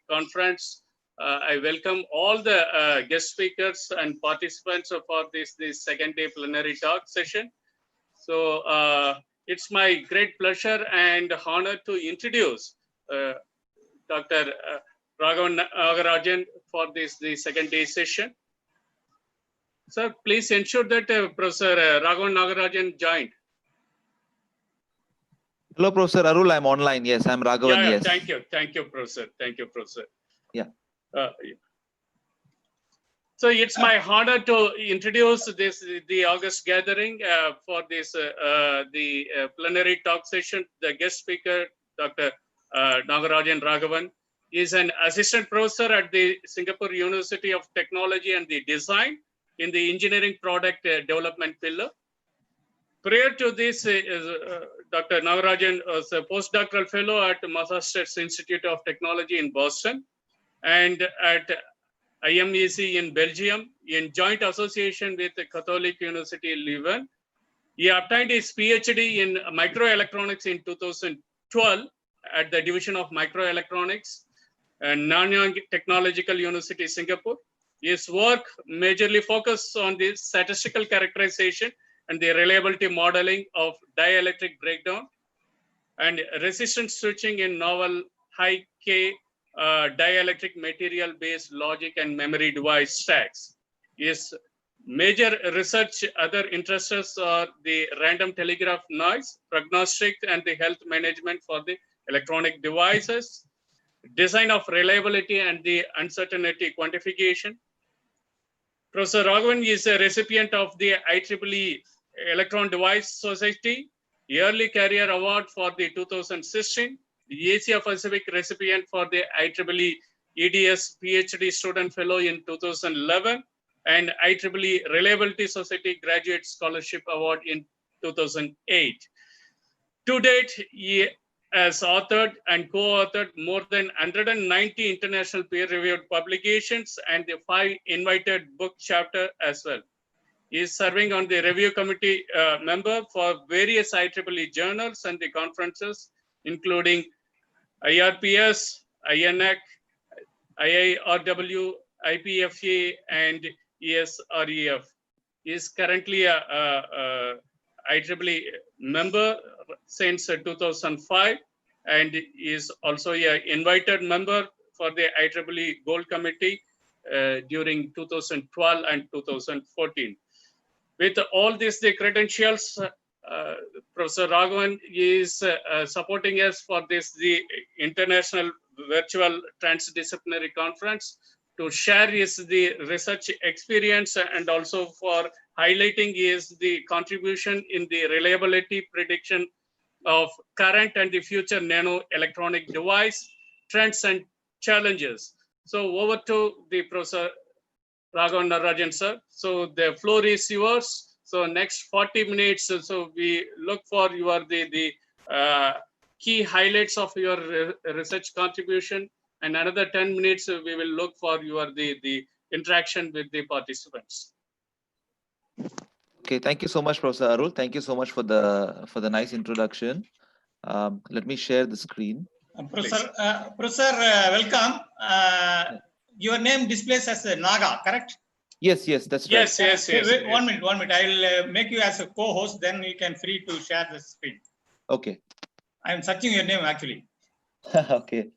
Conference. I welcome all the guest speakers and participants for this second day plenary talk session. So it's my great pleasure and honor to introduce Dr. Raghavan Nagarajan for the second day session. Sir, please ensure that Professor Raghavan Nagarajan joined. Hello, Professor Arul. I'm online. Yes, I'm Raghavan. Yeah, yes. Thank you, Professor. Thank you, Professor. Yeah. So it's my honor to introduce the August gathering for this the plenary talk session. The guest speaker, Dr. Nagarajan Raghavan, is an assistant professor at the Singapore University of Technology and the Design in the Engineering Product Development pillar. Prior to this, Dr. Nagarajan was a postdoctoral fellow at Massachusetts Institute of Technology in Boston and at IMEC in Belgium in joint association with the Catholic University Leuven. He obtained his PhD in microelectronics in 2012 at the Division of Microelectronics and Nanyang Technological University, Singapore. His work majorly focused on the statistical characterization and the reliability modeling of dielectric breakdown and resistance switching in novel high-K dielectric material-based logic and memory device stacks. His major research other interests are the random telegraph noise, prognostic and the health management for the electronic devices, design of reliability and the uncertainty quantification. Professor Raghavan is a recipient of the IEEE Electron Device Society Yearly Career Award for the 2016, the Asia Pacific recipient for the IEEE EDS PhD Student Fellow in 2011, and IEEE Reliability Society Graduate Scholarship Award in 2008. To date, he has authored and co-authored more than 190 international peer-reviewed publications and the 5 invited book chapter as well. He is serving on the review committee member for various IEEE journals and the conferences, including IRPS, INEC, IIRW, IPFA, and ESREF. He is currently a IEEE member since 2005 and is also an invited member for the IEEE Gold Committee during 2012 and 2014. With all these credentials, Professor Raghavan is supporting us for the International Virtual Transdisciplinary Conference to share the research experience and also for highlighting the contribution in the reliability prediction of current and the future nano electronic device trends and challenges. So over to the Professor Raghavan Nagarajan, sir. So the floor is yours. So next 40 minutes, so we look for your the key highlights of your research contribution, and another 10 minutes we will look for your the interaction with the participants. Okay, thank you so much, Professor Arul. Thank you so much for the nice introduction. Let me share the screen. Professor, welcome. Your name displays as Naga, correct? Yes, that's right. Yes. Wait, 1 minute. I will make you as a co-host, then you can free to share the screen. Okay. I am searching your name actually. Okay.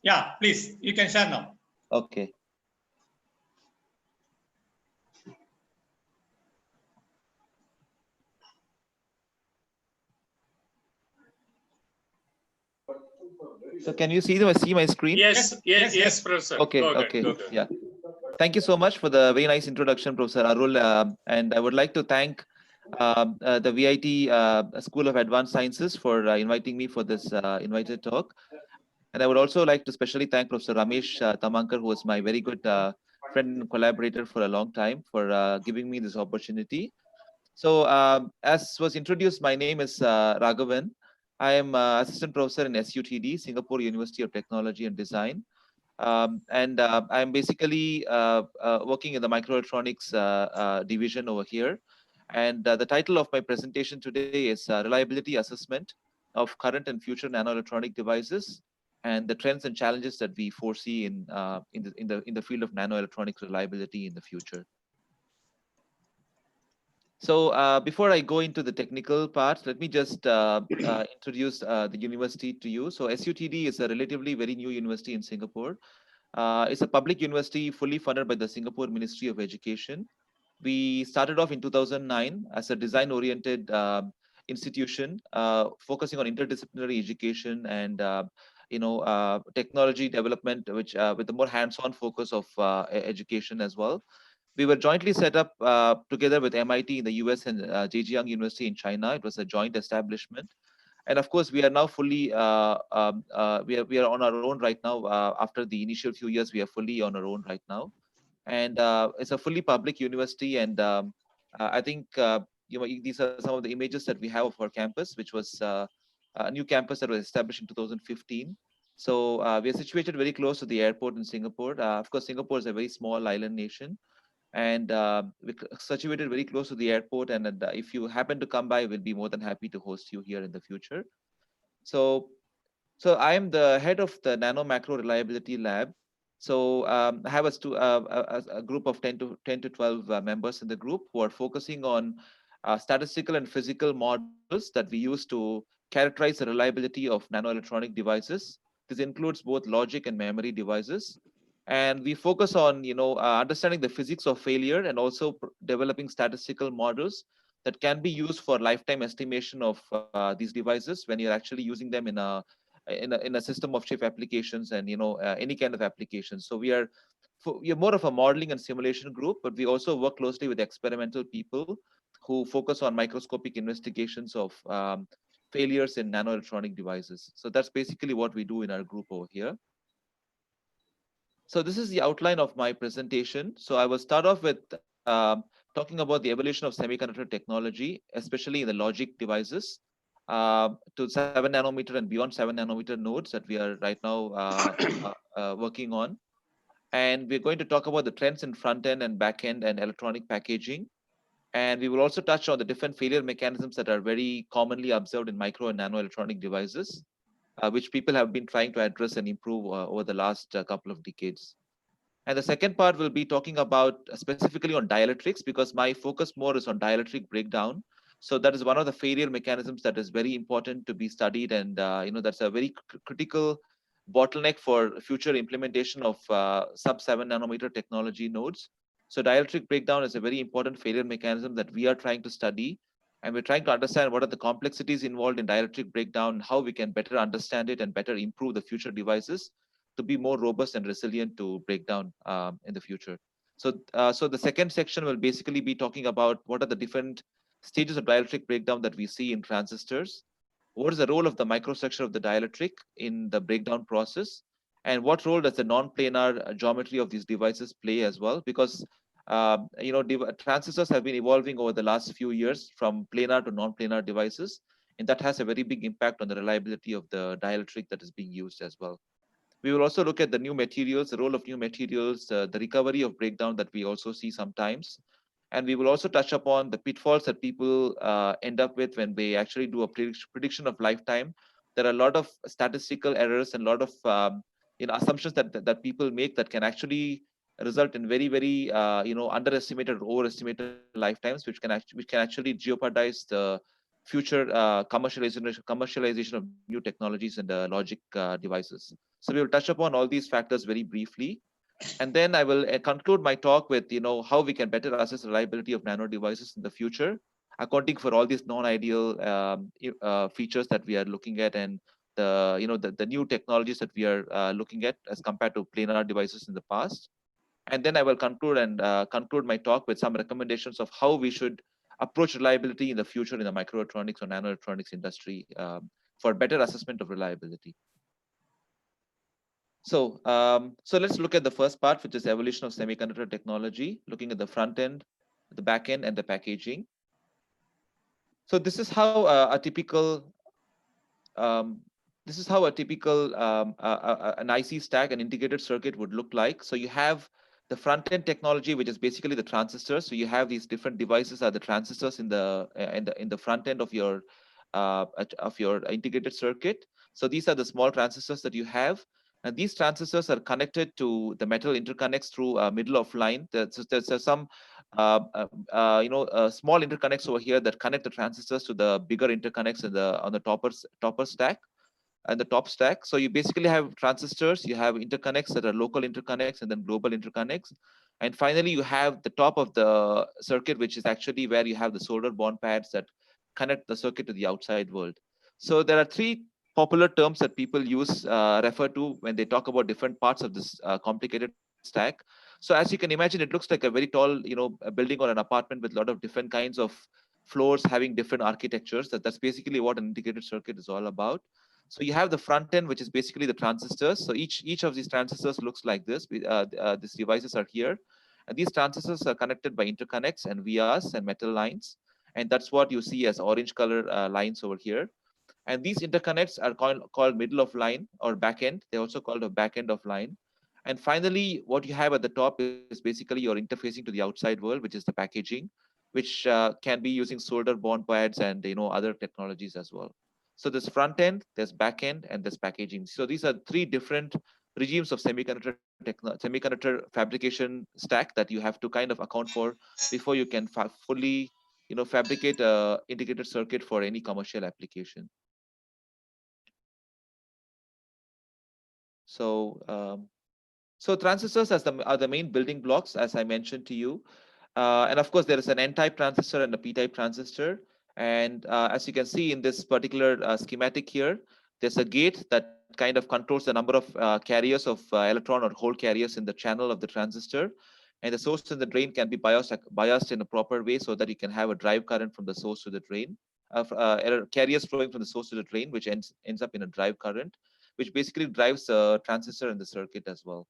Yeah, please, you can share now. Okay. So can you see my screen? Yes, Professor. Okay, Go. Yeah. Thank you so much for the very nice introduction, Professor Arul. And I would like to thank the VIT School of Advanced Sciences for inviting me for this invited talk. And I would also like to specially thank Professor Ramesh Tamankar, who was my very good friend and collaborator for a long time, for giving me this opportunity. So as was introduced, my name is Raghavan. I am assistant professor in SUTD, Singapore University of Technology and Design. And I'm basically working in the microelectronics division over here. And the title of my presentation today is Reliability Assessment of Current and Future Nanoelectronic Devices and the trends and challenges that we foresee in the field of nanoelectronics reliability in the future. So before I go into the technical part, let me just introduce the university to you. So SUTD is a relatively very new university in Singapore. It's a public university fully funded by the Singapore Ministry of Education. We started off in 2009 as a design-oriented institution focusing on interdisciplinary education and technology development, which with a more hands-on focus of education as well. We were jointly set up together with MIT in the US and Zhejiang University in China. It was a joint establishment. And of course, we are now fully, we are on our own right now. After the initial few years, we are fully on our own right now. And it's a fully public university. And I think, these are some of the images that we have of our campus, which was a new campus that was established in 2015. So we are situated very close to the airport in Singapore. Of course, Singapore is a very small island nation. And we're situated very close to the airport. And if you happen to come by, we'll be more than happy to host you here in the future. So I am the head of the Nano Macro Reliability Lab. So I have a group of 10 to 12 members in the group who are focusing on statistical and physical models that we use to characterize the reliability of nanoelectronic devices. This includes both logic and memory devices. And we focus on, understanding the physics of failure and also developing statistical models that can be used for lifetime estimation of these devices when you're actually using them in a system of chip applications and any kind of applications. So we are more of a modeling and simulation group, but we also work closely with experimental people who focus on microscopic investigations of failures in nanoelectronic devices. So that's basically what we do in our group over here. So this is the outline of my presentation. So I will start off with talking about the evolution of semiconductor technology, especially in the logic devices, to 7 nanometer and beyond 7 nanometer nodes that we are right now working on. And we're going to talk about the trends in front end and back end and electronic packaging. And we will also touch on the different failure mechanisms that are very commonly observed in micro and nano electronic devices, which people have been trying to address and improve over the last couple of decades. And the second part will be talking about specifically on dielectrics, because my focus more is on dielectric breakdown. So that is one of the failure mechanisms that is very important to be studied. And that's a very critical bottleneck for future implementation of sub 7 nanometer technology nodes. So dielectric breakdown is a very important failure mechanism that we are trying to study. And we're trying to understand what are the complexities involved in dielectric breakdown, how we can better understand it and better improve the future devices to be more robust and resilient to break down in the future. So the second section will basically be talking about what are the different stages of dielectric breakdown that we see in transistors. What is the role of the microstructure of the dielectric in the breakdown process? And what role does the non-planar geometry of these devices play as well? Because transistors have been evolving over the last few years from planar to non-planar devices, and that has a very big impact on the reliability of the dielectric that is being used as well. We will also look at the new materials, the role of new materials, the recovery of breakdown that we also see sometimes. And we will also touch upon the pitfalls that people end up with when they actually do a prediction of lifetime. There are a lot of statistical errors and a lot of assumptions that people make that can actually result in very, very underestimated or overestimated lifetimes, which can actually jeopardize the future commercialization of new technologies and logic devices. So we will touch upon all these factors very briefly. And then I will conclude my talk with how we can better assess reliability of nano devices in the future, accounting for all these non-ideal features that we are looking at and the new technologies that we are looking at as compared to planar devices in the past. And then I will conclude my talk with some recommendations of how we should approach reliability in the future in the microelectronics or nanoelectronics industry for better assessment of reliability. So let's look at the first part, which is evolution of semiconductor technology, looking at the front end, the back end, and the packaging. So this is how a typical an IC stack, an integrated circuit would look like. So you have the front end technology, which is basically the transistors. So you have these different devices are the transistors in the front end of your integrated circuit. So these are the small transistors that you have. And these transistors are connected to the metal interconnects through a middle of line. There's some small interconnects over here that connect the transistors to the bigger interconnects on the topper stack and the top stack. So you basically have transistors, you have interconnects that are local interconnects and then global interconnects. And finally, you have the top of the circuit, which is actually where you have the solder bond pads that connect the circuit to the outside world. So there are three popular terms that people refer to when they talk about different parts of this complicated stack. So as you can imagine, it looks like a very tall, a building or an apartment with a lot of different kinds of floors having different architectures. That's basically what an integrated circuit is all about. So you have the front end, which is basically the transistors. So each of these transistors looks like this. These devices are here. And these transistors are connected by interconnects and vias and metal lines. And that's what you see as orange color lines over here. And these interconnects are called middle of line or back end. They're also called a back end of line. And finally, what you have at the top is basically your interfacing to the outside world, which is the packaging, which can be using solder bond pads and other technologies as well. So there's front end, there's back end, and there's packaging. So these are three different regimes of semiconductor fabrication stack that you have to kind of account for before you can fully fabricate a integrated circuit for any commercial application. So transistors are the main building blocks, as I mentioned to you. And of course, there is an N-type transistor and a P-type transistor. And as you can see in this particular schematic here, there's a gate that kind of controls the number of carriers of electron or hole carriers in the channel of the transistor. And the source and the drain can be biased in a proper way so that you can have a drive current from the source to the drain. Carriers flowing from the source to the drain, which ends up in a drive current, which basically drives the transistor and the circuit as well.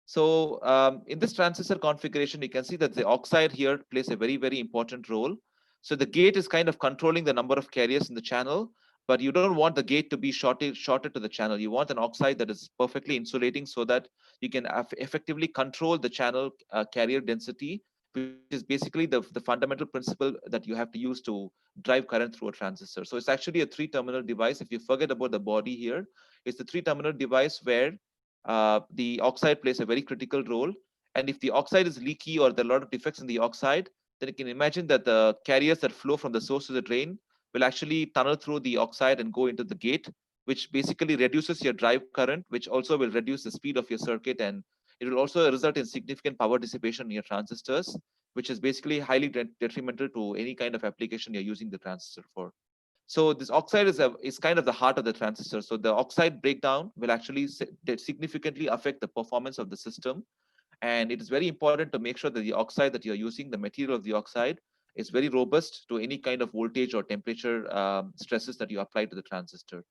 So in this transistor configuration, you can see that the oxide here plays a very, very important role. So the gate is kind of controlling the number of carriers in the channel, but you don't want the gate to be shorted to the channel. You want an oxide that is perfectly insulating so that you can effectively control the channel carrier density, which is basically the fundamental principle that you have to use to drive current through a transistor. So it's actually a three-terminal device. If you forget about the body here, it's the three-terminal device where the oxide plays a very critical role. And if the oxide is leaky or there are a lot of defects in the oxide, then you can imagine that the carriers that flow from the source to the drain will actually tunnel through the oxide and go into the gate, which basically reduces your drive current, which also will reduce the speed of your circuit. And it will also result in significant power dissipation in your transistors, which is basically highly detrimental to any kind of application you're using the transistor for. So this oxide is kind of the heart of the transistor. So the oxide breakdown will actually significantly affect the performance of the system. And it is very important to make sure that the oxide that you're using, the material of the oxide, is very robust to any kind of voltage or temperature stresses that you apply to the transistor.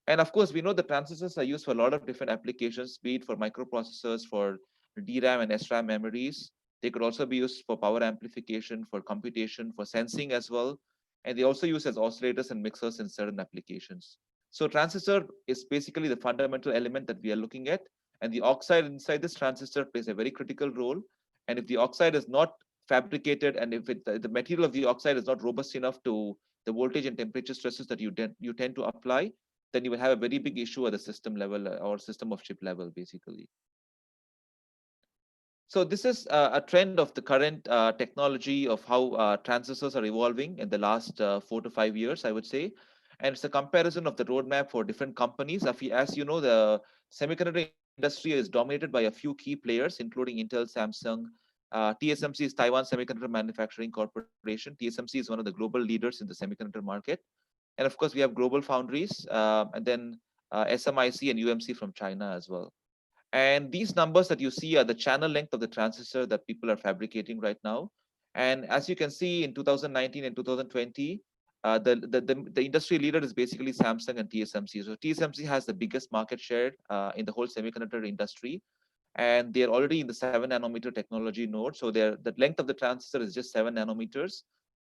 And of course, we know the transistors are used for a lot of different applications, be it for microprocessors, for DRAM and SRAM memories. They could also be used for power amplification, for computation, for sensing as well. And they also use as oscillators and mixers in certain applications. So transistor is basically the fundamental element that we are looking at. And the oxide inside this transistor plays a very critical role. And if the oxide is not fabricated and if the material of the oxide is not robust enough to the voltage and temperature stresses that you tend to apply, then you will have a very big issue at the system level or system of chip level, basically. So this is a trend of the current technology of how transistors are evolving in the last 4 to 5 years, I would say. And it's a comparison of the roadmap for different companies. As you know, the semiconductor industry is dominated by a few key players, including Intel, Samsung. TSMC is Taiwan Semiconductor Manufacturing Corporation. TSMC is one of the global leaders in the semiconductor market. And of course, we have global foundries, and then SMIC and UMC from China as well. And these numbers that you see are the channel length of the transistor that people are fabricating right now. And as you can see in 2019 and 2020, the industry leader is basically Samsung and TSMC. So TSMC has the biggest market share in the whole semiconductor industry. And they're already in the 7 nanometer technology node. So the length of the transistor is just 7 nanometers.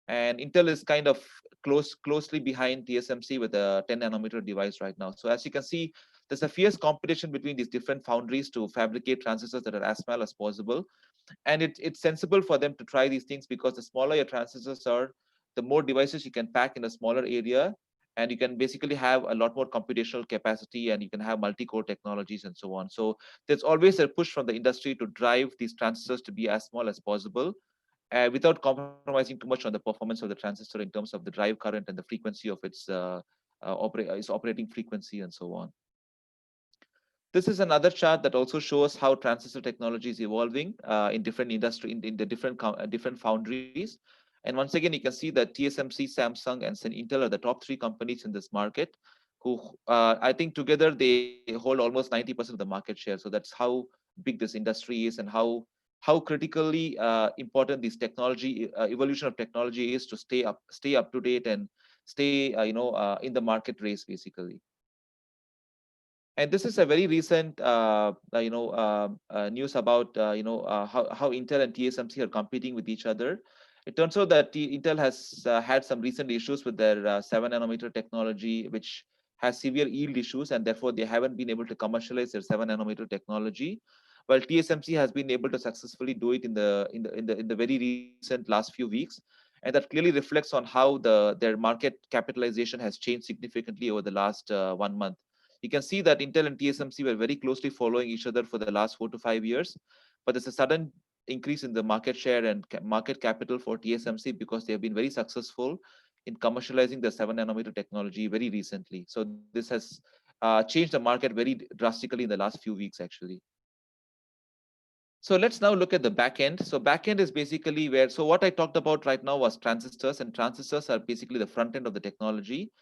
And Intel is kind of closely behind TSMC with a 10 nanometer device right now. So as you can see, there's a fierce competition between these different foundries to fabricate transistors that are as small as possible. And it's sensible for them to try these things because the smaller your transistors are, the more devices you can pack in a smaller area. And you can basically have a lot more computational capacity, and you can have multi-core technologies and so on. So there's always a push from the industry to drive these transistors to be as small as possible, without compromising too much on the performance of the transistor in terms of the drive current and the frequency of its operating frequency and so on. This is another chart that also shows how transistor technology is evolving in different industry, in the different foundries. And once again, you can see that TSMC, Samsung, and Intel are the top 3 companies in this market, who I think together they hold almost 90% of the market share. So that's how big this industry is, and how critically important this technology evolution of technology is to stay up to date and stay in the market race basically. And this is a very recent news about how Intel and TSMC are competing with each other. It turns out that Intel has had some recent issues with their 7-nanometer technology, which has severe yield issues, and therefore they haven't been able to commercialize their 7-nanometer technology. While TSMC has been able to successfully do it in the very recent last few weeks, and that clearly reflects on how their market capitalization has changed significantly over the last 1 month. You can see that Intel and TSMC were very closely following each other for the last 4 to 5 years, but there's a sudden increase in the market share and market capital for TSMC because they have been very successful in commercializing the 7-nanometer technology very recently. So this has changed the market very drastically in the last few weeks, actually. So let's now look at the back end. So back end is basically where, so what I talked about right now was transistors, and transistors are basically the front end of the technology.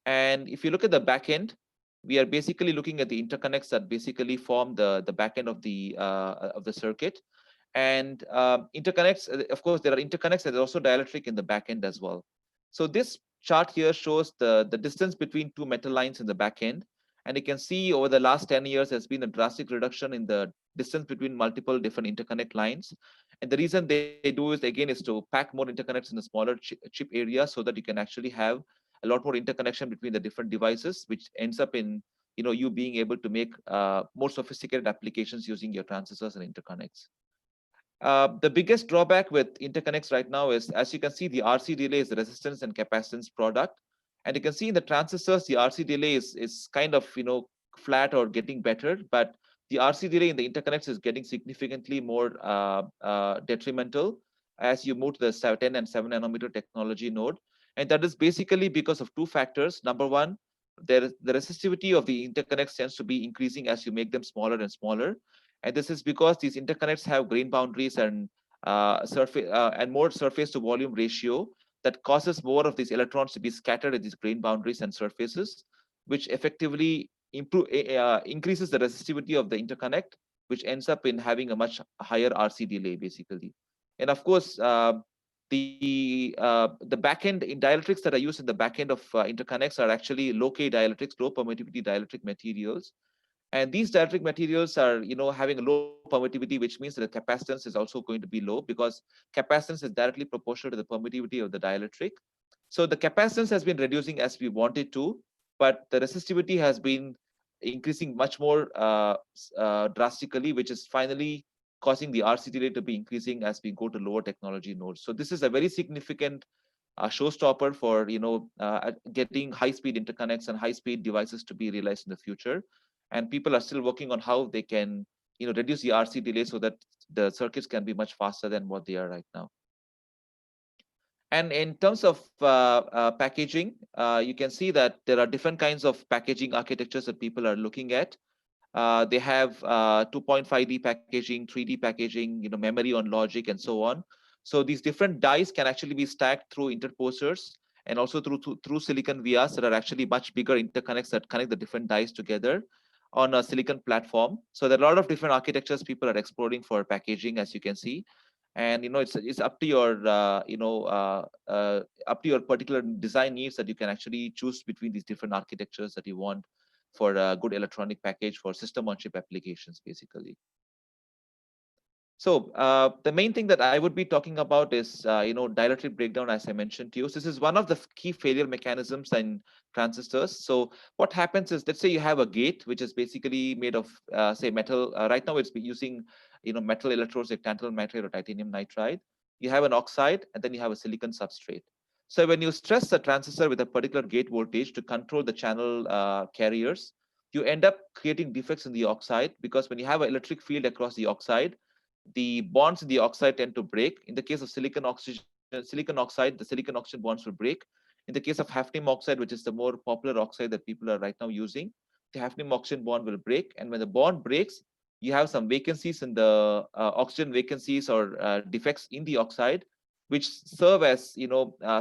And if you look at the back end, we are basically looking at the interconnects that basically form the back end of the circuit. And interconnects, of course, there are interconnects, and there's also dielectric in the back end as well. So this chart here shows the distance between 2 metal lines in the back end. And you can see over the last 10 years, there's been a drastic reduction in the distance between multiple different interconnect lines. And the reason they do is, again, is to pack more interconnects in a smaller chip area, so that you can actually have a lot more interconnection between the different devices, which ends up in you being able to make more sophisticated applications using your transistors and interconnects. The biggest drawback with interconnects right now is, as you can see, the RC delay is the resistance and capacitance product. And you can see in the transistors, the RC delay is kind of flat or getting better, but the RC delay in the interconnects is getting significantly more detrimental as you move to the 10 and 7-nanometer technology node. And that is basically because of 2 factors. Number one, the resistivity of the interconnects tends to be increasing as you make them smaller and smaller. And this is because these interconnects have grain boundaries and more surface to volume ratio that causes more of these electrons to be scattered at these grain boundaries and surfaces, which effectively increases the resistivity of the interconnect, which ends up in having a much higher RC delay, basically. And of course, the backend in dielectrics that are used in the backend of interconnects are actually low K dielectrics, low permittivity dielectric materials. And these dielectric materials are, having a low permittivity, which means that the capacitance is also going to be low, because capacitance is directly proportional to the permittivity of the dielectric. So the capacitance has been reducing as we wanted to, but the resistivity has been increasing much more drastically, which is finally causing the RC delay to be increasing as we go to lower technology nodes. So this is a very significant showstopper for getting high-speed interconnects and high-speed devices to be realized in the future. And people are still working on how they can reduce the RC delay so that the circuits can be much faster than what they are right now. And in terms of packaging, you can see that there are different kinds of packaging architectures that people are looking at. They have 2.5D packaging, 3D packaging, memory on logic, and so on. So these different dies can actually be stacked through interposers and also through silicon vias that are actually much bigger interconnects that connect the different dies together on a silicon platform. So there are a lot of different architectures people are exploring for packaging, as you can see. And it's up to your up to your particular design needs that you can actually choose between these different architectures that you want for a good electronic package for system on chip applications, basically. So the main thing that I would be talking about is dielectric breakdown, as I mentioned to you. So this is one of the key failure mechanisms in transistors. So what happens is, let's say you have a gate which is basically made of say metal. Right now it's using metal electrodes like tantalum nitride or titanium nitride. You have an oxide, and then you have a silicon substrate. So when you stress the transistor with a particular gate voltage to control the channel carriers, you end up creating defects in the oxide, because when you have an electric field across the oxide, the bonds in the oxide tend to break. In the case of silicon oxide, the silicon oxygen bonds will break. In the case of hafnium oxide, which is the more popular oxide that people are right now using, the hafnium oxygen bond will break. And when the bond breaks, you have some vacancies in the oxygen vacancies or defects in the oxide, which serve as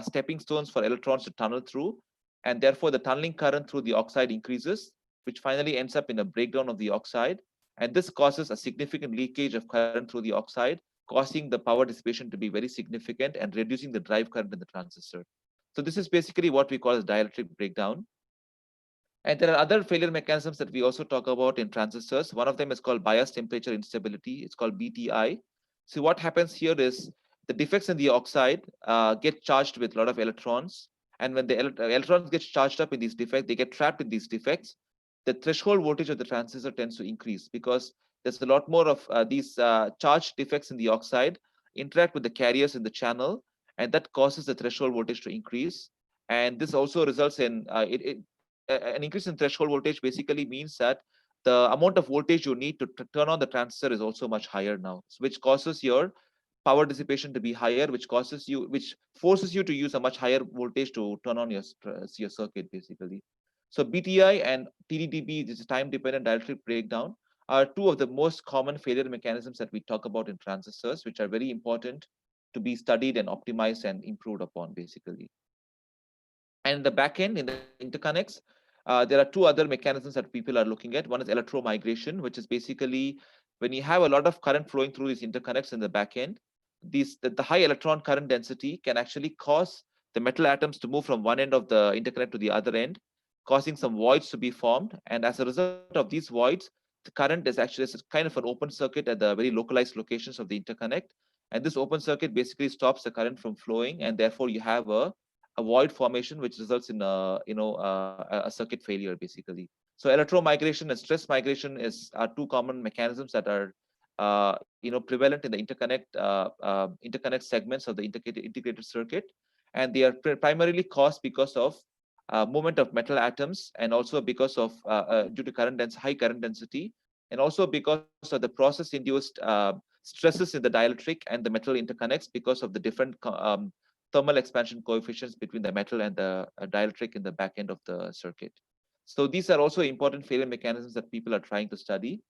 stepping stones for electrons to tunnel through. And therefore, the tunneling current through the oxide increases, which finally ends up in a breakdown of the oxide. And this causes a significant leakage of current through the oxide, causing the power dissipation to be very significant and reducing the drive current in the transistor. So this is basically what we call as dielectric breakdown. And there are other failure mechanisms that we also talk about in transistors. One of them is called bias temperature instability. It's called BTI. So what happens here is the defects in the oxide get charged with a lot of electrons. And when the electrons get charged up in these defects, they get trapped in these defects. The threshold voltage of the transistor tends to increase, because there's a lot more of these charged defects in the oxide interact with the carriers in the channel, and that causes the threshold voltage to increase. And this also results in an increase in threshold voltage basically means that the amount of voltage you need to turn on the transistor is also much higher now, which causes your power dissipation to be higher, which forces you to use a much higher voltage to turn on your circuit basically. So BTI and TDDB, this is time dependent dielectric breakdown, are two of the most common failure mechanisms that we talk about in transistors, which are very important to be studied and optimized and improved upon basically. And in the back end, in the interconnects, there are two other mechanisms that people are looking at. One is electromigration, which is basically when you have a lot of current flowing through these interconnects in the back end, the high electron current density can actually cause the metal atoms to move from one end of the interconnect to the other end, causing some voids to be formed. And as a result of these voids, the current is actually kind of an open circuit at the very localized locations of the interconnect. And this open circuit basically stops the current from flowing, and therefore you have a void formation, which results in a circuit failure basically. So electromigration and stress migration are two common mechanisms that are prevalent in the interconnect segments of the integrated circuit, and they are primarily caused because of movement of metal atoms, and also because of due to high current density, and also because of the process induced stresses in the dielectric and the metal interconnects because of the different thermal expansion coefficients between the metal and the dielectric in the back end of the circuit. So these are also important failure mechanisms that people are trying to study.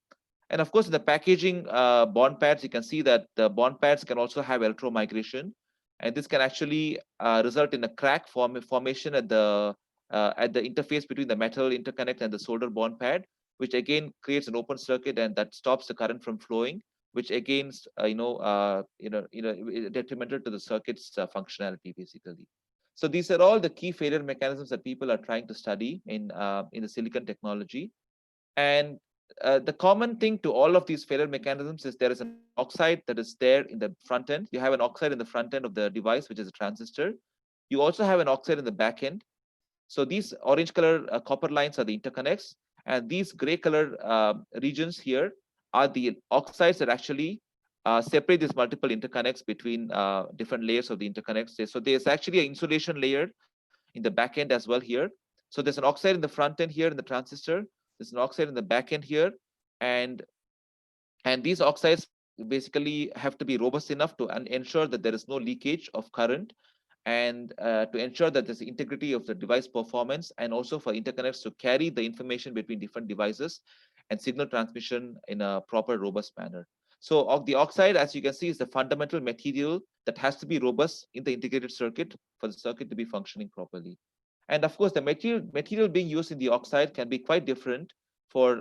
And of course, in the packaging bond pads, you can see that the bond pads can also have electromigration, and this can actually result in a crack formation at the interface between the metal interconnect and the solder bond pad, which again creates an open circuit, and that stops the current from flowing, which again detrimental to the circuit's functionality basically. So these are all the key failure mechanisms that people are trying to study in the silicon technology. And the common thing to all of these failure mechanisms is there is an oxide that is there in the front end. You have an oxide in the front end of the device, which is a transistor. You also have an oxide in the back end. So these orange color copper lines are the interconnects, and these gray color regions here are the oxides that actually separate these multiple interconnects between different layers of the interconnects. So there's actually an insulation layer in the back end as well here. So there's an oxide in the front end here in the transistor. There's an oxide in the back end here, and these oxides basically have to be robust enough to ensure that there is no leakage of current, and to ensure that there's integrity of the device performance, and also for interconnects to carry the information between different devices and signal transmission in a proper, robust manner. So the oxide, as you can see, is the fundamental material that has to be robust in the integrated circuit for the circuit to be functioning properly. And of course, the material being used in the oxide can be quite different for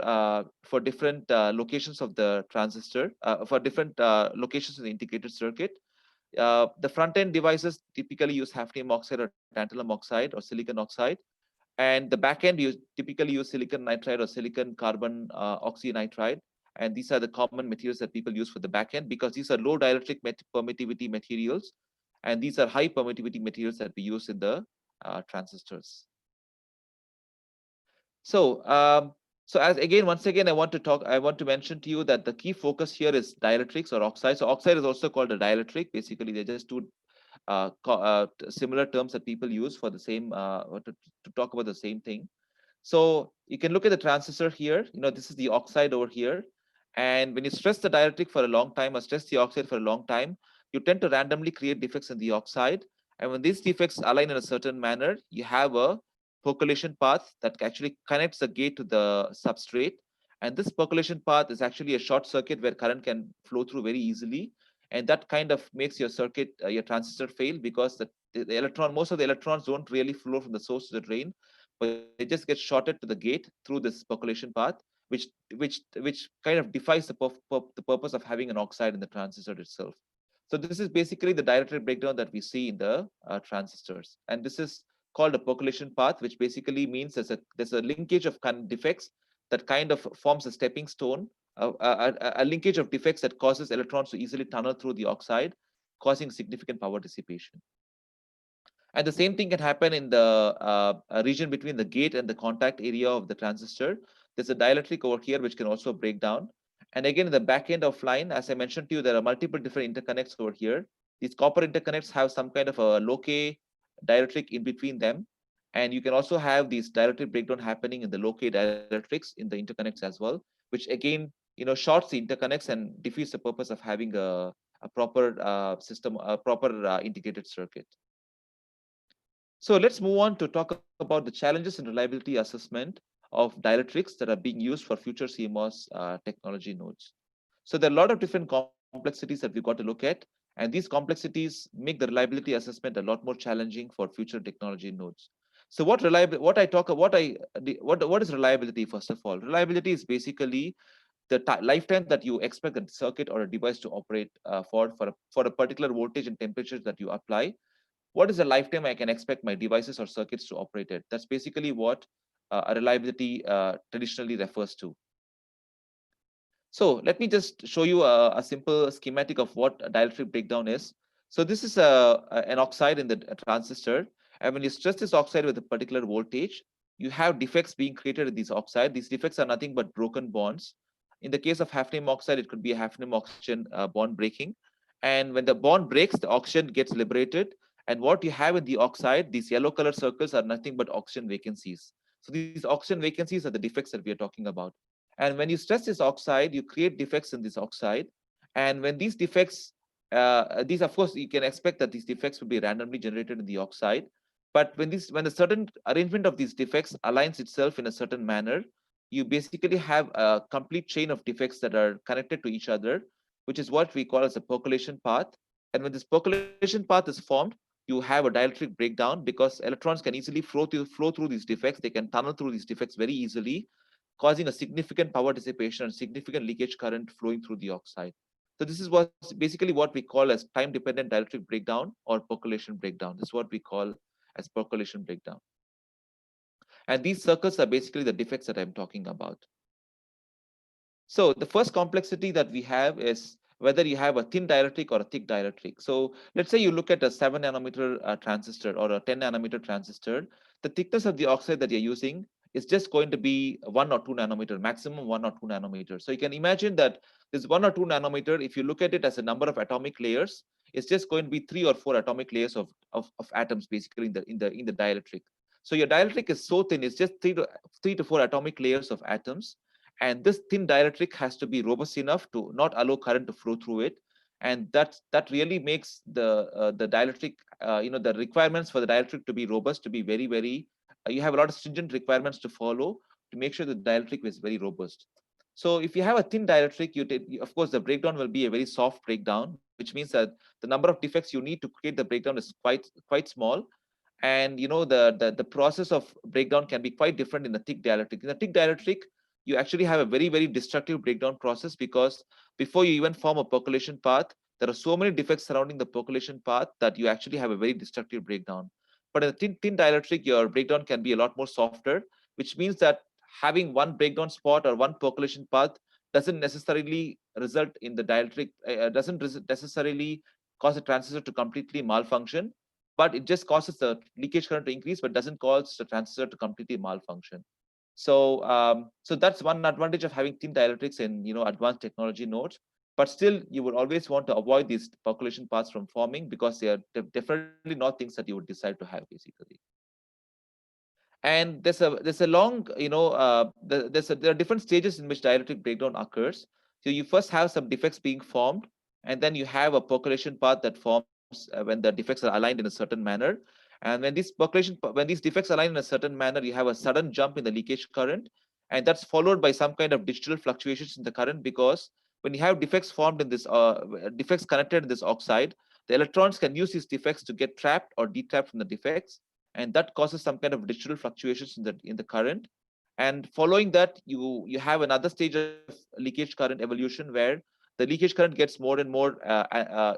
different locations of the transistor, for different locations in the integrated circuit. The front-end devices typically use hafnium oxide or tantalum oxide or silicon oxide, and the back-end typically use silicon nitride or silicon carbon oxynitride. And these are the common materials that people use for the back-end, because these are low dielectric permittivity materials, and these are high permittivity materials that we use in the transistors. So once again, I want to mention to you that the key focus here is dielectrics or oxides. So oxide is also called a dielectric. Basically, they're just two similar terms that people use for the same to talk about the same thing. So you can look at the transistor here. This is the oxide over here. And when you stress the dielectric for a long time or stress the oxide for a long time, you tend to randomly create defects in the oxide. And when these defects align in a certain manner, you have a percolation path that actually connects the gate to the substrate. And this percolation path is actually a short circuit where current can flow through very easily. And that kind of makes your circuit, your transistor fail, because most of the electrons don't really flow from the source to the drain, but they just get shorted to the gate through this percolation path, which kind of defies the purpose of having an oxide in the transistor itself. So this is basically the dielectric breakdown that we see in the transistors, and this is called a percolation path, which basically means there's a linkage of defects that kind of forms a stepping stone, a linkage of defects that causes electrons to easily tunnel through the oxide, causing significant power dissipation. And the same thing can happen in the region between the gate and the contact area of the transistor. There's a dielectric over here, which can also break down. And again, in the back end of line, as I mentioned to you, there are multiple different interconnects over here. These copper interconnects have some kind of a low-K dielectric in between them. And you can also have these dielectric breakdown happening in the low-K dielectrics in the interconnects as well, which again, shorts the interconnects and defeats the purpose of having a proper system, a proper integrated circuit. So let's move on to talk about the challenges in reliability assessment of dielectrics that are being used for future CMOS technology nodes. So there are a lot of different complexities that we've got to look at, and these complexities make the reliability assessment a lot more challenging for future technology nodes. So what is reliability? First of all, reliability is basically the lifetime that you expect a circuit or a device to operate for a particular voltage and temperature that you apply. What is the lifetime I can expect my devices or circuits to operate at? That's basically what a reliability traditionally refers to. So let me just show you a simple schematic of what a dielectric breakdown is. So this is an oxide in the transistor. And when you stress this oxide with a particular voltage, you have defects being created in this oxide. These defects are nothing but broken bonds. In the case of hafnium oxide, it could be a hafnium oxygen bond breaking. And when the bond breaks, the oxygen gets liberated. And what you have in the oxide, these yellow color circles are nothing but oxygen vacancies. So these oxygen vacancies are the defects that we are talking about. And when you stress this oxide, you create defects in this oxide. And when these defects, of course, you can expect that these defects will be randomly generated in the oxide. But when a certain arrangement of these defects aligns itself in a certain manner, you basically have a complete chain of defects that are connected to each other, which is what we call as a percolation path. And when this percolation path is formed, you have a dielectric breakdown, because electrons can easily flow through these defects. They can tunnel through these defects very easily, causing a significant power dissipation and significant leakage current flowing through the oxide. So this is basically what we call as time-dependent dielectric breakdown or percolation breakdown. This is what we call as percolation breakdown. And these circles are basically the defects that I'm talking about. So the first complexity that we have is whether you have a thin dielectric or a thick dielectric. So let's say you look at a 7 nanometer transistor or a 10 nanometer transistor. The thickness of the oxide that you're using is just going to be 1 or 2 nanometer, maximum 1 or 2 nanometer. So you can imagine that this 1 or 2 nanometer, if you look at it as a number of atomic layers, it's just going to be 3 or 4 atomic layers of atoms basically in the dielectric. So your dielectric is so thin, it's just 3 to 4 atomic layers of atoms. And this thin dielectric has to be robust enough to not allow current to flow through it. And that really makes the dielectric, the requirements for the dielectric to be robust, to be very, very, you have a lot of stringent requirements to follow to make sure the dielectric is very robust. So if you have a thin dielectric, of course, the breakdown will be a very soft breakdown, which means that the number of defects you need to create the breakdown is quite small. And the process of breakdown can be quite different in the thick dielectric. In the thick dielectric, you actually have a very, very destructive breakdown process, because before you even form a percolation path, there are so many defects surrounding the percolation path that you actually have a very destructive breakdown. But in a thin dielectric, your breakdown can be a lot more softer, which means that having one breakdown spot or one percolation path doesn't necessarily result in the dielectric, doesn't necessarily cause a transistor to completely malfunction, but it just causes the leakage current to increase, but doesn't cause the transistor to completely malfunction. So, so that's one advantage of having thin dielectrics in advanced technology nodes. But still, you would always want to avoid these percolation paths from forming because they are definitely not things that you would decide to have, basically. And there's a long, there are different stages in which dielectric breakdown occurs. So you first have some defects being formed, and then you have a percolation path that forms when the defects are aligned in a certain manner. And when these defects align in a certain manner, you have a sudden jump in the leakage current, and that's followed by some kind of digital fluctuations in the current, because when you have defects formed in this defects connected in this oxide, the electrons can use these defects to get trapped or detrapped from the defects, and that causes some kind of digital fluctuations in the current. And following that, you have another stage of leakage current evolution, where the leakage current gets more and more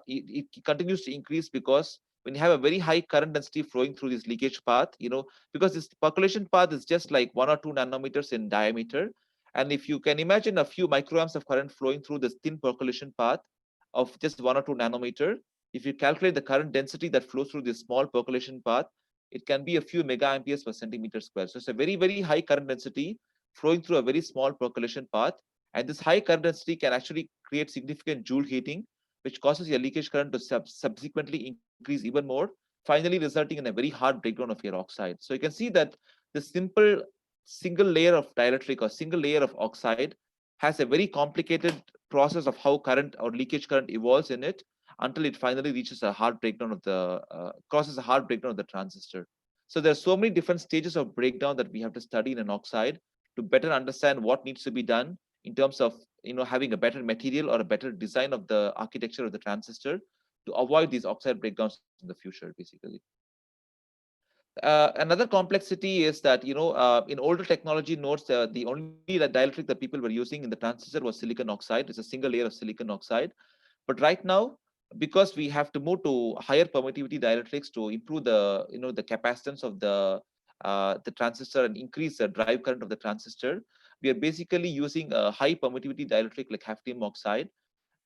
it continues to increase, because when you have a very high current density flowing through this leakage path, because this percolation path is just like 1 or 2 nanometers in diameter, and if you can imagine a few microamps of current flowing through this thin percolation path of just 1 or 2 nanometer, if you calculate the current density that flows through this small percolation path, it can be a few mega amperes per centimeter square. So it's a very, very high current density flowing through a very small percolation path. And this high current density can actually create significant Joule heating, which causes your leakage current to subsequently increase even more, finally resulting in a very hard breakdown of your oxide. So you can see that the simple single layer of dielectric or single layer of oxide has a very complicated process of how current or leakage current evolves in it, until it finally reaches a hard breakdown of the causes a hard breakdown of the transistor. So there are so many different stages of breakdown that we have to study in an oxide to better understand what needs to be done in terms of having a better material or a better design of the architecture of the transistor to avoid these oxide breakdowns in the future, basically. Another complexity is that in older technology nodes, the only dielectric that people were using in the transistor was silicon oxide. It's a single layer of silicon oxide. But right now, because we have to move to higher permittivity dielectrics to improve the capacitance of the transistor and increase the drive current of the transistor, we are basically using a high permittivity dielectric like hafnium oxide.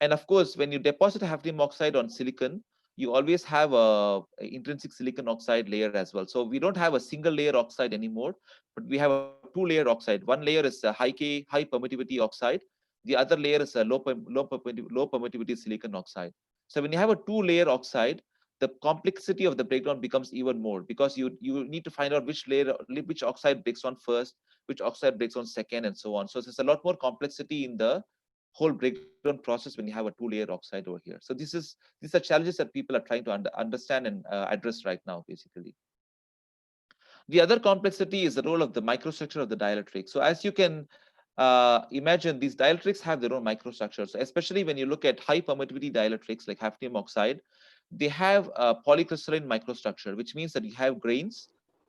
And of course, when you deposit hafnium oxide on silicon, you always have a intrinsic silicon oxide layer as well. So we don't have a single layer oxide anymore, but we have a 2-layer oxide. One layer is a high permittivity oxide. The other layer is a low permittivity silicon oxide. So when you have a 2-layer oxide, the complexity of the breakdown becomes even more, because you need to find out which oxide breaks on first, which oxide breaks on second, and so on. So there's a lot more complexity in the whole breakdown process when you have a 2-layer oxide over here. So these are challenges that people are trying to understand and address right now, basically. The other complexity is the role of the microstructure of the dielectric. So as you can imagine, these dielectrics have their own microstructure. So especially when you look at high permittivity dielectrics like hafnium oxide, they have a polycrystalline microstructure, which means that you have grains,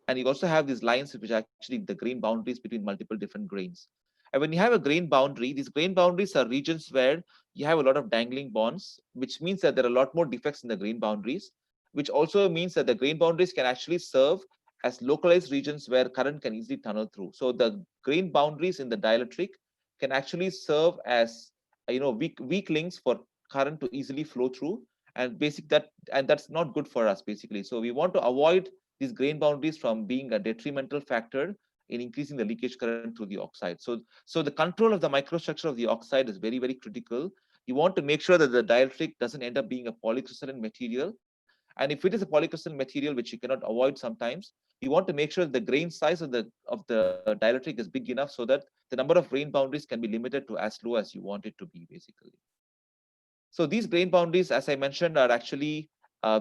and you also have these lines, which are actually the grain boundaries between multiple different grains. And when you have a grain boundary, these grain boundaries are regions where you have a lot of dangling bonds, which means that there are a lot more defects in the grain boundaries, which also means that the grain boundaries can actually serve as localized regions where current can easily tunnel through. So the grain boundaries in the dielectric can actually serve as weak links for current to easily flow through, and that's not good for us, basically. So we want to avoid these grain boundaries from being a detrimental factor in increasing the leakage current through the oxide. So the control of the microstructure of the oxide is very, very critical. You want to make sure that the dielectric doesn't end up being a polycrystalline material. And if it is a polycrystalline material, which you cannot avoid sometimes, you want to make sure the grain size of the dielectric is big enough so that the number of grain boundaries can be limited to as low as you want it to be, basically. So these grain boundaries, as I mentioned, are actually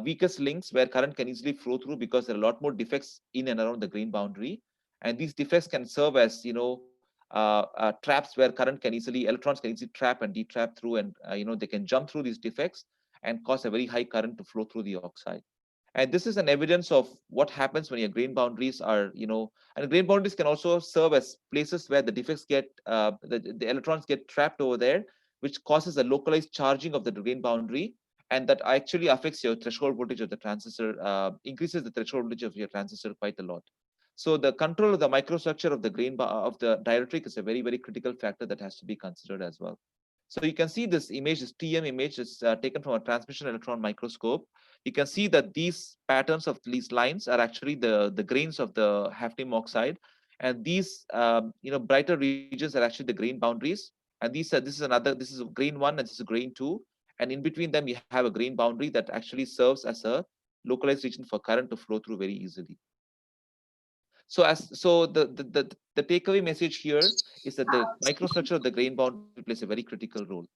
weakest links where current can easily flow through, because there are a lot more defects in and around the grain boundary. And these defects can serve as traps where electrons can easily trap and detrap through, and they can jump through these defects and cause a very high current to flow through the oxide. And this is an evidence of what happens when your grain boundaries are, and grain boundaries can also serve as places where the defects the electrons get trapped over there, which causes a localized charging of the grain boundary, and that actually affects your threshold voltage of the transistor, increases the threshold voltage of your transistor quite a lot. So the control of the microstructure of the of the dielectric is a very, very critical factor that has to be considered as well. So you can see this image, this TM image is taken from a transmission electron microscope. You can see that these patterns of these lines are actually the grains of the hafnium oxide, and these brighter regions are actually the grain boundaries, And this is a grain 1 and this is a grain 2. And in between them, you have a grain boundary that actually serves as a localized region for current to flow through very easily. So the takeaway message here is that the microstructure of the grain boundary plays a very critical role.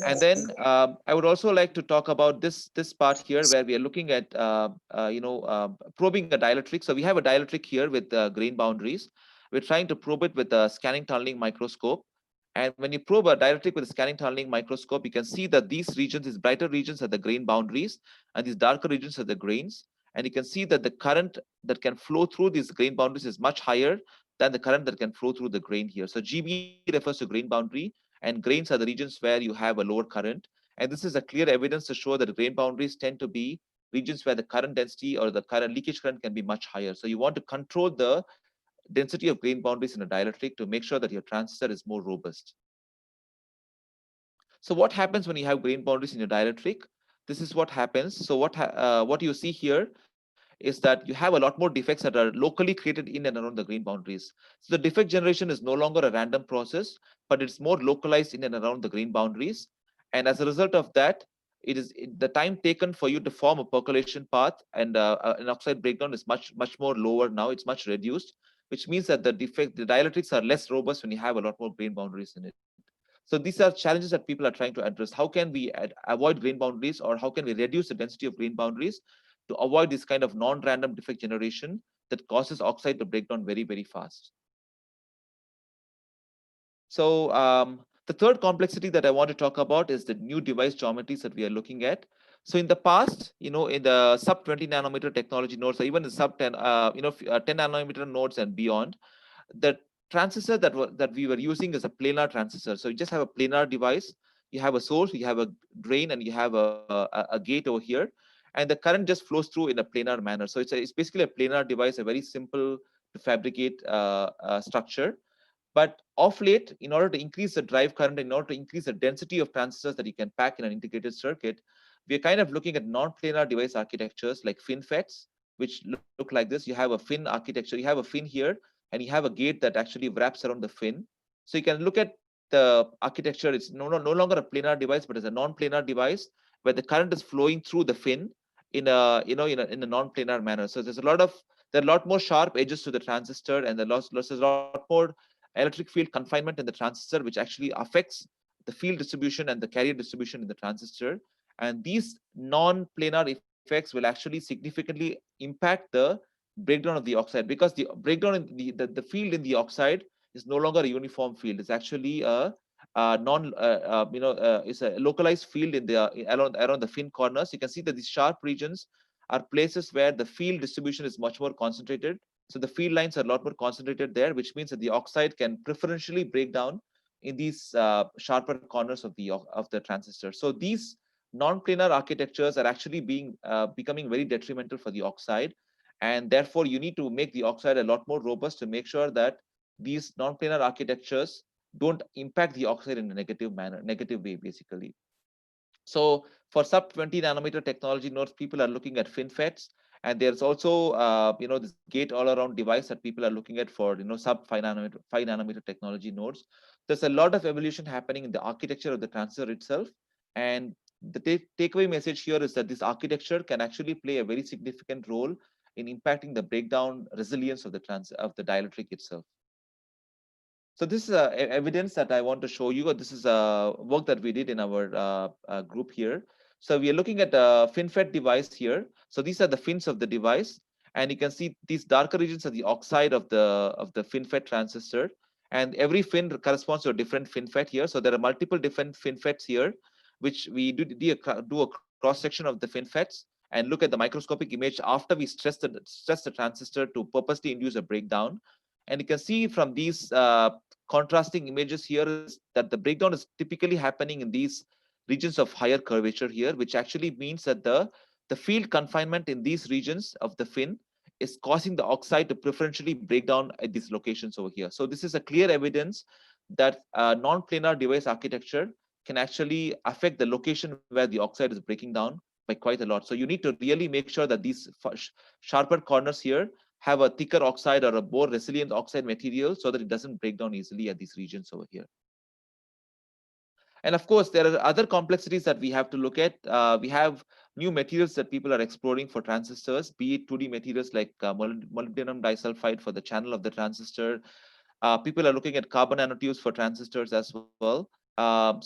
And then I would also like to talk about this part here, where we are looking at probing a dielectric. So we have a dielectric here with grain boundaries. We're trying to probe it with a scanning tunneling microscope. And when you probe a dielectric with a scanning tunneling microscope, you can see that these regions, these brighter regions, are the grain boundaries, and these darker regions are the grains. And you can see that the current that can flow through these grain boundaries is much higher than the current that can flow through the grain here. So GB refers to grain boundary, and grains are the regions where you have a lower current. And this is a clear evidence to show that grain boundaries tend to be regions where the current density or the current leakage current can be much higher. So you want to control the density of grain boundaries in a dielectric to make sure that your transistor is more robust. So what happens when you have grain boundaries in your dielectric? This is what happens. So what you see here is that you have a lot more defects that are locally created in and around the grain boundaries. So the defect generation is no longer a random process, but it's more localized in and around the grain boundaries. And as a result of that, the time taken for you to form a percolation path and an oxide breakdown is much more lower now. It's much reduced, which means that the dielectrics are less robust when you have a lot more grain boundaries in it. So these are challenges that people are trying to address. How can we avoid grain boundaries, or how can we reduce the density of grain boundaries to avoid this kind of non-random defect generation that causes oxide to break down very, very fast? So the third complexity that I want to talk about is the new device geometries that we are looking at. So in the past, in the sub 20 nanometer technology nodes, or even the sub 10, 10 nanometer nodes and beyond, the transistor that we were using is a planar transistor. So you just have a planar device. You have a source, you have a drain, and you have a gate over here, and the current just flows through in a planar manner. So it's basically a planar device, a very simple to fabricate structure. But of late, in order to increase the drive current, in order to increase the density of transistors that you can pack in an integrated circuit, we're kind of looking at non-planar device architectures like FinFETs, which look like this. You have a fin architecture, you have a fin here, and you have a gate that actually wraps around the fin. So you can look at the architecture. It's no longer a planar device, but it's a non-planar device where the current is flowing through the fin in a non-planar manner. So there are a lot more sharp edges to the transistor, and there's a lot more electric field confinement in the transistor, which actually affects the field distribution and the carrier distribution in the transistor. And these non-planar effects will actually significantly impact the breakdown of the oxide, because the breakdown in the field in the oxide is no longer a uniform field. It's actually it's a localized field in the around the fin corners. You can see that these sharp regions are places where the field distribution is much more concentrated. So the field lines are a lot more concentrated there, which means that the oxide can preferentially break down in these sharper corners of the transistor. So these non-planar architectures are actually becoming very detrimental for the oxide, and therefore you need to make the oxide a lot more robust to make sure that these non-planar architectures don't impact the oxide in a negative way, basically. So for sub 20 nanometer technology nodes, people are looking at FinFETs, and there's also this gate all around device that people are looking at for sub 5 nanometer technology nodes. There's a lot of evolution happening in the architecture of the transistor itself, and the takeaway message here is that this architecture can actually play a very significant role in impacting the breakdown resilience of the dielectric itself. So this is evidence that I want to show you. This is work that we did in our group here. So we are looking at a FinFET device here. So these are the fins of the device, and you can see these darker regions are the oxide of the FinFET transistor, and every fin corresponds to a different FinFET here. So there are multiple different FinFETs here, which we do a cross section of the FinFETs and look at the microscopic image after we stress the transistor to purposely induce a breakdown. And you can see from these contrasting images here is that the breakdown is typically happening in these regions of higher curvature here, which actually means that the field confinement in these regions of the fin is causing the oxide to preferentially break down at these locations over here. So this is a clear evidence that non-planar device architecture can actually affect the location where the oxide is breaking down by quite a lot. So you need to really make sure that these sharper corners here have a thicker oxide or a more resilient oxide material so that it doesn't break down easily at these regions over here. And of course, there are other complexities that we have to look at. We have new materials that people are exploring for transistors, be it 2D materials like molybdenum disulfide for the channel of the transistor. People are looking at carbon nanotubes for transistors as well.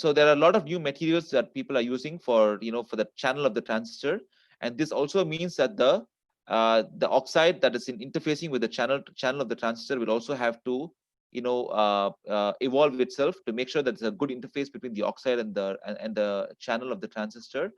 So there are a lot of new materials that people are using for, for the channel of the transistor. And this also means that the oxide that is in interfacing with the channel of the transistor will also have to evolve itself to make sure that there's a good interface between the oxide and the channel of the transistor.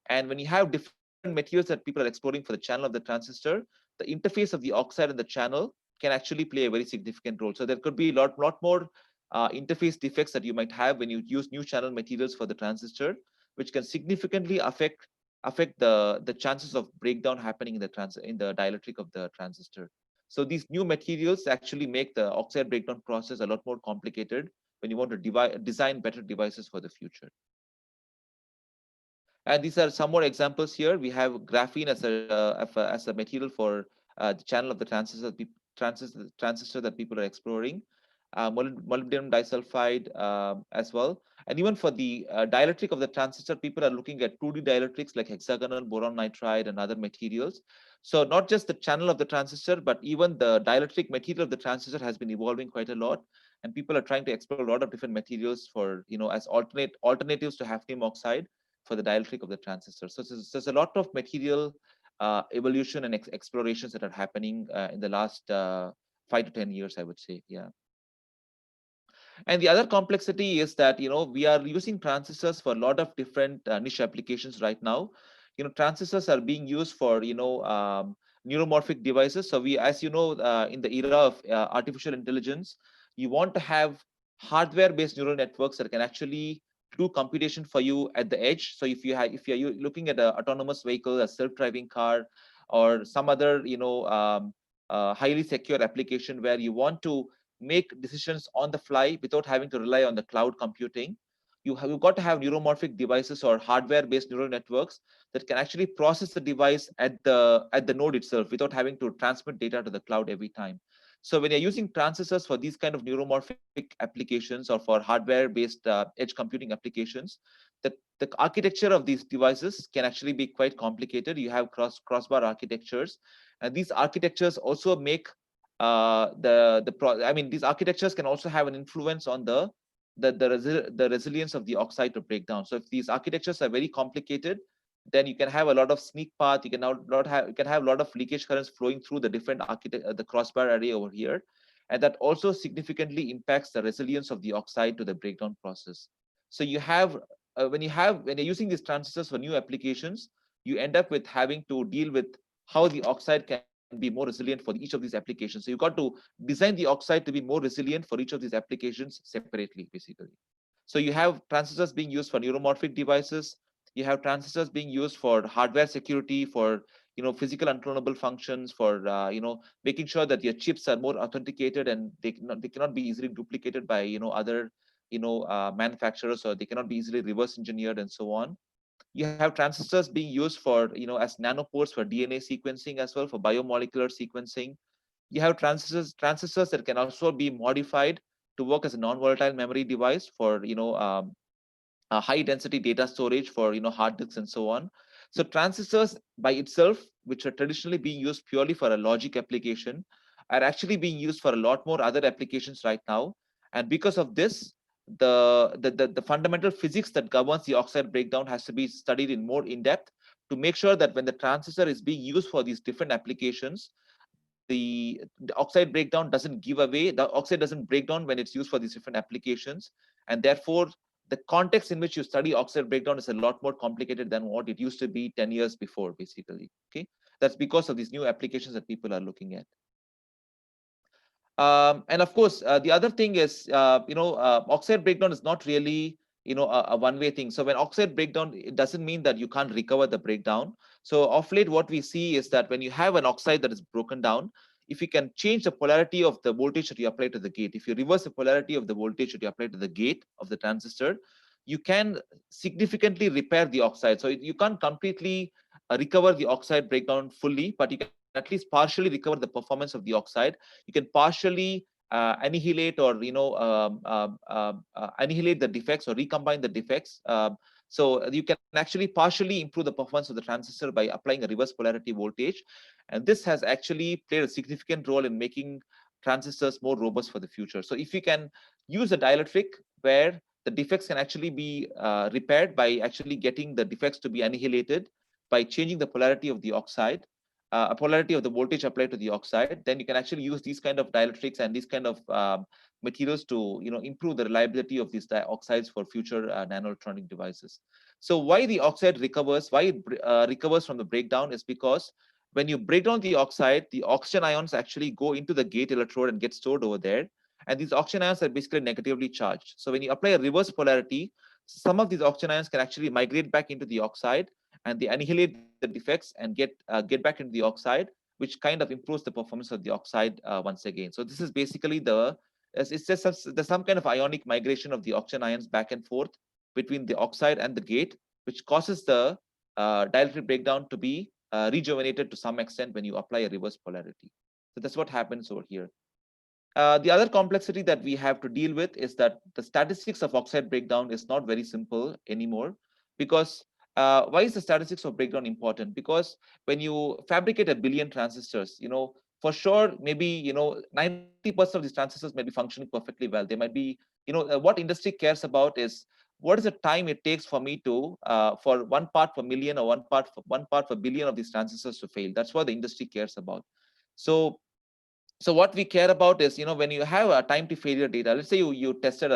And when you have different materials that people are exploring for the channel of the transistor, the interface of the oxide and the channel can actually play a very significant role. So there could be a lot more interface defects that you might have when you use new channel materials for the transistor, which can significantly affect the chances of breakdown happening in the dielectric of the transistor. So these new materials actually make the oxide breakdown process a lot more complicated when you want to design better devices for the future. And these are some more examples here. We have graphene as a material for the channel of the transistor that people are exploring. Molybdenum disulfide as well. And even for the dielectric of the transistor, people are looking at 2D dielectrics like hexagonal boron nitride and other materials. So not just the channel of the transistor, but even the dielectric material of the transistor has been evolving quite a lot. And people are trying to explore a lot of different materials for, as alternatives to hafnium oxide for the dielectric of the transistor. So there's a lot of material evolution and explorations that are happening in the last 5 to 10 years, I would say. Yeah. And the other complexity is that, we are using transistors for a lot of different niche applications right now. Transistors are being used for, neuromorphic devices. So as you know, in the era of artificial intelligence, you want to have hardware-based neural networks that can actually do computation for you at the edge. So if you're looking at an autonomous vehicle, a self-driving car, or some other, highly secure application where you want to make decisions on the fly without having to rely on the cloud computing, you've got to have neuromorphic devices or hardware-based neural networks that can actually process the device at the node itself without having to transmit data to the cloud every time. So when you're using transistors for these kind of neuromorphic applications or for hardware-based edge computing applications, the architecture of these devices can actually be quite complicated. You have crossbar architectures, and these architectures also make these architectures can also have an influence on the resilience of the oxide to break down. So if these architectures are very complicated, then you can have a lot of sneak path. You can have a lot of leakage currents flowing through the different the crossbar array over here, and that also significantly impacts the resilience of the oxide to the breakdown process. So you have when you're using these transistors for new applications, you end up with having to deal with how the oxide can be more resilient for each of these applications. So you've got to design the oxide to be more resilient for each of these applications separately, basically. So you have transistors being used for neuromorphic devices. You have transistors being used for hardware security, for physical unclonable functions, for making sure that your chips are more authenticated and they cannot be easily duplicated by other manufacturers, or they cannot be easily reverse engineered and so on. You have transistors being used for as nanopores for DNA sequencing as well, for biomolecular sequencing. You have transistors that can also be modified to work as a non-volatile memory device for high density data storage for hard disks and so on. So transistors by itself, which are traditionally being used purely for a logic application, are actually being used for a lot more other applications right now. And because of this, the fundamental physics that governs the oxide breakdown has to be studied in more in depth to make sure that when the transistor is being used for these different applications, the oxide breakdown doesn't give away. The oxide doesn't break down when it's used for these different applications, and therefore the context in which you study oxide breakdown is a lot more complicated than what it used to be 10 years before, basically. Okay, that's because of these new applications that people are looking at. And of course, the other thing is, oxide breakdown is not really, a one-way thing. So when oxide breakdown, it doesn't mean that you can't recover the breakdown. So of late, what we see is that when you have an oxide that is broken down, if you can change the polarity of the voltage that you apply to the gate, if you reverse the polarity of the voltage that you apply to the gate of the transistor, you can significantly repair the oxide. So you can't completely recover the oxide breakdown fully, but you can at least partially recover the performance of the oxide. You can partially annihilate or annihilate the defects or recombine the defects. So you can actually partially improve the performance of the transistor by applying a reverse polarity voltage, and this has actually played a significant role in making transistors more robust for the future. So if you can use a dielectric where the defects can actually be repaired by actually getting the defects to be annihilated by changing the polarity of the oxide, polarity of the voltage applied to the oxide, then you can actually use these kind of dielectrics and these kind of materials to improve the reliability of these oxides for future nanoelectronic devices. So why the oxide recovers, why it recovers from the breakdown is because when you break down the oxide, the oxygen ions actually go into the gate electrode and get stored over there. And these oxygen ions are basically negatively charged. So when you apply a reverse polarity, some of these oxygen ions can actually migrate back into the oxide, and they annihilate the defects and get back into the oxide, which kind of improves the performance of the oxide once again. So this is basically it's just there's some kind of ionic migration of the oxygen ions back and forth between the oxide and the gate, which causes the dielectric breakdown to be rejuvenated to some extent when you apply a reverse polarity. So that's what happens over here. The other complexity that we have to deal with is that the statistics of oxide breakdown is not very simple anymore, because why is the statistics of breakdown important? Because when you fabricate a billion transistors, for sure, maybe 90% of these transistors may be functioning perfectly well. They might be, what industry cares about is what is the time it takes for me to for 1 part per million or 1 part per billion of these transistors to fail. That's what the industry cares about. So what we care about is, when you have a time to failure data, let's say you tested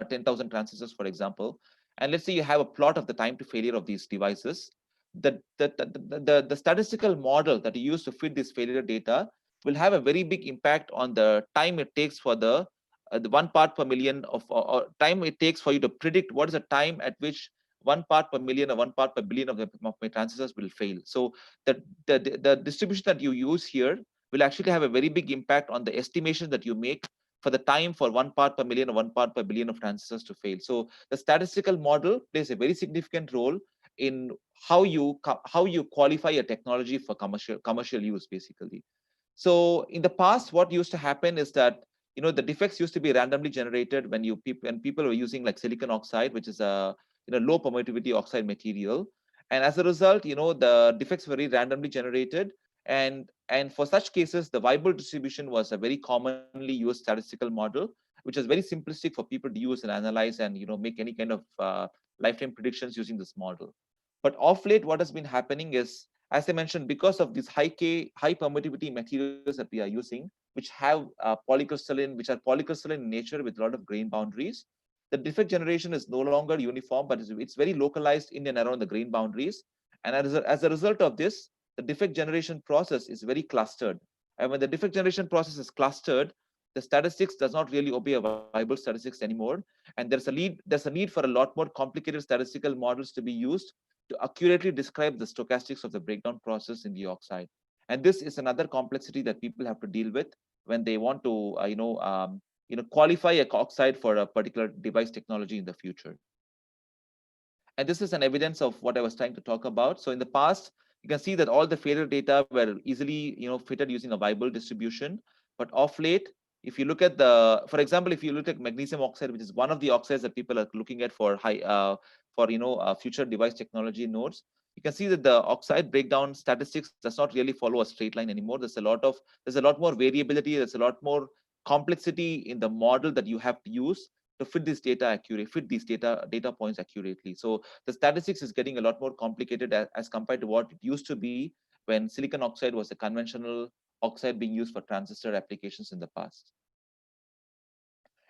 10,000 transistors, for example, and let's say you have a plot of the time to failure of these devices. The statistical model that you use to fit this failure data will have a very big impact on the time it takes for the 1 part per million of or time it takes for you to predict what is the time at which 1 part per million or 1 part per billion of my transistors will fail. So the distribution that you use here will actually have a very big impact on the estimation that you make for the time for 1 part per million or 1 part per billion of transistors to fail. So the statistical model plays a very significant role in how you qualify a technology for commercial use, basically. So in the past, what used to happen is that the defects used to be randomly generated when people were using like silicon oxide, which is a low permittivity oxide material, and as a result, the defects were very randomly generated. And for such cases, the Weibull distribution was a very commonly used statistical model, which is very simplistic for people to use and analyze and make any kind of lifetime predictions using this model. But of late, what has been happening is, as I mentioned, because of these high permittivity materials that we are using, which have polycrystalline, which are polycrystalline in nature with a lot of grain boundaries, the defect generation is no longer uniform, but it's very localized in and around the grain boundaries. And as a result of this, the defect generation process is very clustered. And when the defect generation process is clustered, the statistics does not really obey a Weibull statistics anymore. And there's a need for a lot more complicated statistical models to be used to accurately describe the stochastics of the breakdown process in the oxide. And this is another complexity that people have to deal with when they want to, qualify a oxide for a particular device technology in the future. And this is an evidence of what I was trying to talk about. So in the past, you can see that all the failure data were easily, fitted using a Weibull distribution. But of late, if you look at for example, if you look at magnesium oxide, which is one of the oxides that people are looking at for future device technology nodes, you can see that the oxide breakdown statistics does not really follow a straight line anymore. There's a lot more variability. There's a lot more complexity in the model that you have to use to fit these data points accurately. So the statistics is getting a lot more complicated as compared to what it used to be when silicon oxide was a conventional oxide being used for transistor applications in the past.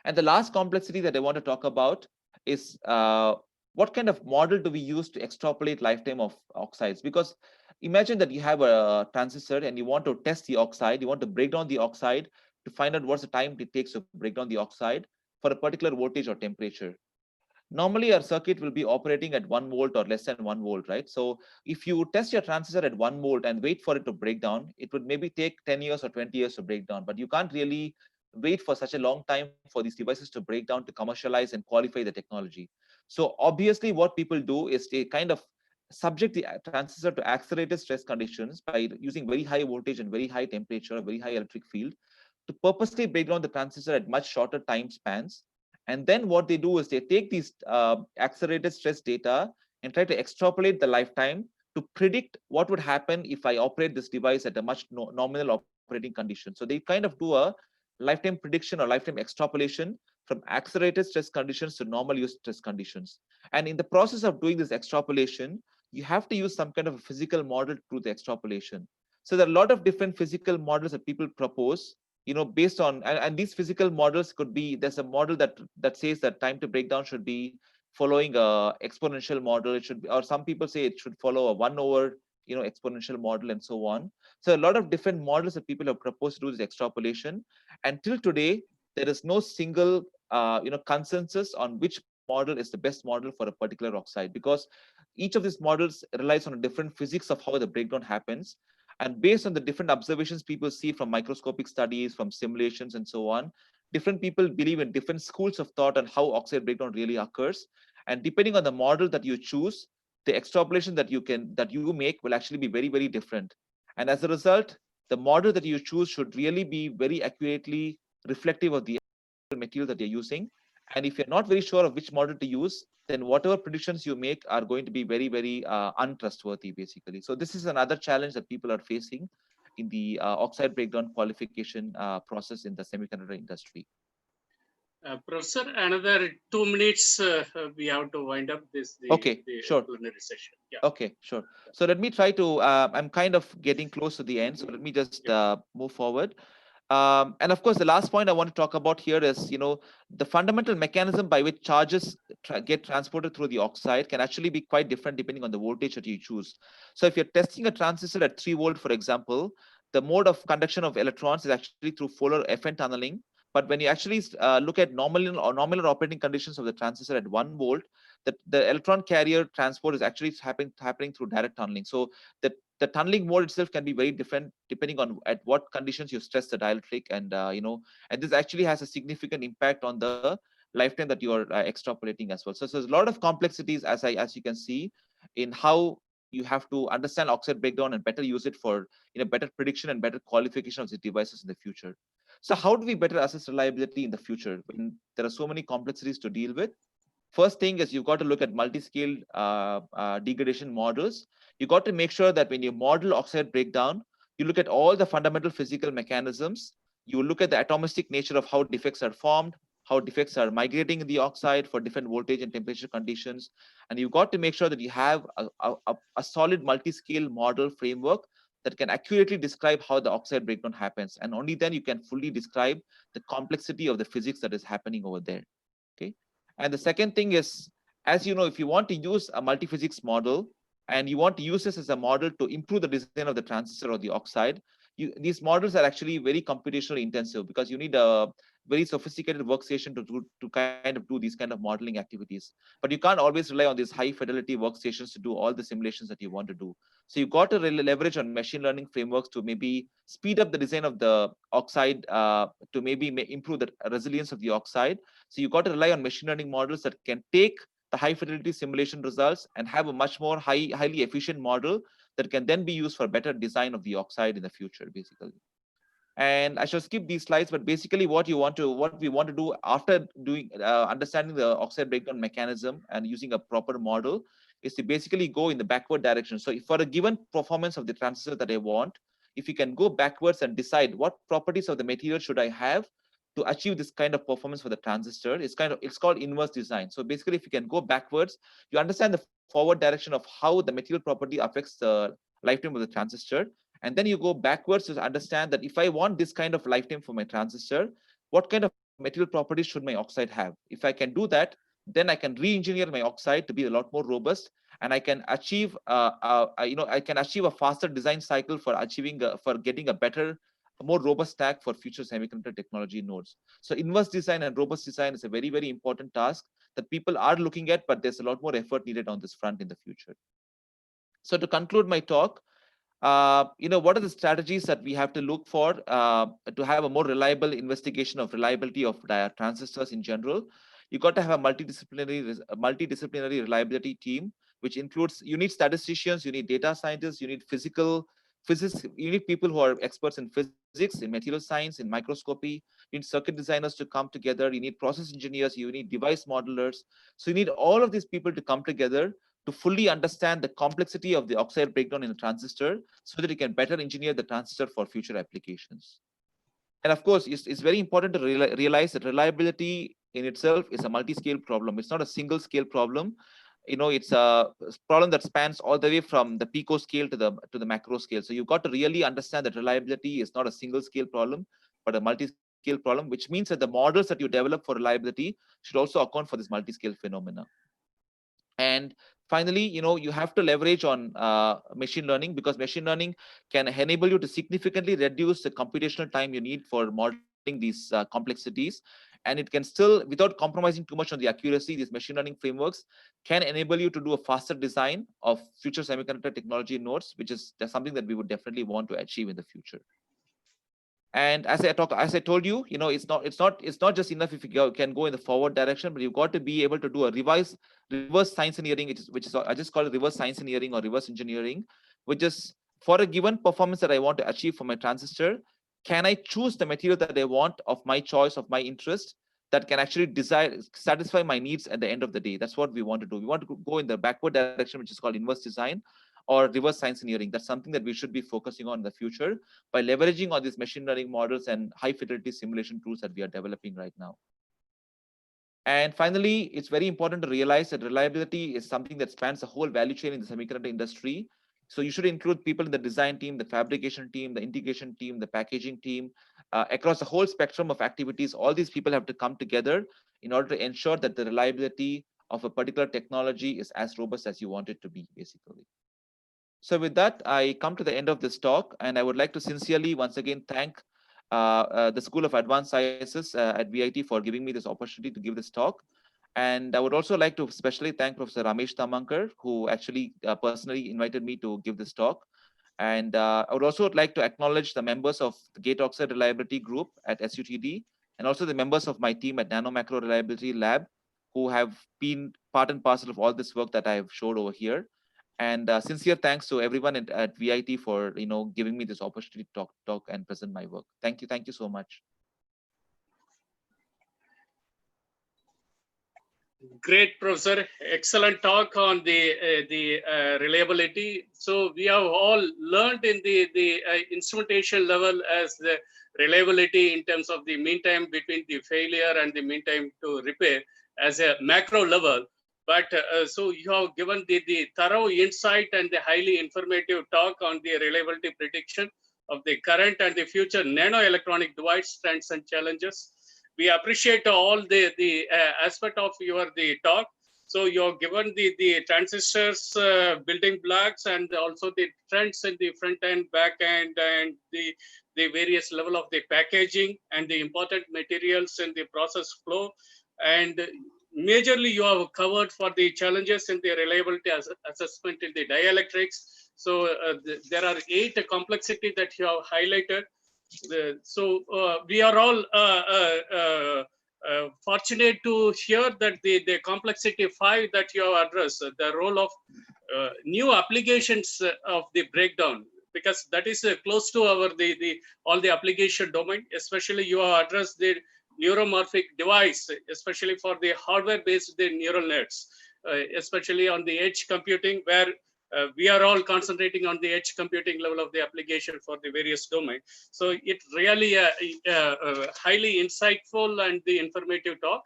And the last complexity that I want to talk about is what kind of model do we use to extrapolate lifetime of oxides? Because imagine that you have a transistor and you want to test the oxide, you want to break down the oxide to find out what's the time it takes to break down the oxide for a particular voltage or temperature. Normally, our circuit will be operating at 1 volt or less than 1 volt, right? So if you test your transistor at 1 volt and wait for it to break down, it would maybe take 10 years or 20 years to break down, but you can't really wait for such a long time for these devices to break down to commercialize and qualify the technology. So obviously what people do is they kind of subject the transistor to accelerated stress conditions by using very high voltage and very high temperature, very high electric field, to purposely break down the transistor at much shorter time spans. And then what they do is they take these accelerated stress data and try to extrapolate the lifetime to predict what would happen if I operate this device at a much nominal operating condition. So they kind of do a lifetime prediction or lifetime extrapolation from accelerated stress conditions to normal use stress conditions. And in the process of doing this extrapolation, you have to use some kind of a physical model to do the extrapolation. So there are a lot of different physical models that people propose, based on, and these physical models could be, there's a model that says that time to breakdown should be following a exponential model. It should be, or some people say it should follow a 1/, exponential model and so on. So a lot of different models that people have proposed to do this extrapolation. Until today, there is no single, consensus on which model is the best model for a particular oxide, because each of these models relies on a different physics of how the breakdown happens. And based on the different observations people see from microscopic studies, from simulations and so on, different people believe in different schools of thought on how oxide breakdown really occurs. And depending on the model that you choose, the extrapolation that you make will actually be very, very different. And as a result, the model that you choose should really be very accurately reflective of the material that you're using. And if you're not very sure of which model to use, then whatever predictions you make are going to be very, very untrustworthy, basically. So this is another challenge that people are facing in the oxide breakdown qualification process in the semiconductor industry. Professor, another 2 minutes, we have to wind up this. Okay, sure. Plenary session. Yeah. Okay, sure. So let me try to, I'm kind of getting close to the end. So let me just move forward. And of course, the last point I want to talk about here is, the fundamental mechanism by which charges get transported through the oxide can actually be quite different depending on the voltage that you choose. So if you're testing a transistor at 3 volt, for example, the mode of conduction of electrons is actually through Fowler FN tunneling. But when you actually look at nominal operating conditions of the transistor at 1 volt, the electron carrier transport is actually happening through direct tunneling. So the tunneling mode itself can be very different depending on at what conditions you stress the dielectric, and and this actually has a significant impact on the lifetime that you are extrapolating as well. So there's a lot of complexities, as you can see, in how you have to understand oxide breakdown and better use it for better prediction and better qualification of these devices in the future. So how do we better assess reliability in the future when there are so many complexities to deal with? First thing is you've got to look at multi-scale degradation models. You got to make sure that when you model oxide breakdown, you look at all the fundamental physical mechanisms. You look at the atomistic nature of how defects are formed, how defects are migrating in the oxide for different voltage and temperature conditions. And you've got to make sure that you have a solid multi-scale model framework that can accurately describe how the oxide breakdown happens. And only then you can fully describe the complexity of the physics that is happening over there. Okay. And the second thing is, as you know, if you want to use a multi-physics model and you want to use this as a model to improve the design of the transistor or the oxide, these models are actually very computationally intensive, because you need a very sophisticated workstation to kind of do these kind of modeling activities. But you can't always rely on these high fidelity workstations to do all the simulations that you want to do. So you got to leverage on machine learning frameworks to maybe speed up the design of the oxide, to maybe improve the resilience of the oxide. So you got to rely on machine learning models that can take the high fidelity simulation results and have a much more highly efficient model that can then be used for better design of the oxide in the future, basically. And I shall skip these slides, but basically what we want to do after doing understanding the oxide breakdown mechanism and using a proper model is to basically go in the backward direction. So if for a given performance of the transistor that I want, if you can go backwards and decide what properties of the material should I have to achieve this kind of performance for the transistor, it's called inverse design. So basically, if you can go backwards, you understand the forward direction of how the material property affects the lifetime of the transistor. And then you go backwards to understand that if I want this kind of lifetime for my transistor, what kind of material properties should my oxide have? If I can do that, then I can re-engineer my oxide to be a lot more robust, and I can achieve, I can achieve a faster design cycle for getting a better, a more robust stack for future semiconductor technology nodes. So inverse design and robust design is a very, very important task that people are looking at, but there's a lot more effort needed on this front in the future. So to conclude my talk, what are the strategies that we have to look for to have a more reliable investigation of reliability of transistors in general? You got to have a multidisciplinary reliability team which includes, you need statisticians, you need data scientists, you need physicists, you need people who are experts in physics, in material science, in microscopy, you need circuit designers to come together, you need process engineers, you need device modelers. So you need all of these people to come together to fully understand the complexity of the oxide breakdown in a transistor so that you can better engineer the transistor for future applications. And of course, it's very important to realize that reliability in itself is a multi-scale problem. It's not a single scale problem. It's a problem that spans all the way from the pico scale to the macro scale. So you've got to really understand that reliability is not a single scale problem, but a multi-scale problem, which means that the models that you develop for reliability should also account for this multi-scale phenomena. And finally, you have to leverage on machine learning, because machine learning can enable you to significantly reduce the computational time you need for modeling these complexities. And it can still, without compromising too much on the accuracy, these machine learning frameworks can enable you to do a faster design of future semiconductor technology nodes, which is something that we would definitely want to achieve in the future. And as I told you, it's not just enough if you can go in the forward direction, but you've got to be able to do a reverse science engineering, which is I just call it reverse science engineering or reverse engineering, which is for a given performance that I want to achieve for my transistor, can I choose the material that I want of my choice, of my interest, that can actually satisfy my needs at the end of the day? That's what we want to do. We want to go in the backward direction, which is called inverse design, or reverse science engineering. That's something that we should be focusing on in the future by leveraging all these machine learning models and high fidelity simulation tools that we are developing right now. And finally, it's very important to realize that reliability is something that spans the whole value chain in the semiconductor industry. So you should include people in the design team, the fabrication team, the integration team, the packaging team, across the whole spectrum of activities. All these people have to come together in order to ensure that the reliability of a particular technology is as robust as you want it to be, basically. So with that, I come to the end of this talk, and I would like to sincerely once again thank the School of Advanced Sciences at VIT for giving me this opportunity to give this talk. And I would also like to especially thank Professor Ramesh Tamankar, who actually personally invited me to give this talk. And I would also like to acknowledge the members of the Gate Oxide Reliability Group at SUTD, and also the members of my team at Nano Macro Reliability Lab, who have been part and parcel of all this work that I have showed over here. And sincere thanks to everyone at VIT for giving me this opportunity to talk and present my work. Thank you so much. Great, Professor. Excellent talk on the reliability. So we have all learned in the instrumentation level as the reliability in terms of the mean time between the failure and the mean time to repair as a macro level. But so you have given the thorough insight and the highly informative talk on the reliability prediction of the current and the future nanoelectronic device strengths and challenges. We appreciate all the aspect of your talk. So you have given the transistors building blocks and also the trends in the front end, back end, and the various level of the packaging and the important materials in the process flow. And majorly you have covered for the challenges in the reliability assessment in the dielectrics. So there are 8 complexity that you have highlighted. So we are all fortunate to hear that the complexity 5 that you have addressed, the role of new applications of the breakdown, because that is close to our all the application domain. Especially you have addressed the neuromorphic device, especially for the hardware-based neural nets, especially on the edge computing, where we are all concentrating on the edge computing level of the application for the various domains. So it really highly insightful and the informative talk.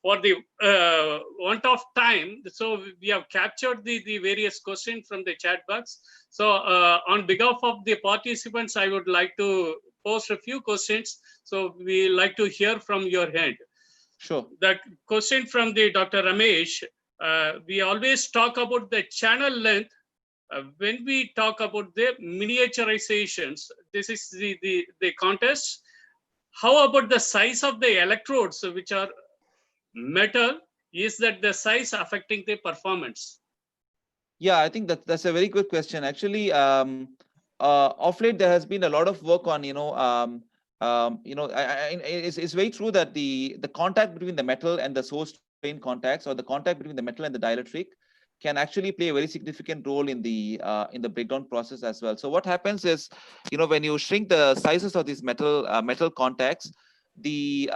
For the want of time, so we have captured the various questions from the chat box. So on behalf of the participants, I would like to pose a few questions. So we like to hear from your hand. Sure. The question from the Dr. Ramesh, we always talk about the channel length. When we talk about the miniaturizations, this is the contest. How about the size of the electrodes, which are metal? Is that the size affecting the performance? Yeah, I think that's a very good question. Actually, of late there has been a lot of work on it's very true that the contact between the metal and the source drain contacts, or the contact between the metal and the dielectric, can actually play a very significant role in the breakdown process as well. So what happens is, when you shrink the sizes of these metal contacts, the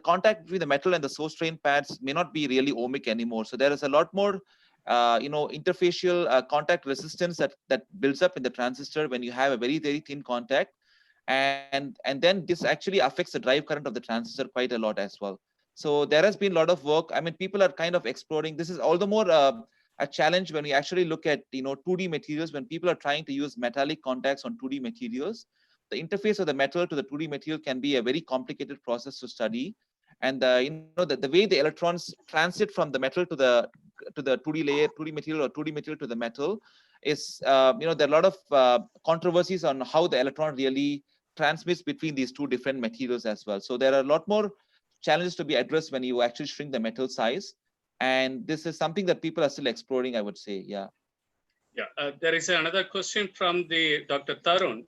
contact between the metal and the source drain pads may not be really ohmic anymore. So there is a lot more interfacial contact resistance that builds up in the transistor when you have a very, very thin contact, and then this actually affects the drive current of the transistor quite a lot as well. So there has been a lot of work. I mean, people are kind of exploring. This is all the more a challenge when we actually look at 2D materials. When people are trying to use metallic contacts on 2D materials, the interface of the metal to the 2D material can be a very complicated process to study. And the way the electrons transit from the metal to the 2D layer, 2D material, or 2D material to the metal is, there are a lot of controversies on how the electron really transmits between these two different materials as well. So there are a lot more challenges to be addressed when you actually shrink the metal size. And this is something that people are still exploring, I would say. Yeah. Yeah, there is another question from the Dr. Tarun.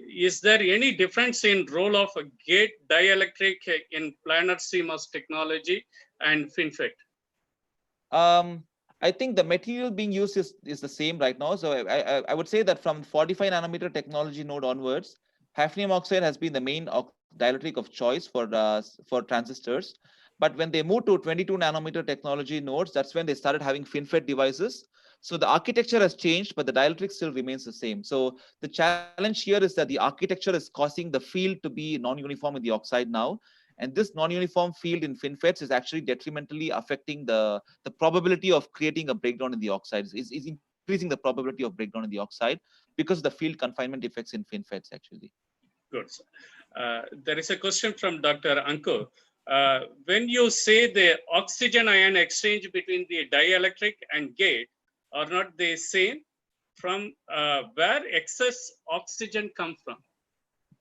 Is there any difference in role of a gate dielectric in planar CMOS technology and FinFET? I think the material being used is the same right now. So I would say that from 45 nanometer technology node onwards, hafnium oxide has been the main dielectric of choice for transistors. But when they moved to 22 nanometer technology nodes, that's when they started having FinFET devices. So the architecture has changed, but the dielectric still remains the same. So the challenge here is that the architecture is causing the field to be non-uniform in the oxide now. And this non-uniform field in FinFETs is actually detrimentally affecting the probability of creating a breakdown in the oxides. Is increasing the probability of breakdown in the oxide because of the field confinement effects in FinFETs actually. Good. There is a question from Dr. Ankur. When you say the oxygen ion exchange between the dielectric and gate are not the same, from where excess oxygen come from?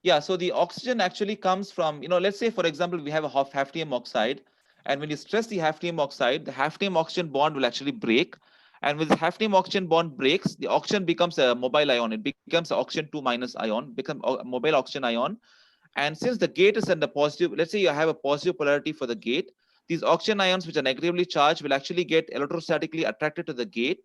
Yeah, so the oxygen actually comes from, let's say, for example, we have a hafnium oxide. And when you stress the hafnium oxide, the hafnium oxygen bond will actually break. And when the hafnium oxygen bond breaks, the oxygen becomes a mobile ion. It becomes an oxygen 2 minus ion, becomes a mobile oxygen ion. And since the gate is in the positive, let's say you have a positive polarity for the gate, these oxygen ions which are negatively charged will actually get electrostatically attracted to the gate,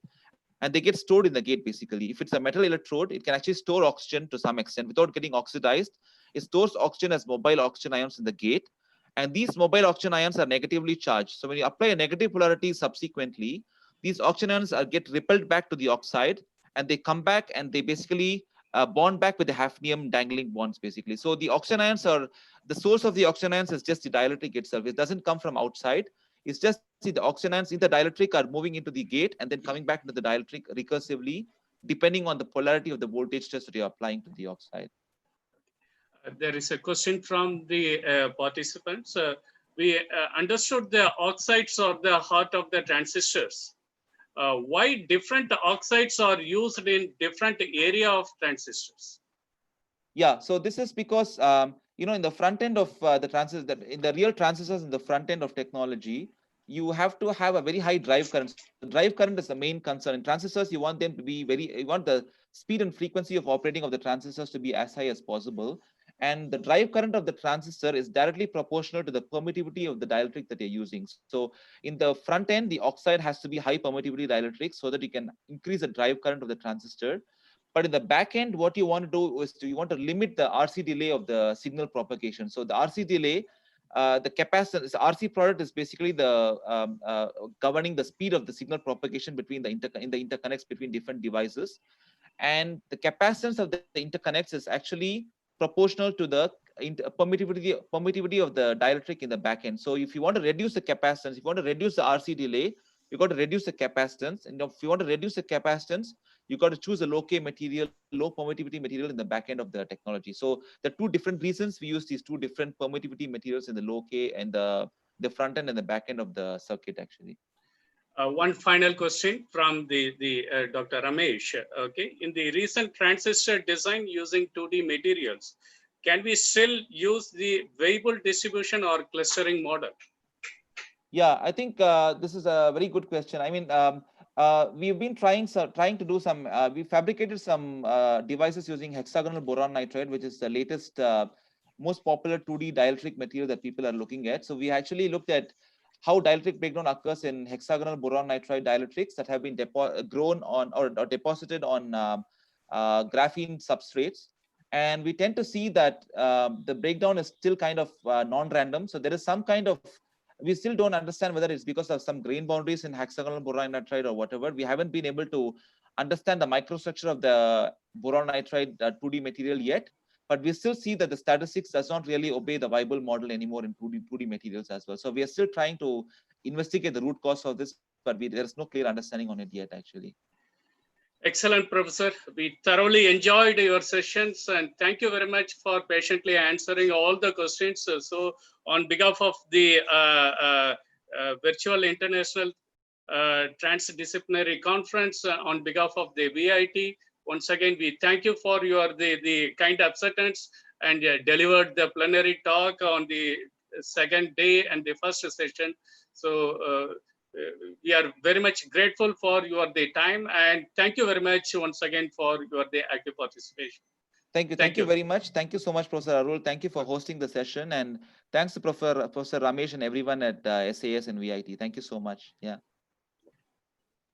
and they get stored in the gate basically. If it's a metal electrode, it can actually store oxygen to some extent without getting oxidized. It stores oxygen as mobile oxygen ions in the gate. And these mobile oxygen ions are negatively charged. So when you apply a negative polarity subsequently, these oxygen ions get repelled back to the oxide, and they come back and they basically bond back with the hafnium dangling bonds basically. So the oxygen ions are, the source of the oxygen ions is just the dielectric itself. It doesn't come from outside. It's just the oxygen ions in the dielectric are moving into the gate and then coming back into the dielectric recursively, depending on the polarity of the voltage test that you're applying to the oxide. There is a question from the participants. We understood the oxides are the heart of the transistors. Why different oxides are used in different area of transistors? Yeah, so this is because in the front end of the transistor, in the real transistors in the front end of technology, you have to have a very high drive current. The drive current is the main concern. In transistors, you want them to be you want the speed and frequency of operating of the transistors to be as high as possible. And the drive current of the transistor is directly proportional to the permittivity of the dielectric that you're using. So in the front end, the oxide has to be high permittivity dielectric so that you can increase the drive current of the transistor. But in the back end, what you want to do is you want to limit the RC delay of the signal propagation. So the RC delay, the capacitance, the RC product is basically the governing the speed of the signal propagation between the interconnects between different devices. And the capacitance of the interconnects is actually proportional to the permittivity of the dielectric in the back end. So if you want to reduce the capacitance, if you want to reduce the RC delay, you got to reduce the capacitance. And if you want to reduce the capacitance, you got to choose a low K material, low permittivity material in the back end of the technology. So the two different reasons we use these two different permittivity materials in the low K and the front end and the back end of the circuit actually. One final question from the Dr. Ramesh. Okay, in the recent transistor design using 2D materials, can we still use the variable distribution or clustering model? Yeah, I think this is a very good question. I mean, we've been trying to do some. We fabricated some devices using hexagonal boron nitride, which is the latest, most popular 2D dielectric material that people are looking at. So we actually looked at how dielectric breakdown occurs in hexagonal boron nitride dielectrics that have been grown on or deposited on graphene substrates. And we tend to see that the breakdown is still kind of non-random. So there is some kind of, we still don't understand whether it's because of some grain boundaries in hexagonal boron nitride or whatever. We haven't been able to understand the microstructure of the boron nitride 2D material yet, but we still see that the statistics does not really obey the Weibull model anymore in 2D materials as well. So we are still trying to investigate the root cause of this, but there is no clear understanding on it yet, actually. Excellent, Professor. We thoroughly enjoyed your sessions, and thank you very much for patiently answering all the questions. So on behalf of the Virtual International Transdisciplinary Conference, on behalf of the VIT, once again, we thank you for your the kind acceptance and delivered the plenary talk on the second day and the first session. So we are very much grateful for your time, and thank you very much once again for your active participation. Thank you. Thank you very much. Thank you so much, Professor Arul. Thank you for hosting the session, and thanks to Professor Ramesh and everyone at SAS and VIT. Thank you so much. Yeah.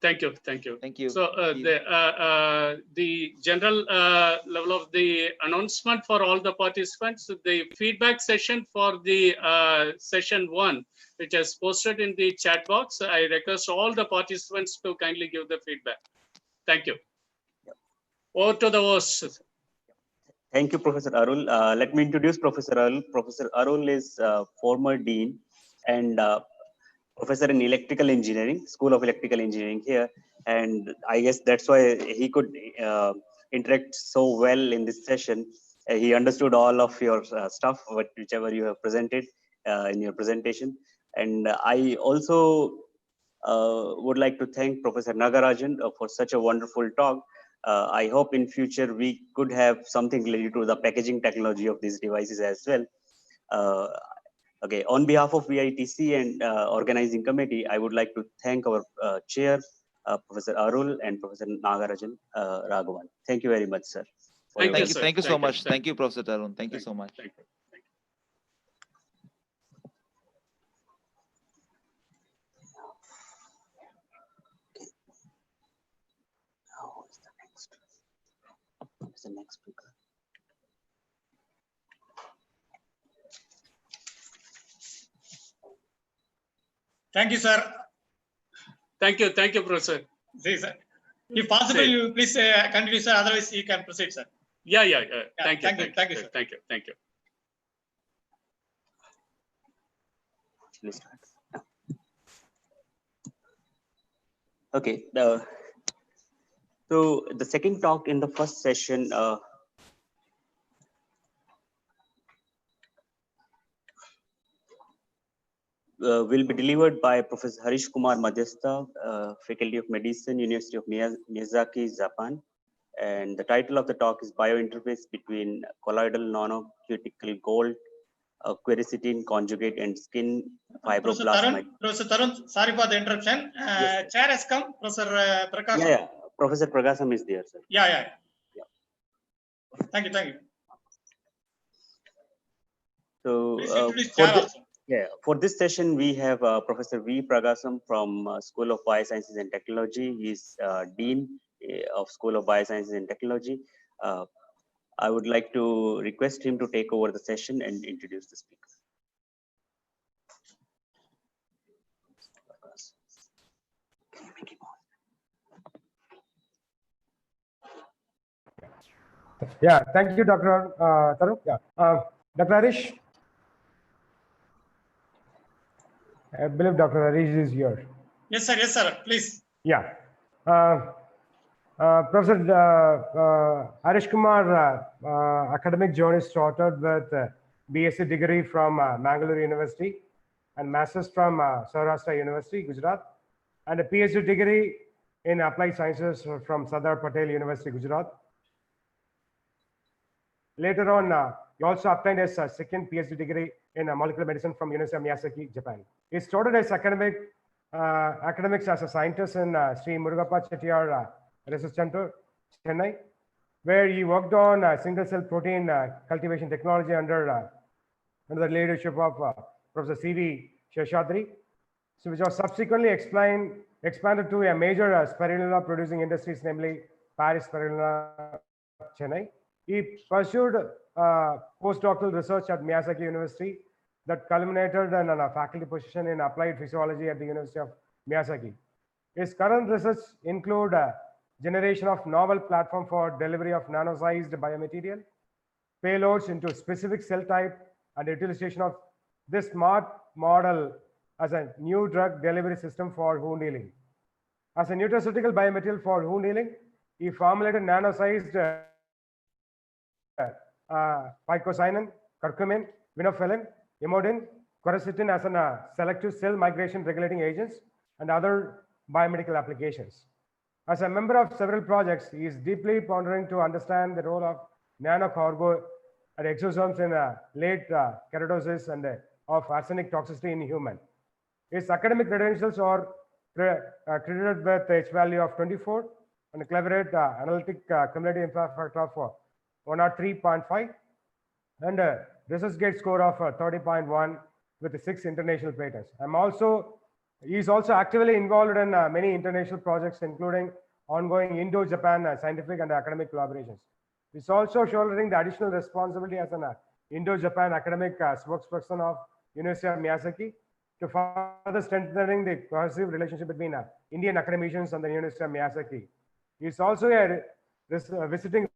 Thank you. Thank you. Thank you. So the general level of the announcement for all the participants, the feedback session for the session 1, which is posted in the chat box. I request all the participants to kindly give the feedback. Thank you. Over to the host. Thank you, Professor Arul. Let me introduce Professor Arul. Professor Arul is former dean and professor in electrical engineering, School of Electrical Engineering here. And I guess that's why he could interact so well in this session. He understood all of your stuff, whichever you have presented in your presentation. And I also would like to thank Professor Nagarajan for such a wonderful talk. I hope in future we could have something related to the packaging technology of these devices as well. Okay, on behalf of VITC and organizing committee, I would like to thank our chair, Professor Arul and Professor Nagarajan Raghavan. Thank you very much, sir. Thank you so much. Thank you, Professor Arun. Thank you so much. Thank you. Who's the next speaker? Thank you, sir. Thank you, Professor. See, sir. If possible, you please continue, sir. Otherwise, you can proceed, sir. Yeah. Thank you, sir. Thank you. Let's start. Okay. So the second talk in the first session will be delivered by Professor Harish Kumar Madhyastha, Faculty of Medicine, University of Miyazaki, Japan. And the title of the talk is Biointerface between Colloidal Nanocuticle Gold, Quercetin Conjugate and Skin Fibroblast. Professor Tarun, sorry for the interruption. Yes, chair has come, Professor Prakash. Yeah. Professor Pragasam is there, sir. Yeah. Thank you. So for this session, we have Professor V. Pragasam from School of Biosciences and Technology. He's Dean of School of Biosciences and Technology. I would like to request him to take over the session and introduce the speaker. Yeah, thank you, Dr. Tarun. Yeah. Dr. Harish. I believe Dr. Harish is here. Yes, sir. Please. Yeah. Professor Harish Kumar, academic journey started with BSc degree from Mangalore University and Masters from Saurashtra University, Gujarat, and a PhD degree in Applied Sciences from Sardar Patel University, Gujarat. Later on, he also obtained his second PhD degree in molecular medicine from University of Miyazaki, Japan. He started his academics as a scientist in Sri Murugappa Chettiar Research Center, Chennai, where he worked on single-cell protein cultivation technology under the leadership of Professor C.V. Sheshadri. so which was subsequently expanded to a major spirulina producing industries, namely Paris Spirulina, Chennai. He pursued postdoctoral research at Miyazaki University that culminated in a faculty position in applied physiology at the University of Miyazaki. His current research include generation of novel platform for delivery of nano-sized biomaterial, payloads into specific cell type, and utilization of this smart model as a new drug delivery system for wound healing. As a nutraceutical biomaterial for wound healing, he formulated nano-sized picosinin, curcumin, vinophyllin, imodin, quercetin as an selective cell migration regulating agents, and other biomedical applications. As a member of several projects, he is deeply pondering to understand the role of nanocargo and exosomes in late keratosis and of arsenic toxicity in human. His academic credentials are credited with H value of 24 and Cleverate analytic cumulative impact factor of 103.5 and research gate score of 30.1 with 6 international patents. He is also actively involved in many international projects, including ongoing Indo-Japan scientific and academic collaborations. He is also shouldering the additional responsibility as an Indo-Japan academic spokesperson of University of Miyazaki to further strengthening the cohesive relationship between Indian academicians and the University of Miyazaki. He is also a visiting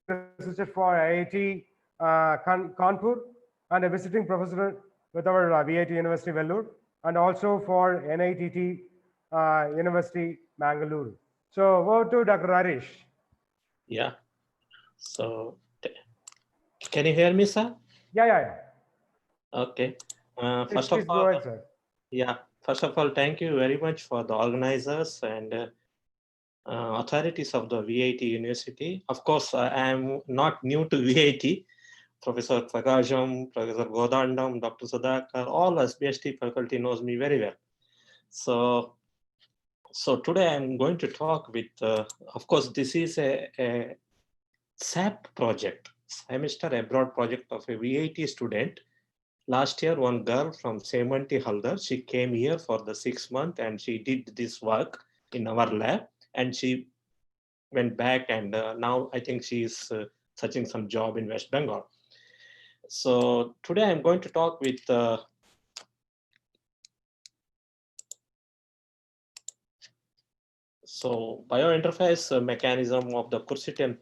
researcher for IIT Kanpur and a visiting professor with our VIT University Vellore, and also for NITT University Mangaluru. So over to Dr. Harish. Yeah. So can you hear me, sir? Yeah. Okay. First of all, go ahead, sir. Yeah. First of all, thank you very much for the organizers and authorities of the VIT University. Of course, I am not new to VIT. Professor Prakasham, Professor Godandam, Dr. Sudhakar, all SBST faculty knows me very well. So today I'm going to talk with, of course, this is a SAP project, semester abroad project of a VIT student. Last year, one girl from Semanti Haldar, she came here for the 6 months and she did this work in our lab and she went back and now I think she is searching some job in West Bengal. So today I'm going to talk with biointerface mechanism of the quercetin,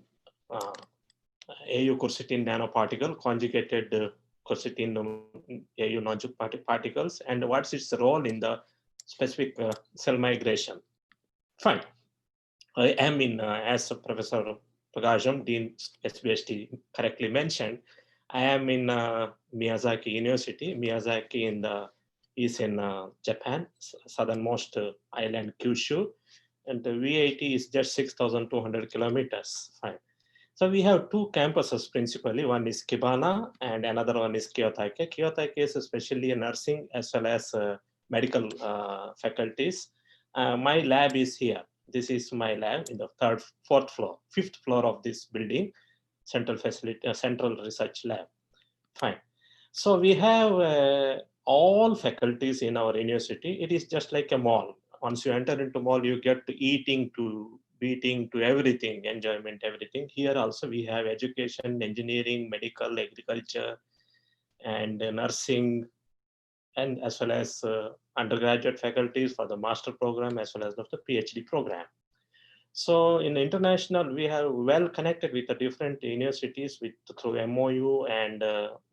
AU quercetin nanoparticle, conjugated quercetin AU non-conjugate particles, and what's its role in the specific cell migration. Fine. I am in, as Professor Prakasham, Dean SBST correctly mentioned, I am in Miyazaki University. Miyazaki is in Japan, southernmost island Kyushu, and the VIT is just 6,200 kilometers. Fine. So we have two campuses principally. One is Kibana and another one is Kiyotake. Kiyotake is especially a nursing as well as medical faculties. My lab is here. This is my lab in the fifth floor of this building. Central research lab. Fine. So we have all faculties in our university. It is just like a mall. Once you enter into mall, you get to eating, to beating, to everything, enjoyment, everything. Here also we have education, engineering, medical, agriculture, and nursing, and as well as undergraduate faculties for the master program as well as the PhD program. So in international, we have well connected with the different universities through MOU and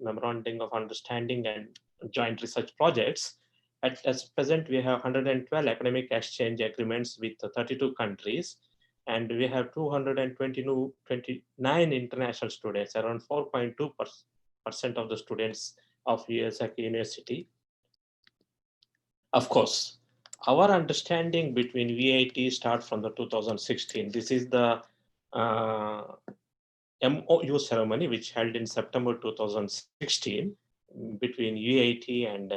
memorandum of understanding and joint research projects. At present, we have 112 academic exchange agreements with 32 countries, and we have 229 international students, around 4.2% of the students of Miyazaki University. Of course, our understanding between VIT starts from the 2016. This is the MOU ceremony which held in September 2016 between VIT and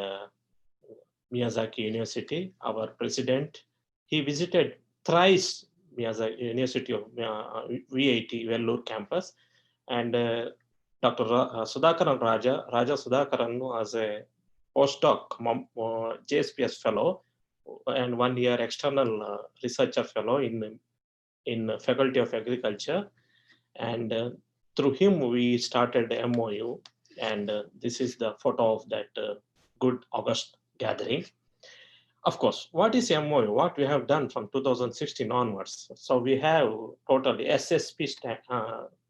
Miyazaki University. Our president, he visited thrice Miyazaki University of VIT Vellore campus, and Dr. Sudhakaran Raja Sudhakaran as a postdoc JSPS fellow and 1 year external researcher fellow in Faculty of Agriculture. And through him, we started the MOU. And this is the photo of that good August gathering. Of course, what is MOU? What we have done from 2016 onwards. So we have totally SSP,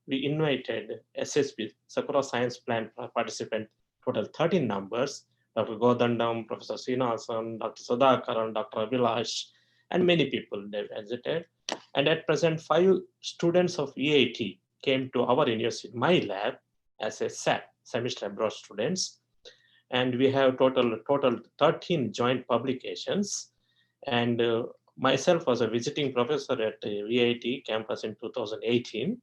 we invited SSP, Sakura Science Plan participant, total 13 numbers, Dr. Godandam, Professor Srinivasan, Dr. Sudhakaran, Dr. Abhilash, and many people they visited. And at present, 5 students of VIT came to our university, my lab, as a SAT, semester abroad students. And we have total 13 joint publications. And myself was a visiting professor at the VIT campus in 2018.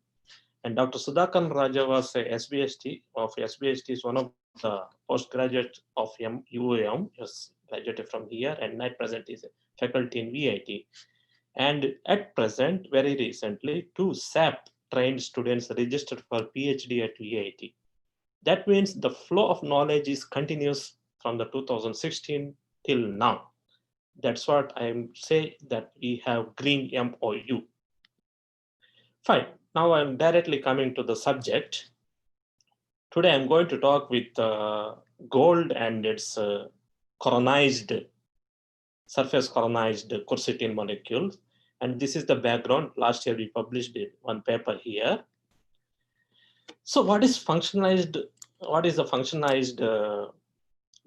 And Dr. Sudhakaran Raja was a SBST of SBST is one of the postgraduate of UAM, just graduated from here, and at present is a faculty in VIT. And at present, very recently, 2 SAP trained students registered for PhD at VIT. That means the flow of knowledge is continuous from the 2016 till now. That's what I'm saying, that we have green MOU. Fine, now I'm directly coming to the subject. Today I'm going to talk with gold and its surface coronized quercetin molecules. And this is the background. Last year we published one paper here. So what is functionalized? What is the functionalized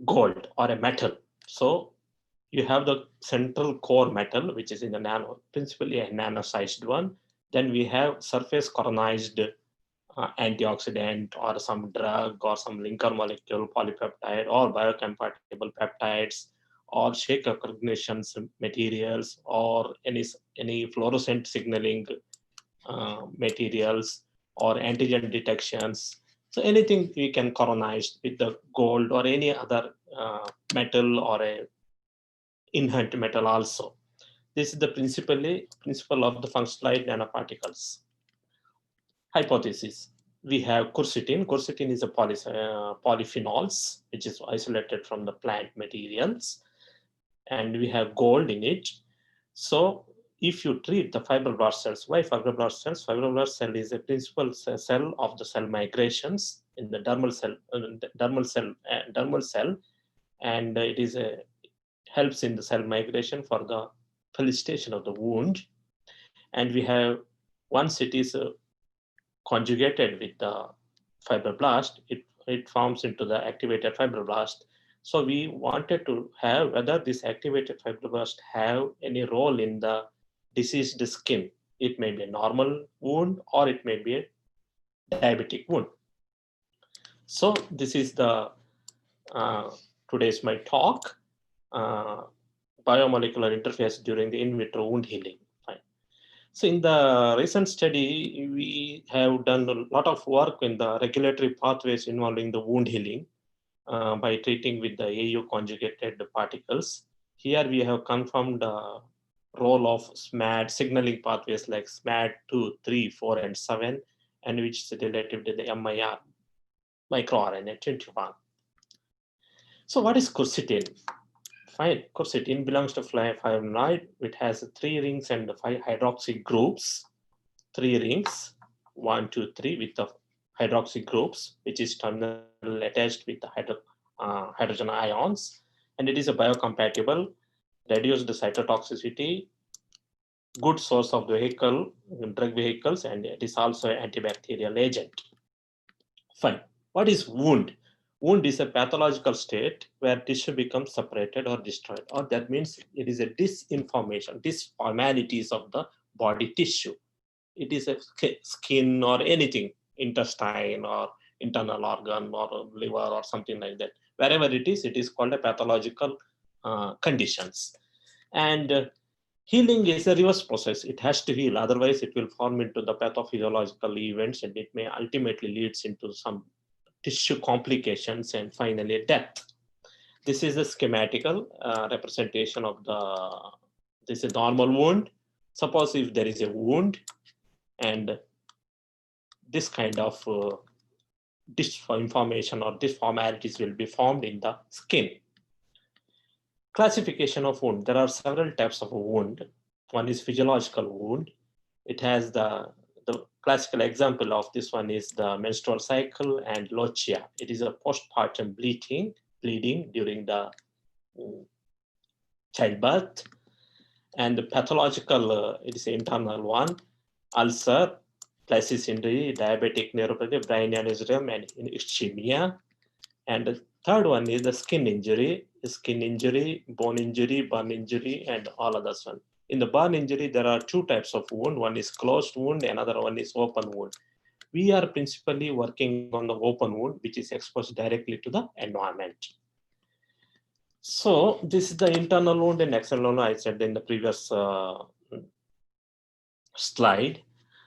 gold or a metal? So you have the central core metal, which is in the nano, principally a nano-sized one. Then we have surface coronized antioxidant or some drug or some linker molecule, polypeptide or biocompatible peptides or shake recognition materials or any fluorescent signaling materials or antigen detections. So anything we can coronize with the gold or any other metal or a inherent metal also. This is the principle of the functionalized nanoparticles. Hypothesis. We have quercetin. Quercetin is a polyphenols, which is isolated from the plant materials. And we have gold in it. So if you treat the fibroblast cells, why fibroblast cells? Fibroblast cell is a principal cell of the cell migrations in the dermal cell, and it is helps in the cell migration for the felicitation of the wound. And we have, once it is conjugated with the fibroblast, it forms into the activated fibroblast. So we wanted to have whether this activated fibroblast have any role in the diseased skin. It may be a normal wound or it may be a diabetic wound. So this is the today's my talk, biomolecular interface during the in vitro wound healing. Fine. So in the recent study, we have done a lot of work in the regulatory pathways involving the wound healing by treating with the AU conjugated particles. Here we have confirmed the role of SMAD signaling pathways like SMAD 2, 3, 4, and 7, and which is related to the MIR, microRNA 21. So what is quercetin? Fine, quercetin belongs to flavonoid. It has 3 rings and 5 hydroxy groups. 3 rings, 1, 2, 3 with the hydroxy groups, which is terminal attached with the hydrogen ions. And it is a biocompatible, reduced cytotoxicity, good source of drug vehicles, and it is also an antibacterial agent. Fine. What is wound? Wound is a pathological state where tissue becomes separated or destroyed, or that means it is a disformalities of the body tissue. It is a skin or anything, intestine or internal organ or liver or something like that. Wherever it is called a pathological conditions. And healing is a reverse process. It has to heal, otherwise it will form into the pathophysiological events, and it may ultimately leads into some tissue complications and finally death. This is a schematical representation of this is normal wound. Suppose if there is a wound and this kind of information or disformalities will be formed in the skin. Classification of wound. There are several types of wound. One is physiological wound. It has the classical example of this one is the menstrual cycle and lochia. It is a postpartum bleeding during the childbirth. And the pathological, it is internal one, ulcer, plexus injury, diabetic neuropathy, brain aneurysm, and ischemia. And the third one is the skin injury, bone injury, burn injury, and all others one. In the burn injury, there are two types of wound. One is closed wound, another one is open wound. We are principally working on the open wound, which is exposed directly to the environment. So this is the internal wound and external wound I said in the previous slide.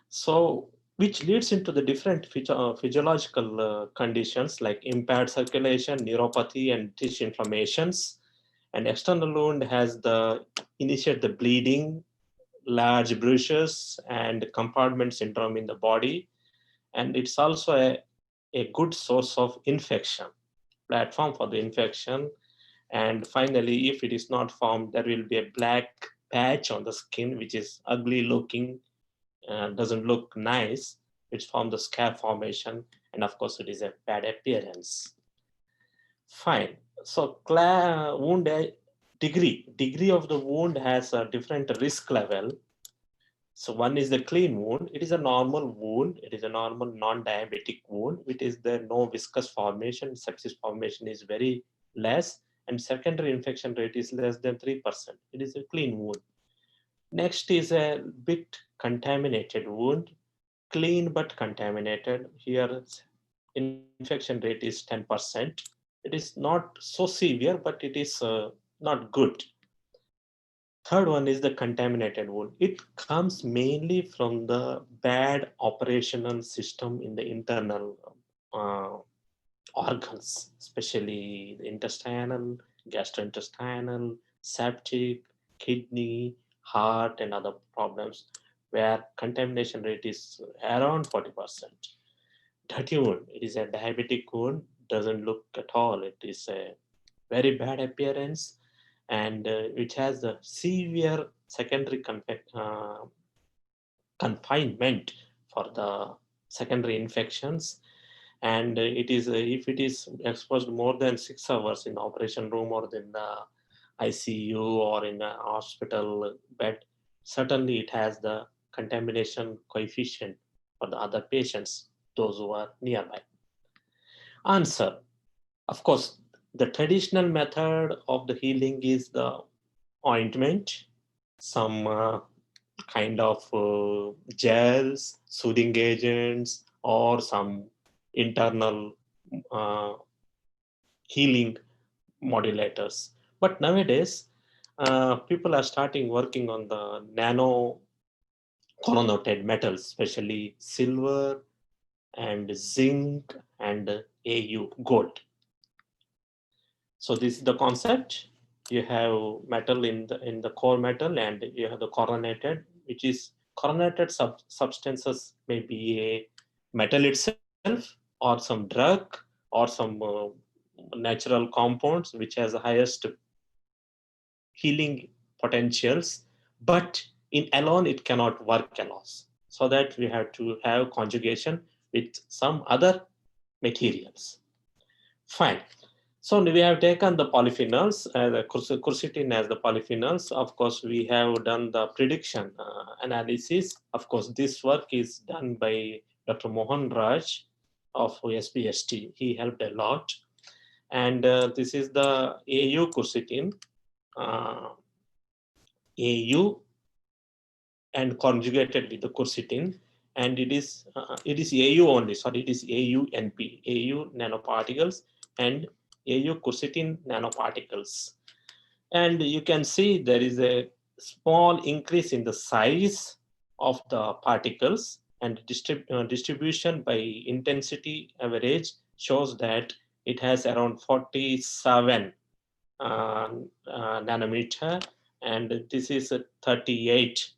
So which leads into the different physiological conditions like impaired circulation, neuropathy, and tissue inflammations. And external wound has initiate the bleeding, large bruises, and compartment syndrome in the body. And it's also a good source of infection, platform for the infection. And finally, if it is not formed, there will be a black patch on the skin, which is ugly looking, doesn't look nice. It's from the scab formation. And of course, it is a bad appearance. Fine. So wound degree of the wound has a different risk level. So one is the clean wound. It is a normal wound. It is a normal non-diabetic wound. It is the no viscous formation. Sepsis formation is very less. And secondary infection rate is less than 3%. It is a clean wound. Next is a bit contaminated wound. Clean but contaminated. Here infection rate is 10%. It is not so severe, but it is not good. Third one is the contaminated wound. It comes mainly from the bad operational system in the internal organs, especially the intestinal, gastrointestinal, septic, kidney, heart, and other problems where contamination rate is around 40%. Dirty wound, it is a diabetic wound, doesn't look at all. It is a very bad appearance and which has a severe secondary confinement for the secondary infections. And it is if it is exposed more than 6 hours in the operation room or in the ICU or in the hospital bed, certainly it has the contamination coefficient for the other patients, those who are nearby. Answer. Of course, the traditional method of the healing is the ointment, some kind of gels, soothing agents, or some internal healing modulators. But nowadays, people are starting working on the nano connotated metals, especially silver and zinc and Au gold. So this is the concept. You have metal in the core metal, and you have the coronated, which is coronated substances may be a metal itself or some drug or some natural compounds which has the highest healing potentials, but in alone it cannot work alone. So that we have to have conjugation with some other materials. Fine. So we have taken the polyphenols, the quercetin as the polyphenols. Of course, we have done the prediction analysis. Of course, this work is done by Dr. Mohan Raj of SPST. He helped a lot. And this is the AU quercetin, AU and conjugated with the quercetin. And it is AU only, sorry, it is AUNP, AU nanoparticles and AU quercetin nanoparticles. And you can see there is a small increase in the size of the particles, and distribution by intensity average shows that it has around 47 nanometer, and this is a 38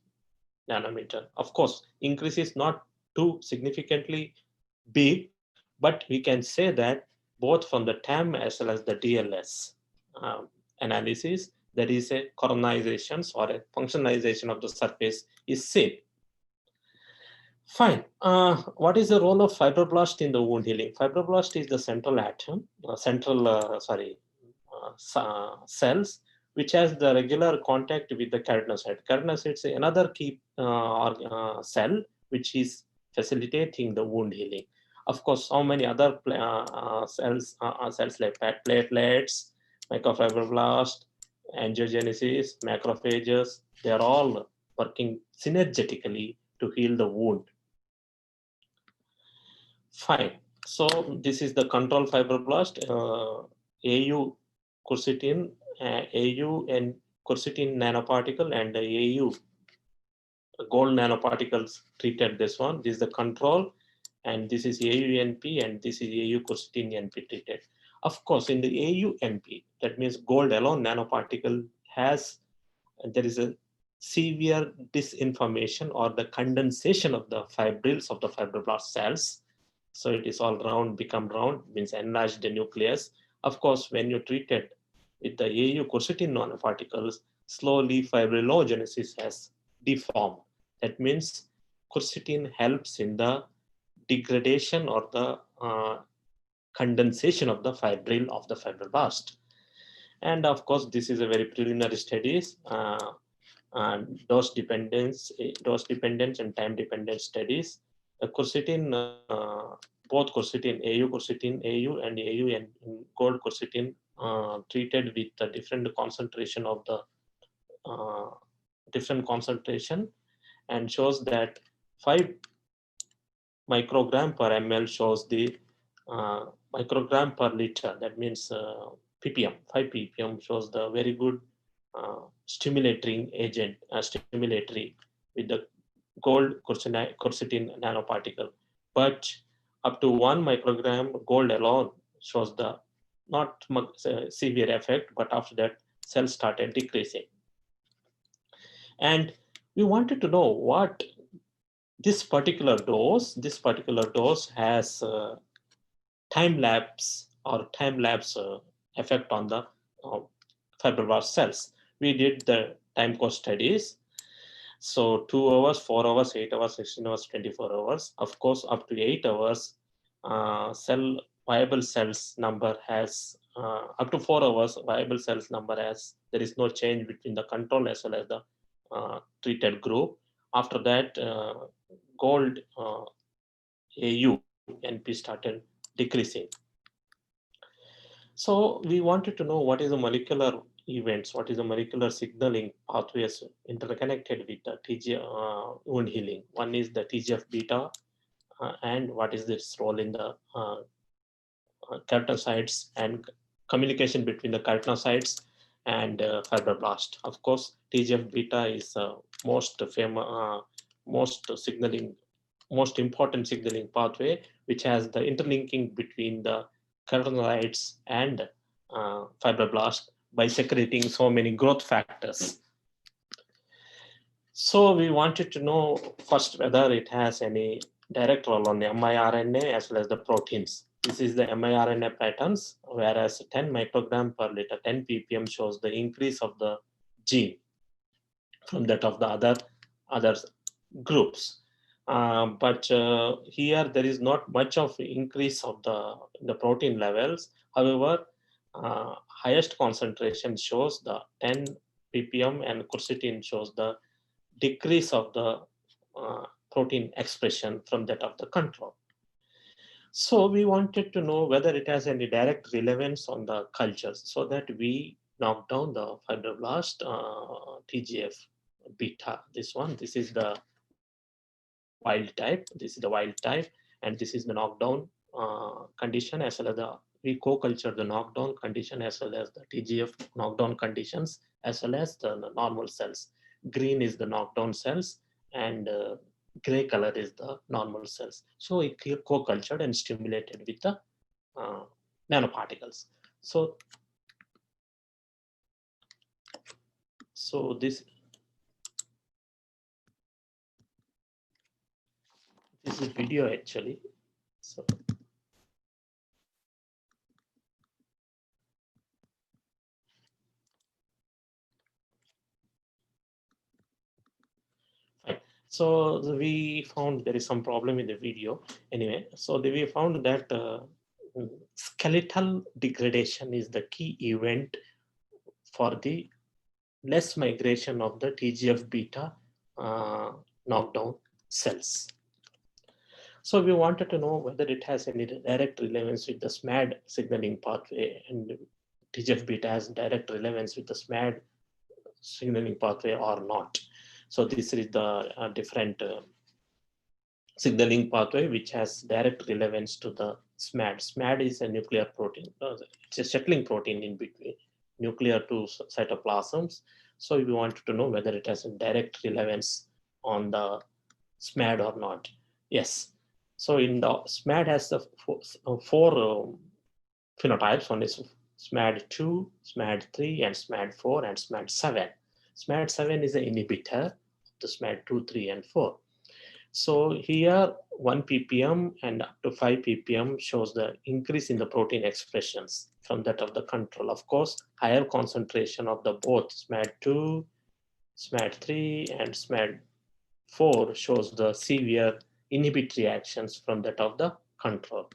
nanometer. Of course, increase is not too significantly big, but we can say that both from the TAM as well as the DLS analysis, there is a coronization or a functionalization of the surface is seen. Fine. What is the role of fibroblast in the wound healing? Fibroblast is the central atom, cells, which has the regular contact with the keratinocyte. Keratinocyte is another key cell which is facilitating the wound healing. Of course, so many other cells like platelets, microfibroblast, angiogenesis, macrophages, they are all working synergetically to heal the wound. Fine. So this is the control fibroblast, AU quercetin, AU and quercetin nanoparticle, and the AU gold nanoparticles treated this one. This is the control, and this is AUNP, and this is AU quercetin NP treated. Of course, in the AUNP, that means gold alone nanoparticle there is a severe disinformation or the condensation of the fibrils of the fibroblast cells. So it is all round, become round, means enlarged the nucleus. Of course, when you treat it with the AU quercetin nanoparticles, slowly fibrillogenesis has deformed. That means quercetin helps in the degradation or the condensation of the fibril of the fibroblast. And of course, this is a very preliminary studies, dose dependent and time dependent studies. The quercetin, both quercetin, AU and AU and gold quercetin treated with the different concentration of the and shows that 5 microgram per ml shows the microgram per liter. That means ppm, 5 ppm shows the very good stimulating agent, stimulatory with the gold quercetin nanoparticle. But up to 1 microgram gold alone shows the not much severe effect, but after that cells started decreasing. And we wanted to know what this particular dose has time lapse effect on the fibroblast cells. We did the time course studies. So 2 hours, 4 hours, 8 hours, 16 hours, 24 hours. Of course, up to 8 hours, viable cells number has, up to 4 hours, viable cells number has, there is no change between the control as well as the treated group. After that, gold AU NP started decreasing. So we wanted to know what is the molecular events, what is the molecular signaling pathways interconnected with the TGF wound healing. One is the TGF-beta, and what is its role in the keratinocytes and communication between the keratinocytes and fibroblast. Of course, TGF-beta is most important signaling pathway, which has the interlinking between the keratinocytes and fibroblast by secreting so many growth factors. So we wanted to know first whether it has any direct role on the miRNA as well as the proteins. This is the miRNA patterns, whereas 10 microgram per liter, 10 ppm shows the increase of the gene from that of the other groups. But here there is not much of increase of the protein levels. However, highest concentration shows the 10 ppm and quercetin shows the decrease of the protein expression from that of the control. So we wanted to know whether it has any direct relevance on the cultures so that we knock down the fibroblast TGF-beta. This is the wild type, and this is the knockdown condition, as well as we co-culture the knockdown condition as well as the TGF knockdown conditions as well as the normal cells. Green is the knockdown cells and gray color is the normal cells. So it co-cultured and stimulated with the nanoparticles. So this is a video actually. So So we found there is some problem in the video. Anyway, so we found that skeletal degradation is the key event for the less migration of the TGF-beta knockdown cells. So we wanted to know whether it has any direct relevance with the SMAD signaling pathway, and TGF-beta has direct relevance with the SMAD signaling pathway or not. So this is the different signaling pathway which has direct relevance to the SMAD. SMAD is a nuclear protein. It's a settling protein in between nuclear to cytoplasms. So we wanted to know whether it has a direct relevance on the SMAD or not. Yes. So in the SMAD has the four phenotypes. One is SMAD2, SMAD3, and SMAD4, and SMAD7. SMAD7 is an inhibitor of the SMAD2, 3, and 4. So here 1 ppm and up to 5 ppm shows the increase in the protein expressions from that of the control. Of course, higher concentration of the both SMAD2, SMAD3, and SMAD4 shows the severe inhibitory actions from that of the control.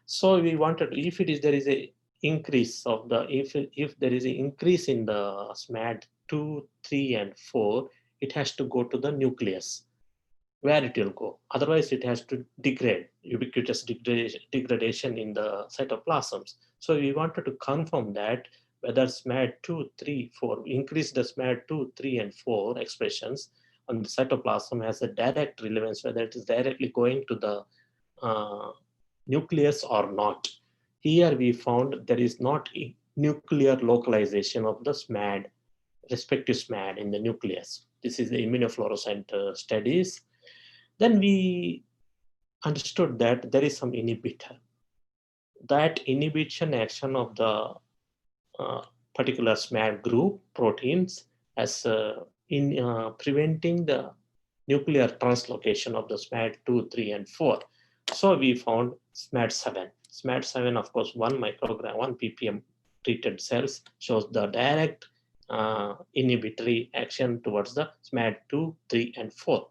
So we wanted, if there is a increase of the, if there is an increase in the SMAD2, 3, and 4, it has to go to the nucleus, where it will go. Otherwise, it has to degrade, ubiquitous degradation in the cytoplasms. So we wanted to confirm that whether SMAD2, 3, 4, increase the SMAD2, 3, and 4 expressions on the cytoplasm has a direct relevance, whether it is directly going to the nucleus or not. Here we found there is not a nuclear localization of the SMAD, respective SMAD in the nucleus. This is the immunofluorescent studies. Then we understood that there is some inhibitor. That inhibition action of the particular SMAD group proteins as in preventing the nuclear translocation of the SMAD2, 3, and 4. So we found SMAD7. SMAD7, of course, 1 microgram, 1 ppm treated cells shows the direct inhibitory action towards the SMAD2, 3, and 4.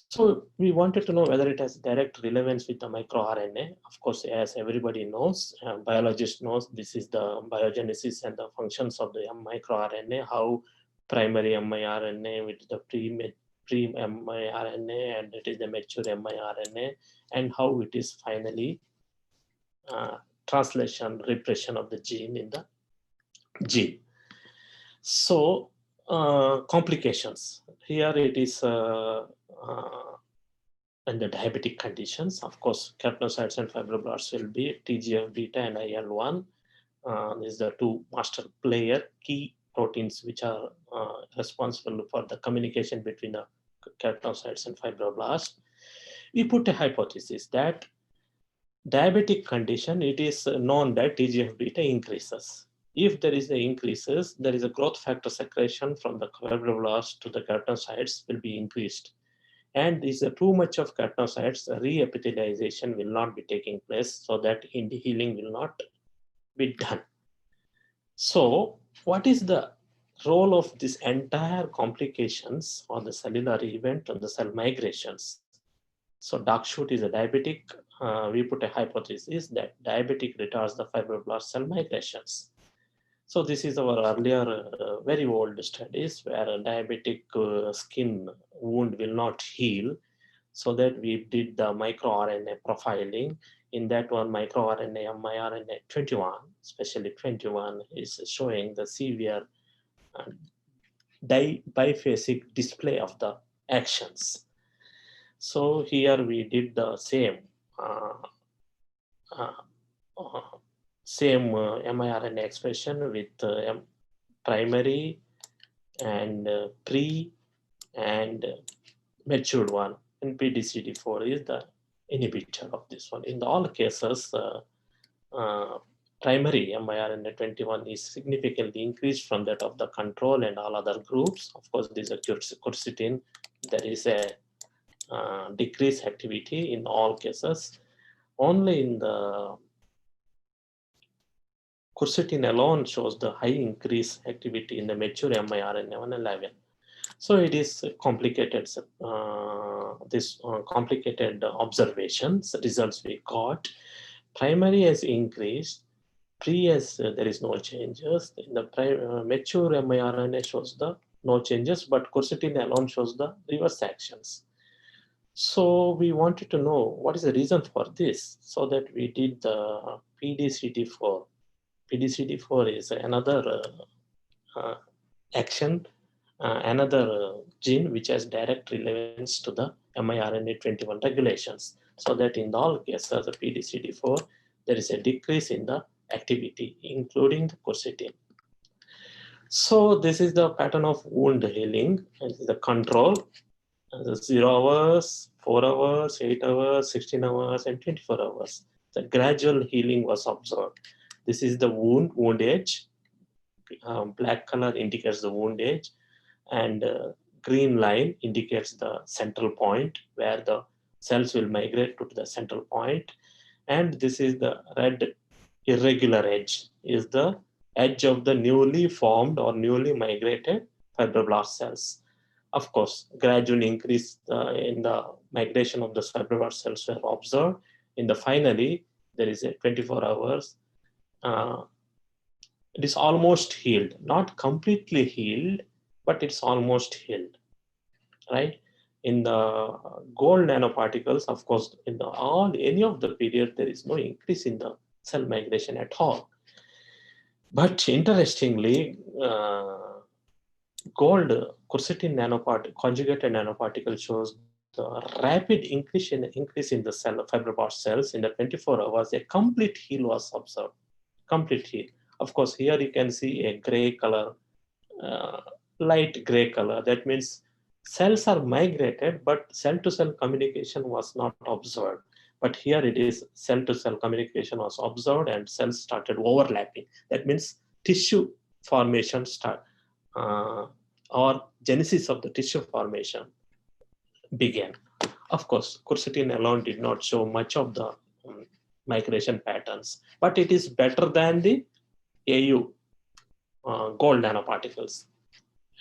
So we wanted to know whether it has direct relevance with the microRNA. Of course, as everybody knows, biologists knows, this is the biogenesis and the functions of the microRNA, how primary miRNA with the pre-miRNA and it is the mature miRNA, and how it is finally translation, repression of the gene in the gene. So complications. Here it is in the diabetic conditions. Of course, keratinocytes and fibroblasts will be TGF-beta and IL-1. These are the two master player key proteins which are responsible for the communication between the keratinocytes and fibroblasts. We put a hypothesis that diabetic condition, it is known that TGF-beta increases. If there is the increases, there is a growth factor secretion from the fibroblasts to the keratinocytes will be increased. And is too much of keratinocytes, re-epithelialization will not be taking place, so that the healing will not be done. So what is the role of this entire complications on the cellular event on the cell migrations? So dark shoot is a diabetic. We put a hypothesis that diabetic retards the fibroblast cell migrations. So this is our earlier very old studies where a diabetic skin wound will not heal. So that we did the microRNA profiling. In that one, microRNA, miRNA 21, especially 21, is showing the severe biphasic display of the actions. So here we did the same miRNA expression with primary and pre and matured one, and PDCD4 is the inhibitor of this one. In all cases, primary miRNA 21 is significantly increased from that of the control and all other groups. Of course, this is quercetin. There is a decreased activity in all cases. Only in the quercetin alone shows the high increased activity in the mature miRNA 111. So it is complicated, complicated observations, results we got. Primary has increased, pre-S there is no changes. In the mature miRNA shows the no changes, but quercetin alone shows the reverse actions. So we wanted to know what is the reason for this, so that we did the PDCD4. PDCD4 is another action, another gene which has direct relevance to the miRNA 21 regulations. So that in all cases, the PDCD4, there is a decrease in the activity, including the quercetin. So this is the pattern of wound healing. This is the control. 0 hours, 4 hours, 8 hours, 16 hours, and 24 hours. The gradual healing was observed. This is the wound edge. Black color indicates the wound edge, and green line indicates the central point where the cells will migrate to the central point. And this is the red irregular edge, is the edge of the newly formed or newly migrated fibroblast cells. Of course, gradual increase in the migration of the fibroblast cells were observed. In the finally, there is a 24 hours. It is almost healed, not completely healed, but it's almost healed, right? In the gold nanoparticles, of course, in any of the period, there is no increase in the cell migration at all. But interestingly, gold quercetin conjugated nanoparticle shows the rapid increase in the cell fibroblast cells in the 24 hours. A complete heal was observed. Complete heal. Of course, here you can see a gray color, light gray color. That means cells are migrated, but cell-to-cell communication was not observed. But here it is, cell-to-cell communication was observed and cells started overlapping. That means tissue formation or genesis of the tissue formation began. Of course, quercetin alone did not show much of the migration patterns, but it is better than the AU gold nanoparticles.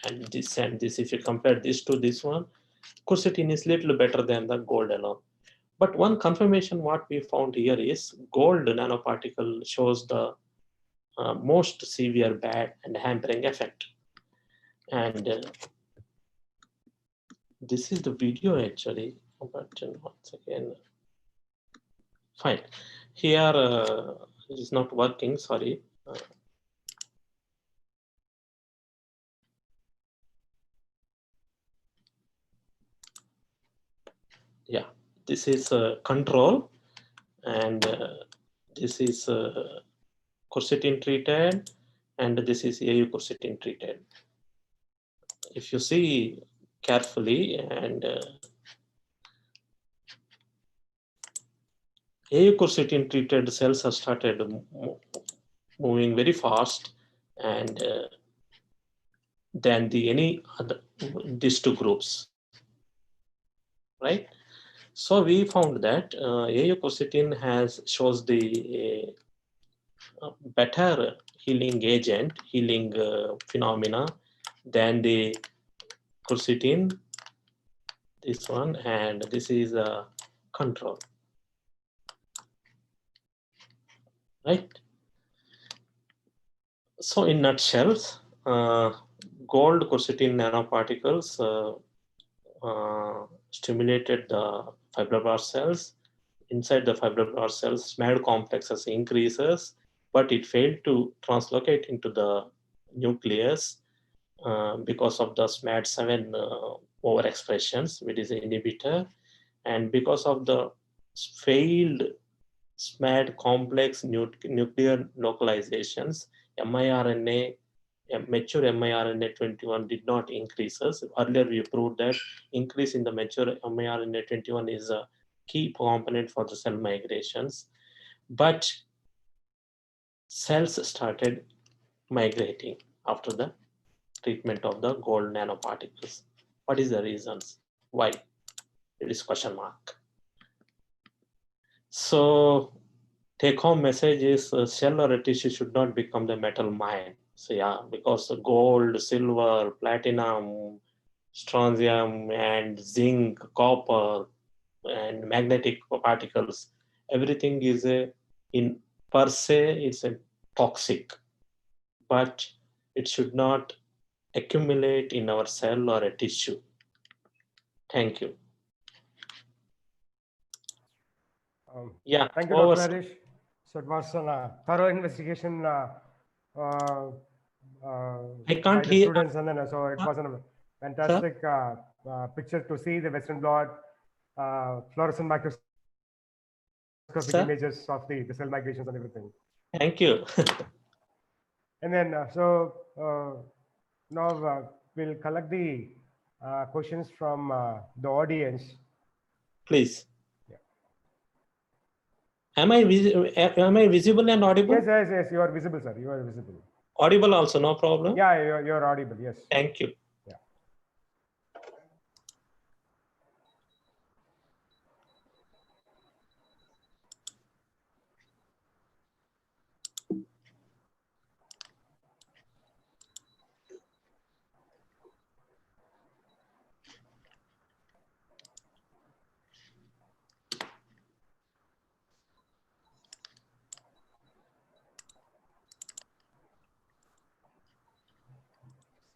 And this, if you compare this to this one, quercetin is little better than the gold alone. But one confirmation what we found here is gold nanoparticle shows the most severe bad and hampering effect. And this is the video actually, but once again, fine. Here it is not working, sorry. Yeah, this is control, and this is quercetin treated, and this is AU quercetin treated. If you see carefully, and AU quercetin treated cells have started moving very fast, and than any other these two groups, right? So we found that AU quercetin shows the better healing agent, healing phenomena than the quercetin, this one, and this is a control, right? So in nutshells, gold quercetin nanoparticles stimulated the fibroblast cells. Inside the fibroblast cells, SMAD complexes increases, but it failed to translocate into the nucleus because of the SMAD7 overexpressions, which is an inhibitor, and because of the failed SMAD complex nuclear localizations, miRNA, mature miRNA 21 did not increases. Earlier we proved that increase in the mature miRNA 21 is a key component for the cell migrations, but cells started migrating after the treatment of the gold nanoparticles. What is the reasons? Why? It is question mark. So take home message is cell or a tissue should not become the metal mine. So yeah, because the gold, silver, platinum, strontium and zinc, copper, and magnetic particles. Everything is in per se, it's a toxic, but it should not accumulate in our cell or a tissue. Thank you. Yeah. Thank you, Dr. Harish. So it was a thorough investigation I by can't the hear. students, and then so it was a fantastic picture to see the Western blot, fluorescent microscopic images of the cell migrations and everything. Thank you. And then now we'll collect the questions from the audience. Please. Am I visible and audible? Yes, you are visible, sir. You are visible. Audible also, no problem. Yeah, you're audible. Yes. Thank you. Yeah.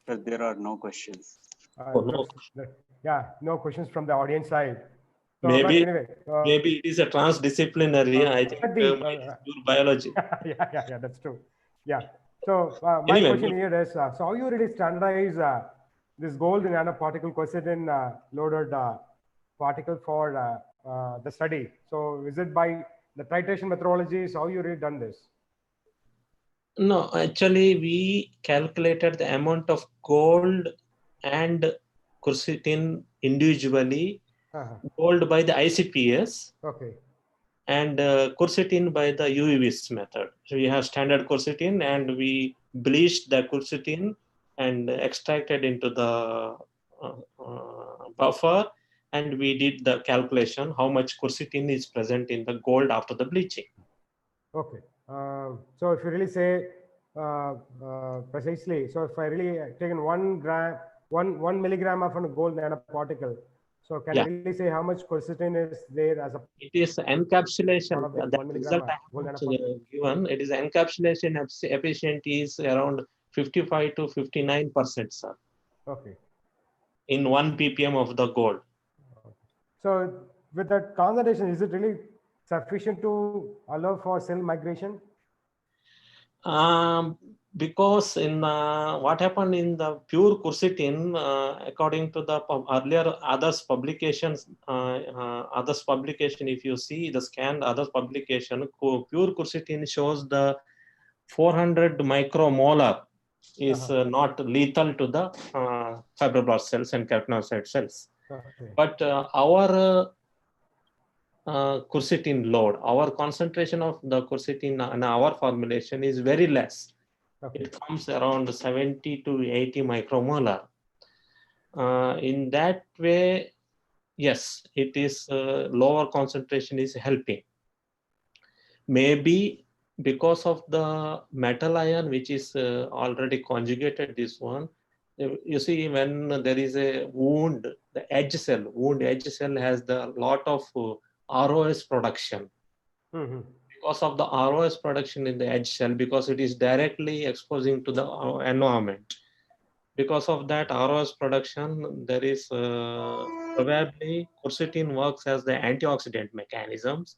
But there are no questions. No. Yeah, no questions from the audience side. So, Maybe, anyway, maybe it is a transdisciplinary. I think mine is pure biology. yeah, that's true. Yeah. So my Anyway, question here is, so how you really standardize this gold nanoparticle quercetin loaded particle for the study? So is it by the titration methodologies? How you really done this? No, actually, we calculated the amount of gold and quercetin individually. Gold by the ICPS. Okay. And quercetin by the UV-Vis method. So we have standard quercetin, and we bleached the quercetin and extracted into the buffer, and we did the calculation how much quercetin is present in the gold after the bleaching. Okay. So if you really say precisely, so if I really taken 1 milligram of a gold nanoparticle, so can I really say how much quercetin is there as a? It is encapsulation. The result I have given. It is encapsulation efficiency is around 55 to 59%, sir. Okay. In 1 ppm of the gold. So with that concentration, is it really sufficient to allow for cell migration? Because in what happened in the pure quercetin, according to the earlier others publications, if you see the scanned others publication, pure quercetin shows the 400 micromolar is not lethal to the fibroblast cells and keratinocyte cells. Okay. But our quercetin load, our concentration of the quercetin in our formulation is very less. Okay. It comes around 70 to 80 micromolar. In that way, yes, it is lower concentration is helping. Maybe because of the metal ion, which is already conjugated this one, you see when there is a wound, the edge cell has the lot of ROS production. Because of the ROS production in the edge cell, because it is directly exposing to the environment. Because of that ROS production, there is probably quercetin works as the antioxidant mechanisms,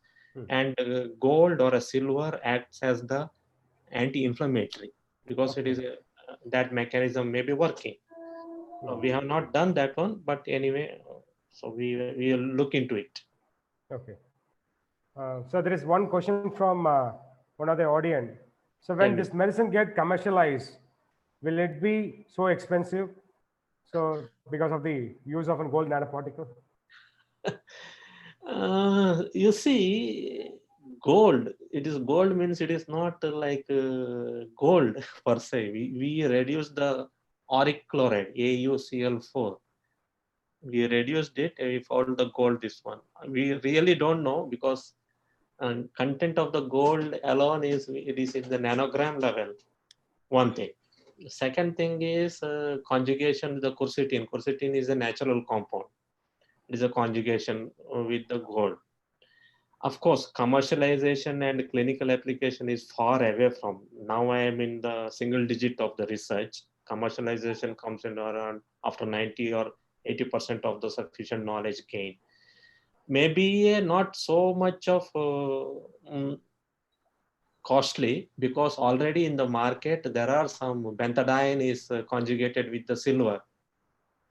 and gold or a silver acts as the anti-inflammatory, because it is that mechanism may be working. We have not done that one, but anyway, so we will look into it. Okay. So there is one question from one of the audience. So when this medicine get commercialized, will it be so expensive? So because of the use of a gold nanoparticle? You see, gold, it is gold means it is not like gold per se. We reduce the auric chloride, AuCl4. We reduced it, we found the gold this one. We really don't know, because content of the gold alone is, it is in the nanogram level, one thing. Second thing is conjugation with the quercetin. Quercetin is a natural compound. It is a conjugation with the gold. Of course, commercialization and clinical application is far away from. Now I am in the single digit of the research. Commercialization comes in around after 90 or 80% of the sufficient knowledge gain. Maybe not so much of costly, because already in the market there are some benzodiene is conjugated with the silver,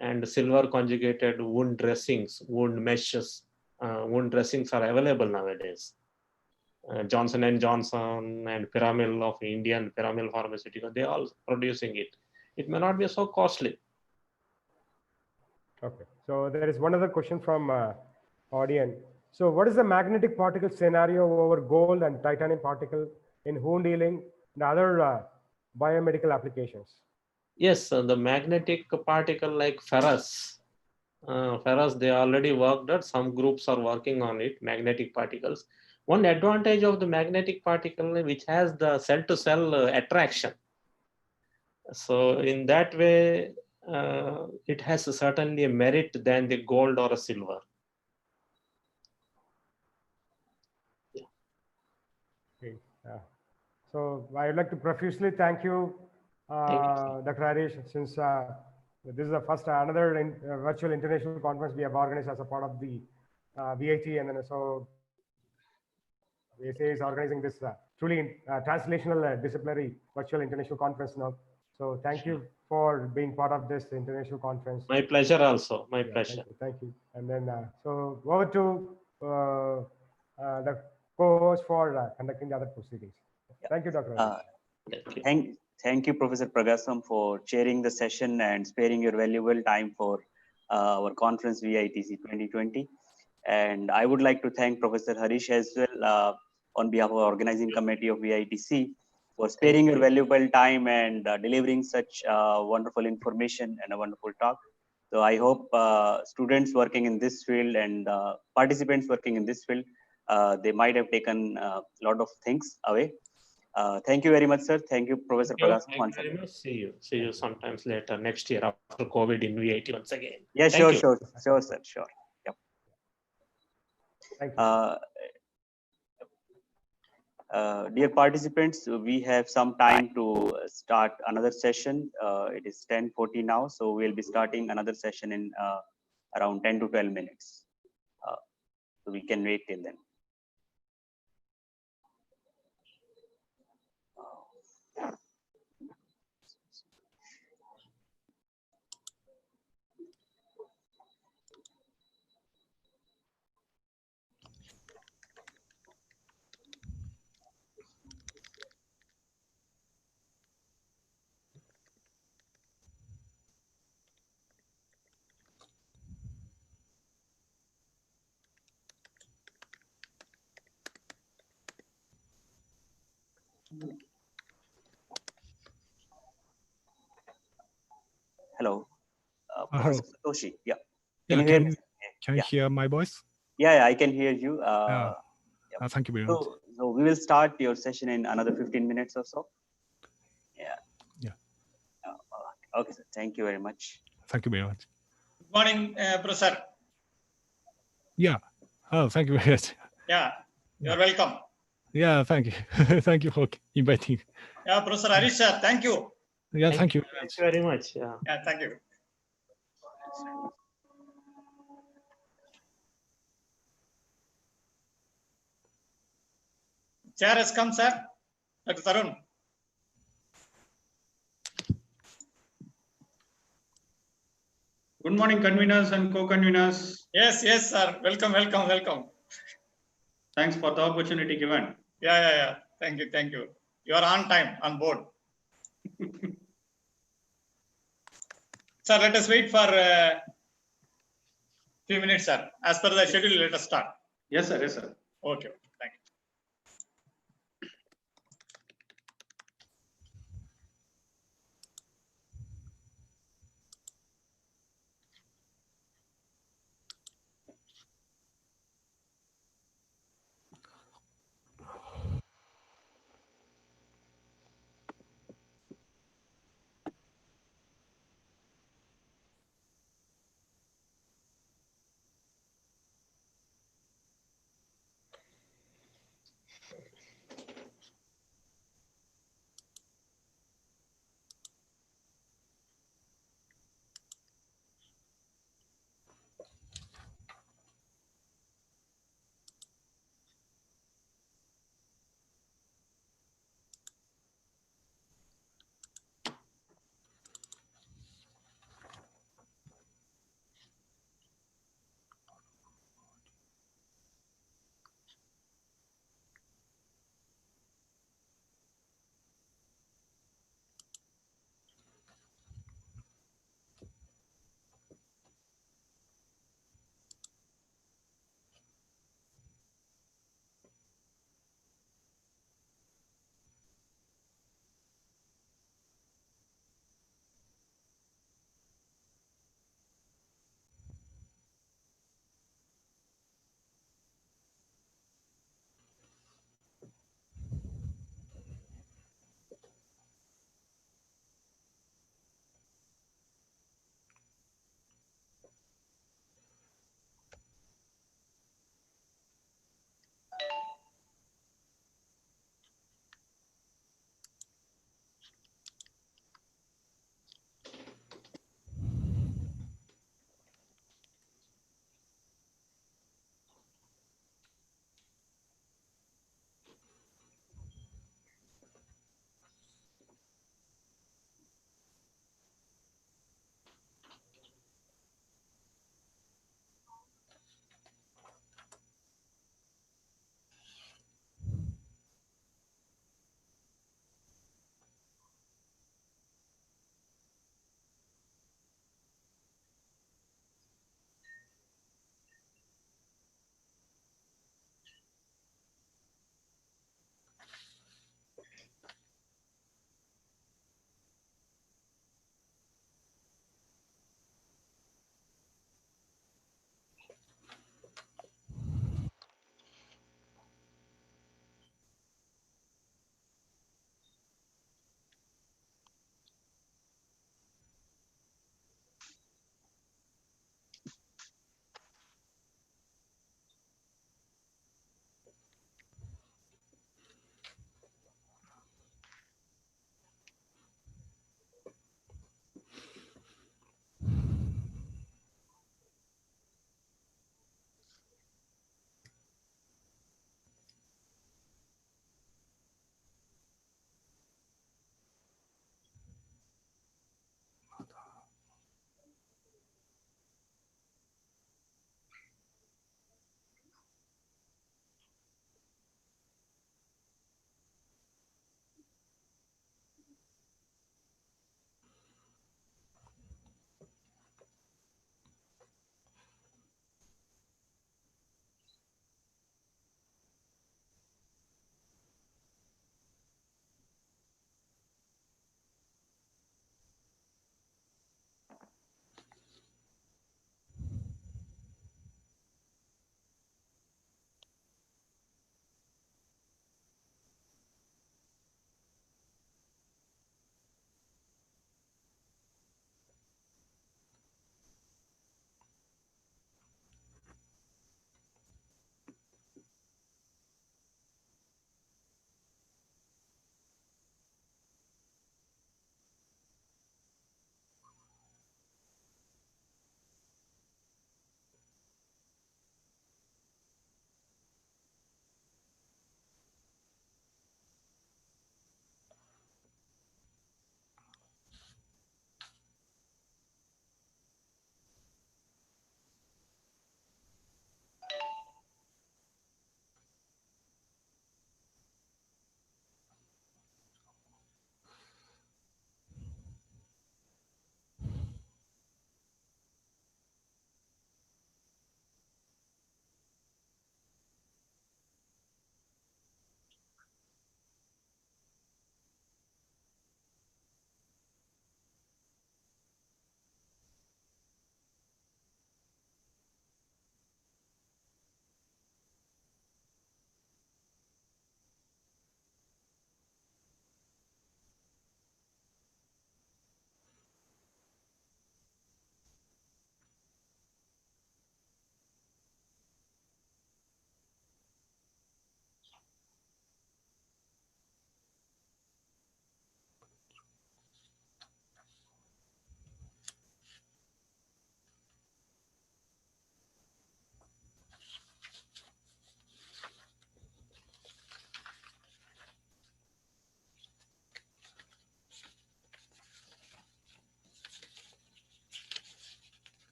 and silver conjugated wound dressings, wound meshes, wound dressings are available nowadays. Johnson and Johnson and Piramil of Indian Piramil Pharmaceutical, they are all producing it. It may not be so costly. Okay, so there is one other question from audience. So what is the magnetic particle scenario over gold and titanium particle in wound healing and other biomedical applications? Yes, the magnetic particle like ferrous, they already worked at, some groups are working on it, magnetic particles. One advantage of the magnetic particle, which has the cell-to-cell attraction. So in that way, it has certainly a merit than the gold or a silver. Yeah. Okay. So I would like to profusely thank you, Dr. Harish, since this is the first another virtual international conference we have organized as a part of the VIT, and then so VSA is organizing this truly translational disciplinary virtual international conference now. So thank you for being part of this international conference. My pleasure also, my pleasure. Thank you. And then, so over to the co-host for conducting the other proceedings. Thank you, Dr. Thank you, Professor Pragasam, for chairing the session and sparing your valuable time for our conference VITC 2020. And I would like to thank Professor Harish as well on behalf of the organizing committee of VITC for sparing your valuable time and delivering such wonderful information and a wonderful talk. So I hope students working in this field and participants working in this field, they might have taken a lot of things away. Thank you very much, sir. Thank you, Professor Pragasam. Thank you very much. See you sometimes later next year after COVID in VIT once again. Yeah, sure, sure, sir, sure. Yep. Thank you. Dear participants, we have some time to start another session. It is 10:40 now, so we'll be starting another session in around 10 to 12 minutes. So we can wait till then. Hello, Professor Satoshi. Yeah. Can you hear me? Can you hear my voice? Yeah, I can hear you. Thank you very much. So we will start your session in another 15 minutes or so. Yeah. Okay, sir. Thank you very much. Thank you very much. Good morning, Professor. Yeah. Oh, thank you very much. Yeah, you're welcome. Yeah, thank you. Thank you for inviting. Yeah, Professor Harish, sir, thank you. Yeah, thank you. Thank you very much. Yeah. Yeah, thank you. Chair has come, sir. Dr. Tarun. Good morning, conveners and co-conveners. Yes, sir. Welcome. Thanks for the opportunity given. Yeah. Thank you. You are on time, on board. Sir, let us wait for a few minutes, sir. As per the schedule, let us start. Yes, sir. Okay. Thank you.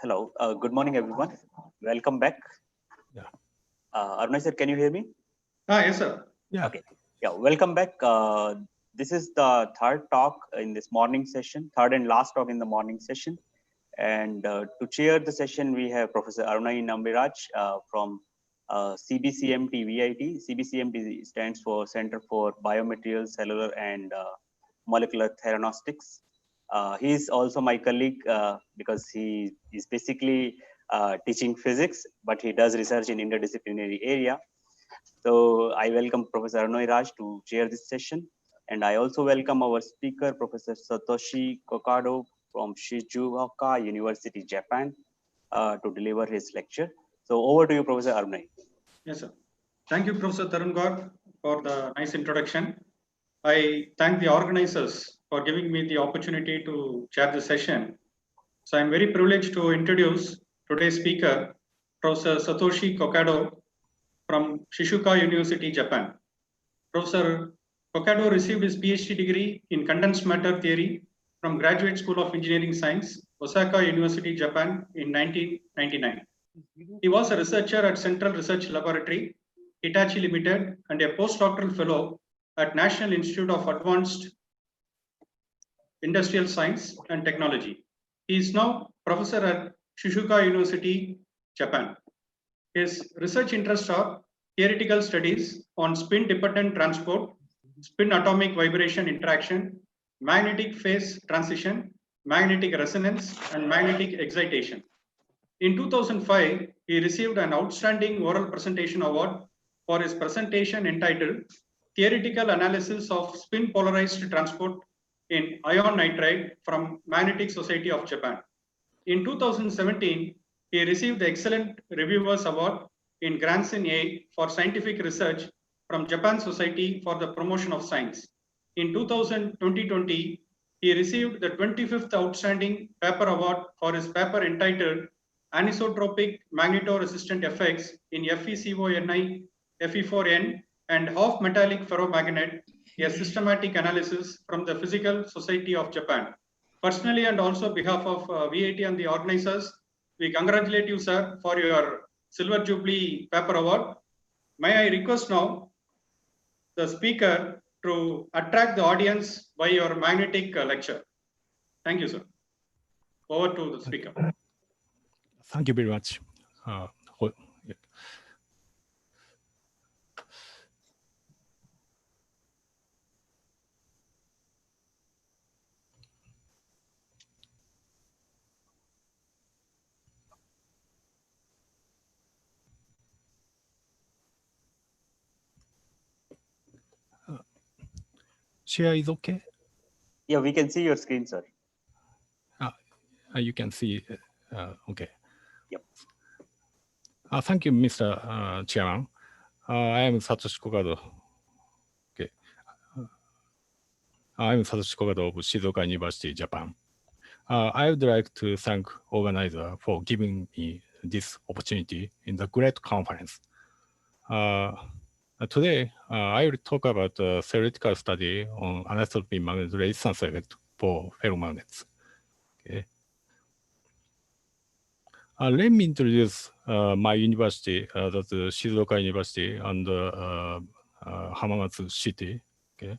Hello, good morning, everyone. Welcome back. Yeah. Arunay sir, can you hear me? Yes, sir. Yeah. Okay. Yeah, welcome back. This is the third talk in this morning session, third and last talk in the morning session. And to chair the session, we have Professor Arunay Nambiraj from CBCMT VIT. CBCMT stands for Center for Biomaterials, Cellular and Molecular Theranostics. He is also my colleague because he is basically teaching physics, but he does research in interdisciplinary area. So I welcome Professor Arunay Raj to chair this session. And I also welcome our speaker, Professor Satoshi Kokado from Shizuoka University, Japan, to deliver his lecture. So over to you, Professor Arunay. Yes, sir. Thank you, Professor Tarun Gaur, for the nice introduction. I thank the organizers for giving me the opportunity to chair the session. So I'm very privileged to introduce today's speaker, Professor Satoshi Kokado from Shizuoka University, Japan. Professor Kokado received his PhD degree in condensed matter theory from Graduate School of Engineering Science, Osaka University, Japan in 1999. He was a researcher at Central Research Laboratory, Hitachi Limited, and a postdoctoral fellow at National Institute of Advanced Industrial Science and Technology. He is now professor at Shizuoka University, Japan. His research interests are theoretical studies on spin-dependent transport, spin atomic vibration interaction, magnetic phase transition, magnetic resonance, and magnetic excitation. In 2005, he received an outstanding oral presentation award for his presentation entitled Theoretical Analysis of Spin Polarized Transport in Ion Nitride from Magnetic Society of Japan. In 2017, he received the Excellent Reviewers Award in Granson A for scientific research from Japan Society for the Promotion of Science. In 2020, he received the 25th Outstanding Paper Award for his paper entitled Anisotropic Magnetoresistant Effects in FeCO(Ni), Fe4N, and Half Metallic Ferromagnet, a systematic analysis from the Physical Society of Japan. Personally and also on behalf of VIT and the organizers, we congratulate you, sir, for your Silver Jubilee Paper Award. May I request now the speaker to attract the audience by your magnetic lecture. Thank you, sir. Over to the speaker. Thank you very much. Yeah. Share is okay? Yeah, we can see your screen, sir. You can see, okay. Yep. Thank you, Mr. Chairman. I am Satoshi Kokado. Okay. I am Satoshi Kokado of Shizuoka University, Japan. I would like to thank organizer for giving me this opportunity in the great conference. Today, I will talk about a theoretical study on anisotropic magnetic resistance effect for ferromagnets. Okay. Let me introduce my university, that's Shizuoka University and Hamamatsu City. Okay.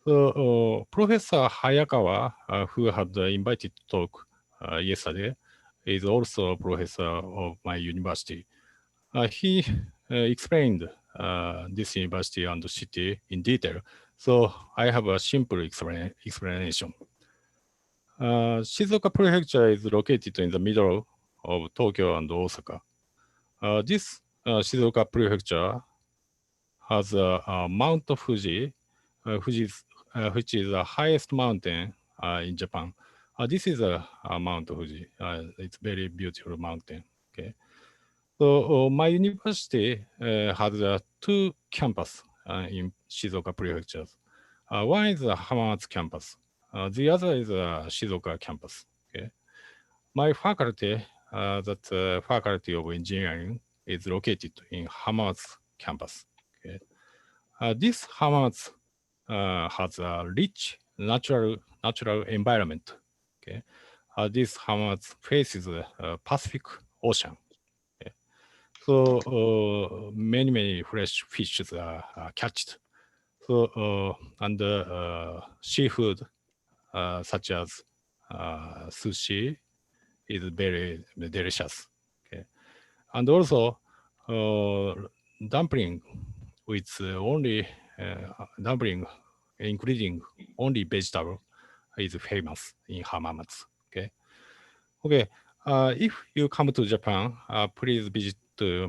So Professor Hayakawa, who had invited to talk yesterday, is also a professor of my university. He explained this university and the city in detail, so I have a simple explanation. Shizuoka Prefecture is located in the middle of Tokyo and Osaka. This Shizuoka Prefecture has Mount Fuji, which is the highest mountain in Japan. This is Mount Fuji. It's very beautiful mountain. Okay. So my university has two campuses in Shizuoka Prefecture. One is the Hamamatsu campus. The other is the Shizuoka campus. Okay. My faculty, that Faculty of Engineering, is located in Hamamatsu campus. Okay. This Hamamatsu has a rich natural environment. Okay. this Hamamatsu faces the Pacific Ocean. Okay. So many fresh fishes are catched. So and seafood such as sushi is very delicious. Okay. And also dumpling with only dumpling including only vegetable is famous in Hamamatsu. Okay. Okay. If you come to Japan, please visit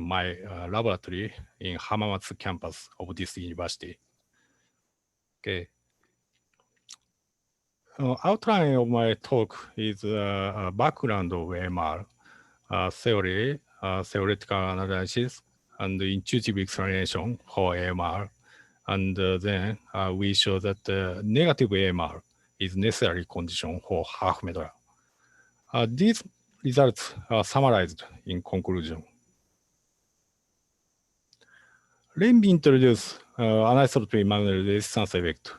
my laboratory in Hamamatsu campus of this university. Okay. Outline of my talk is a background of AMR, theory, theoretical analysis, and intuitive explanation for AMR. And then we show that negative AMR is necessary condition for half metal. These results are summarized in conclusion. Let me introduce anisotropy magnetic resistance effect.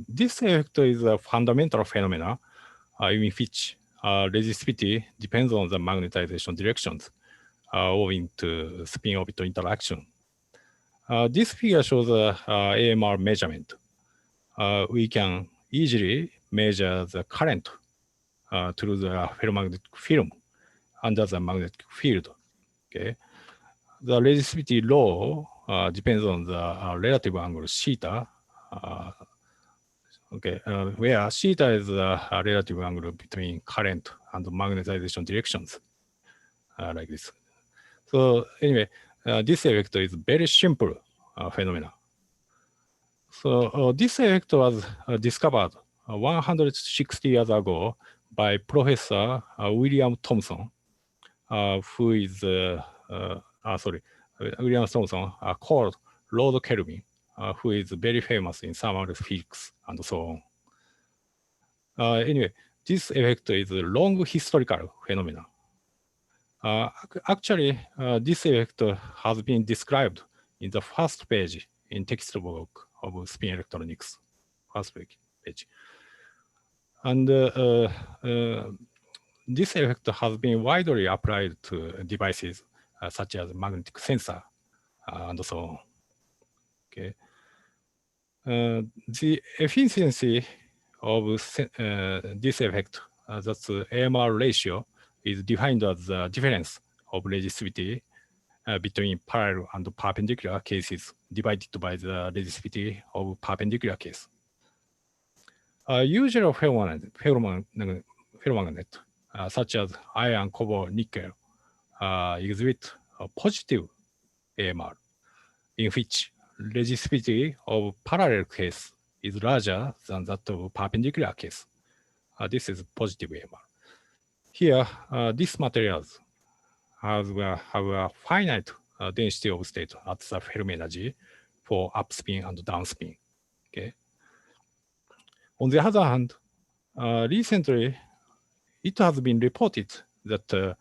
This effect is a fundamental phenomenon in which resistivity depends on the magnetization directions owing to spin-orbital interaction. This figure shows the AMR measurement. We can easily measure the current through the ferromagnetic film under the magnetic field. Okay, the resistivity law depends on the relative angle theta. Okay, where theta is the relative angle between current and magnetization directions, like this. So anyway, this effect is very simple phenomena. So this effect was discovered 160 years ago by Professor William Thomson, who is William Thomson called Lord Kelvin, who is very famous in thermal physics and so on. Anyway, this effect is a long historical phenomenon. Actually, this effect has been described in the first page in textbook of spin electronics, first page. And this effect has been widely applied to devices such as magnetic sensor and so on. Okay. The efficiency of this effect, that's the AMR ratio, is defined as the difference of resistivity between parallel and perpendicular cases divided by the resistivity of perpendicular case. Usual ferromagnet such as iron, copper, nickel exhibit a positive AMR in which resistivity of parallel case is larger than that of perpendicular case. This is positive AMR. Here, these materials have a finite density of state at the Fermi energy for upspin and downspin. Okay. On the other hand, recently, it has been reported that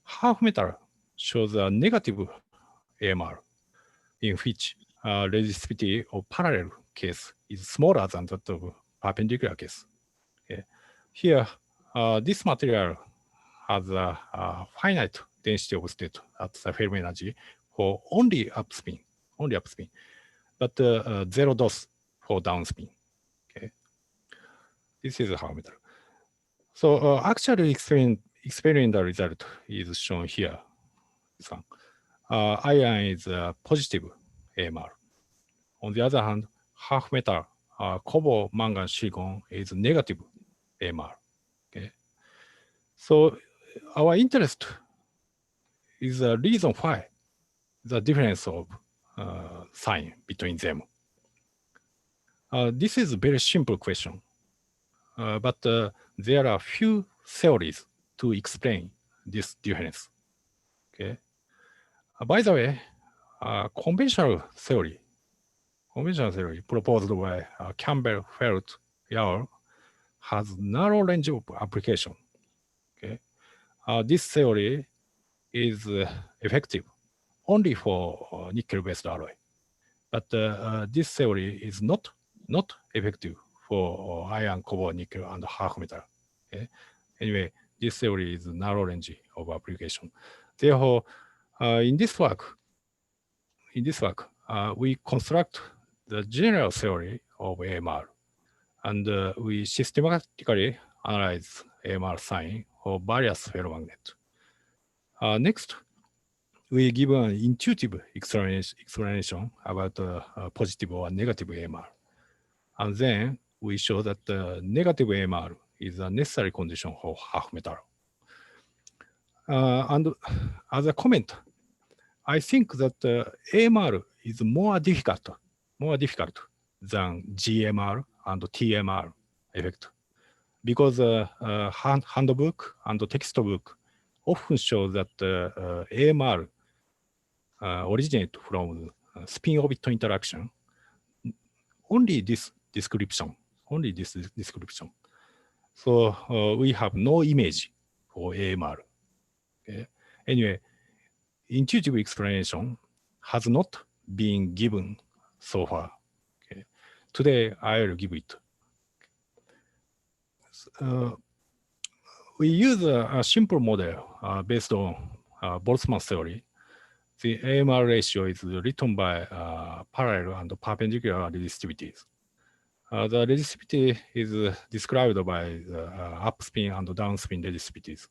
half metal shows a negative AMR in which resistivity of parallel case is smaller than that of perpendicular case. Okay. Here, this material has a finite density of state at the Fermi energy for only upspin, but zero dose for downspin. Okay, this is half metal. So actually experimental result is shown here. This one. Iron is positive AMR. On the other hand, half metal, copper, mangan, silicon is negative AMR. Okay. So our interest is the reason why the difference of sign between them. This is a very simple question, but there are few theories to explain this difference. Okay. By the way, conventional theory proposed by Campbell, Felt, Yao has narrow range of application. Okay. This theory is effective only for nickel-based alloy, but this theory is not effective for iron, copper, nickel, and half metal Okay? Anyway, this theory is narrow range of application. Therefore, in this work, we construct the general theory of AMR, and we systematically analyze AMR sign of various ferromagnets. Next, we give an intuitive explanation about positive or negative AMR. And then we show that the negative AMR is a necessary condition for half metal. And as a comment, I think that AMR is more difficult than GMR and TMR effect, because handbook and textbook often show that AMR originate from spin orbit interaction. Only this description. So we have no image for AMR. Okay? Anyway, intuitive explanation has not been given so far. Okay? Today, I'll give it. We use a simple model based on Boltzmann theory. The AMR ratio is written by parallel and perpendicular resistivities. The resistivity is described by the upspin and downspin resistivities.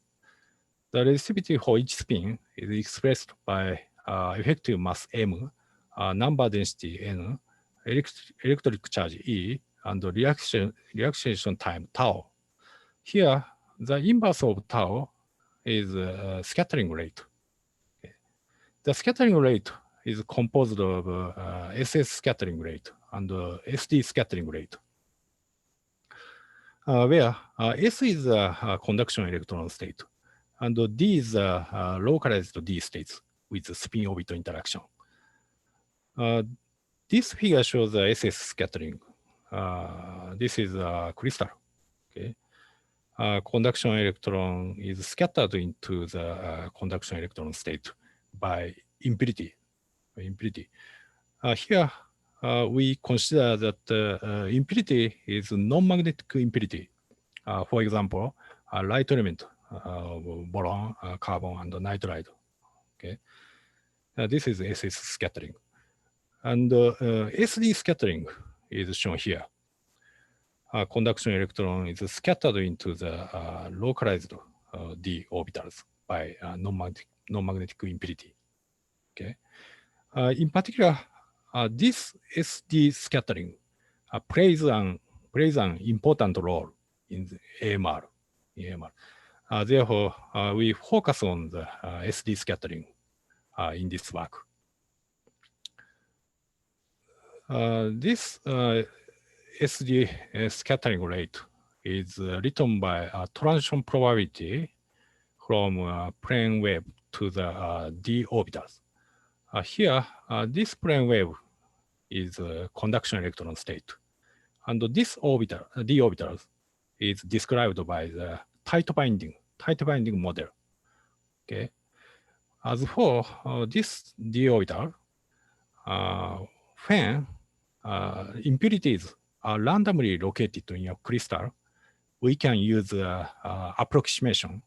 The resistivity for each spin is expressed by effective mass M, number density N, electric charge E, and reaction time tau. Here, the inverse of tau is scattering rate. Okay. The scattering rate is composed of SS scattering rate and SD scattering rate, where S is a conduction electron state, and D is localized D states with spin orbit interaction. This figure shows the SS scattering. This is a crystal. Okay. Conduction electron is scattered into the conduction electron state by impurity. Here, we consider that impurity is non-magnetic impurity. For example, light element, boron, carbon, and nitride. Okay, this is SS scattering, and SD scattering is shown here. Conduction electron is scattered into the localized d orbitals by non-magnetic impurity. Okay. In particular, this SD scattering plays an important role in the AMR. Therefore, we focus on the SD scattering in this work. This SD scattering rate is written by transition probability from plane wave to the d orbitals. Here, this plane wave is conduction electron state, and this orbital, d orbital, is described by the tight binding model. Okay. As for this d orbital, when impurities are randomly located in a crystal, we can use approximation.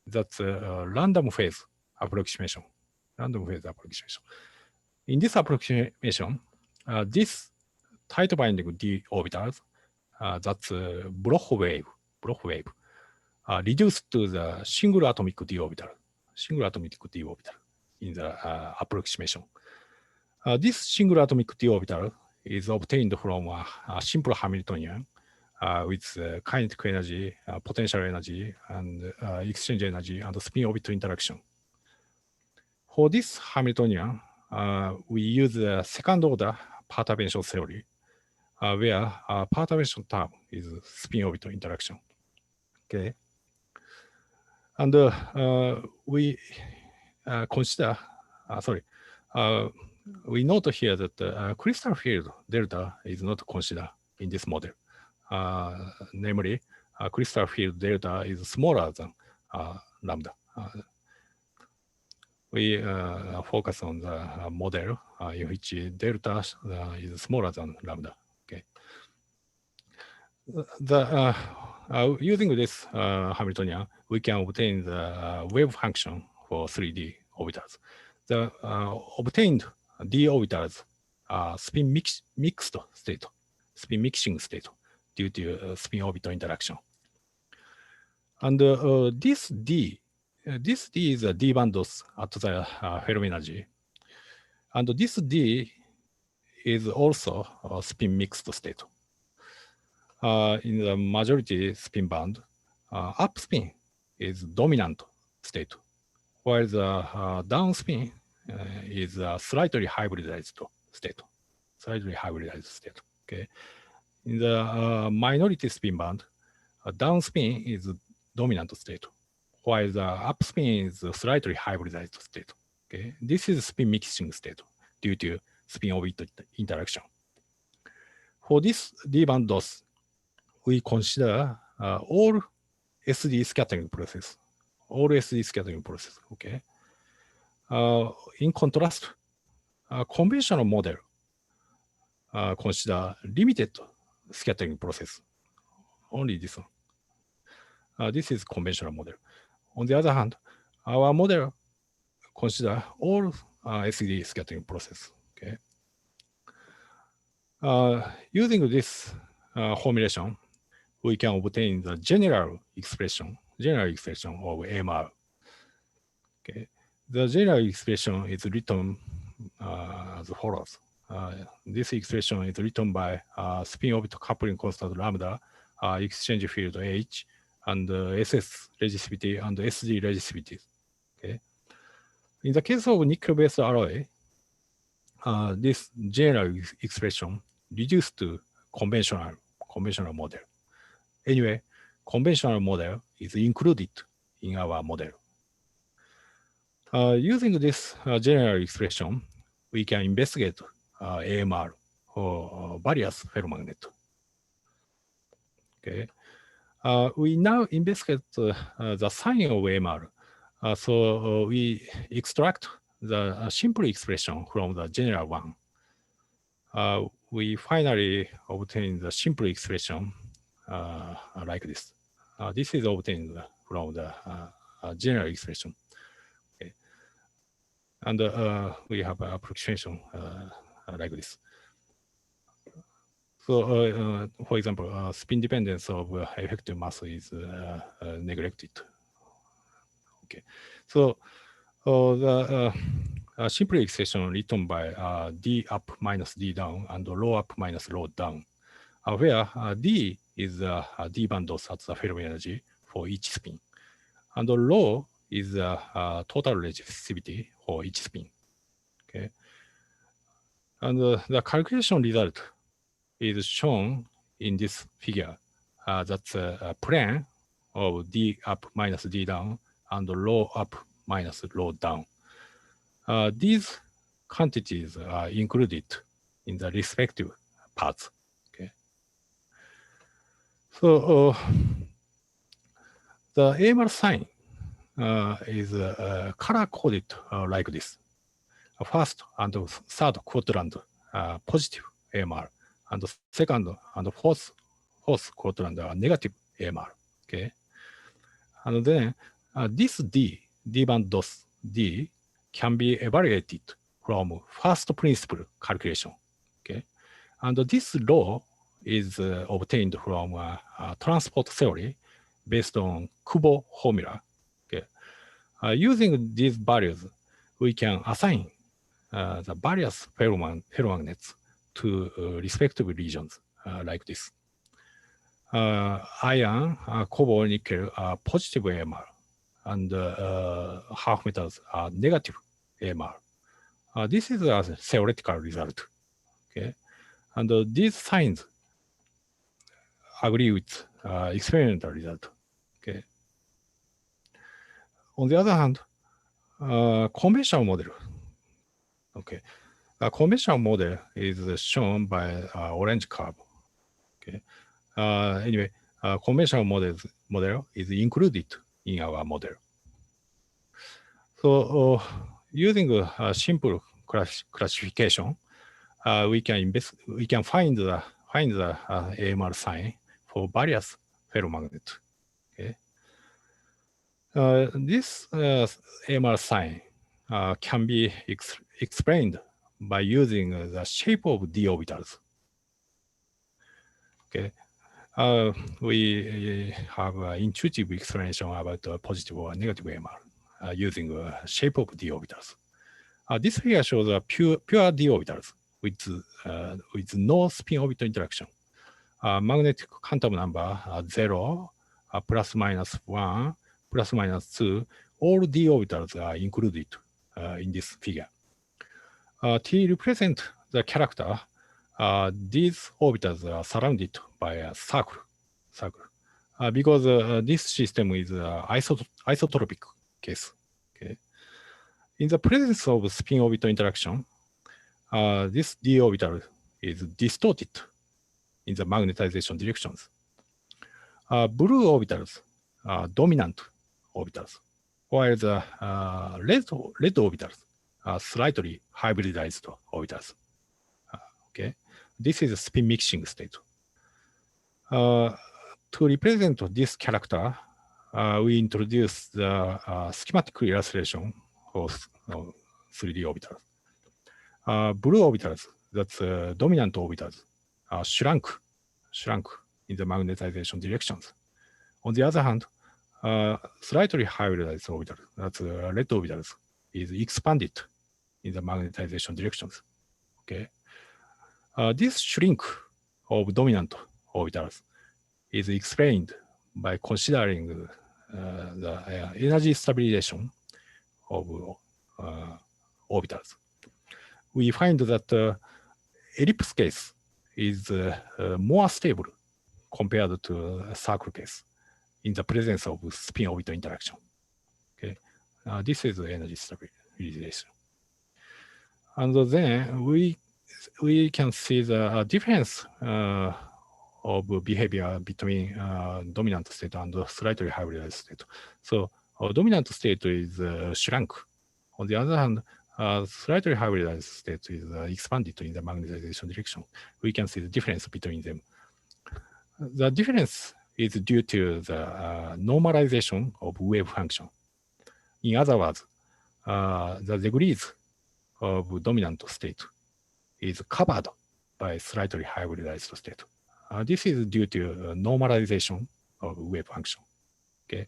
That's a random phase approximation. In this approximation, this tight binding d orbitals, that's Bloch wave, reduced to the single atomic d orbital in the approximation. This single atomic d orbital is obtained from a simple Hamiltonian with kinetic energy, potential energy, and exchange energy, and spin orbit interaction. For this Hamiltonian, we use the second order perturbation theory, where perturbation term is spin orbit interaction. Okay. And we consider, we note here that the crystal field delta is not considered in this model. Namely, crystal field delta is smaller than lambda. We focus on the model in which delta is smaller than lambda. Okay. using this Hamiltonian, we can obtain the wave function for 3D orbitals. The obtained d orbitals are spin mixed state, spin mixing state due to spin orbital interaction. And this d is a d bandos at the fermi energy, and this d is also a spin mixed state. In the majority spin band, upspin is dominant state, while the downspin is a slightly hybridized state. Slightly hybridized state. Okay. In the minority spin band, downspin is dominant state, while the upspin is a slightly hybridized state. Okay. This is spin mixing state due to spin orbit interaction. For this d band DOS, we consider all SD scattering process. All SD scattering process. Okay. In contrast, conventional model consider limited scattering process. Only this one. This is conventional model. On the other hand, our model consider all SD scattering process. Okay. Using this formulation, we can obtain the general expression of AMR. Okay. The general expression is written as follows. This expression is written by spin orbital coupling constant lambda, exchange field H, and SS resistivity and SD resistivity. Okay. In the case of nickel-based alloy, this general expression reduced to conventional model. Anyway, conventional model is included in our model. Using this general expression, we can investigate AMR for various ferromagnet. Okay. We now investigate the sign of AMR. So we extract the simple expression from the general one. We finally obtain the simple expression like this. This is obtained from the general expression. Okay. And we have an approximation like this. So, for example, spin dependence of effective mass is neglected. Okay. So the simple expression written by d up minus d down and rho up minus rho down, where d is d bandos at the fermi energy for each spin, and rho is total resistivity for each spin. Okay, and the calculation result is shown in this figure. That's a plane of d up minus d down and rho up minus rho down. These quantities are included in the respective parts. Okay. So the AMR sign is color-coded like this. First and third quadrant positive AMR, and the second and fourth quadrant are negative AMR. Okay, and then this d band DOS d can be evaluated from first principle calculation. Okay, and this law is obtained from transport theory based on Kubo formula. Okay, using these values, we can assign the various ferromagnets to respective regions like this. Iron, cobalt, nickel are positive AMR, and half metals are negative AMR. This is a theoretical result. Okay, and these signs agree with experimental result. Okay. On the other hand, conventional model. Okay, a conventional model is shown by orange curve. Okay. Anyway, conventional model is included in our model. So using a simple classification, we can find the AMR sign for various ferromagnet. Okay. This AMR sign can be explained by using the shape of d orbitals. Okay. We have an intuitive explanation about positive or negative AMR using the shape of d orbitals. This figure shows a pure d orbitals with no spin orbital interaction. Magnetic quantum number 0, plus minus 1, plus minus 2, all d orbitals are included in this figure. T represent the character. These orbitals are surrounded by a circle, because this system is isotropic case. Okay. In the presence of spin orbital interaction, this d orbital is distorted in the magnetization directions. Blue orbitals are dominant orbitals, while the red orbitals are slightly hybridized orbitals. Okay, this is a spin mixing state. To represent this character, we introduce the schematic illustration of 3D orbitals. Blue orbitals, that's dominant orbitals, are shrunk in the magnetization directions. On the other hand, slightly hybridized orbital, that's red orbitals, is expanded in the magnetization directions. Okay, this shrink of dominant orbitals is explained by considering the energy stabilization of orbitals. We find that ellipse case is more stable compared to a circle case in the presence of spin orbital interaction. Okay, this is energy stabilization. And then we can see the difference of behavior between dominant state and slightly hybridized state. So dominant state is shrunk. On the other hand, slightly hybridized state is expanded in the magnetization direction. We can see the difference between them. The difference is due to the normalization of wave function. In other words, the degrees of dominant state is covered by slightly hybridized state. This is due to normalization of wave function. Okay,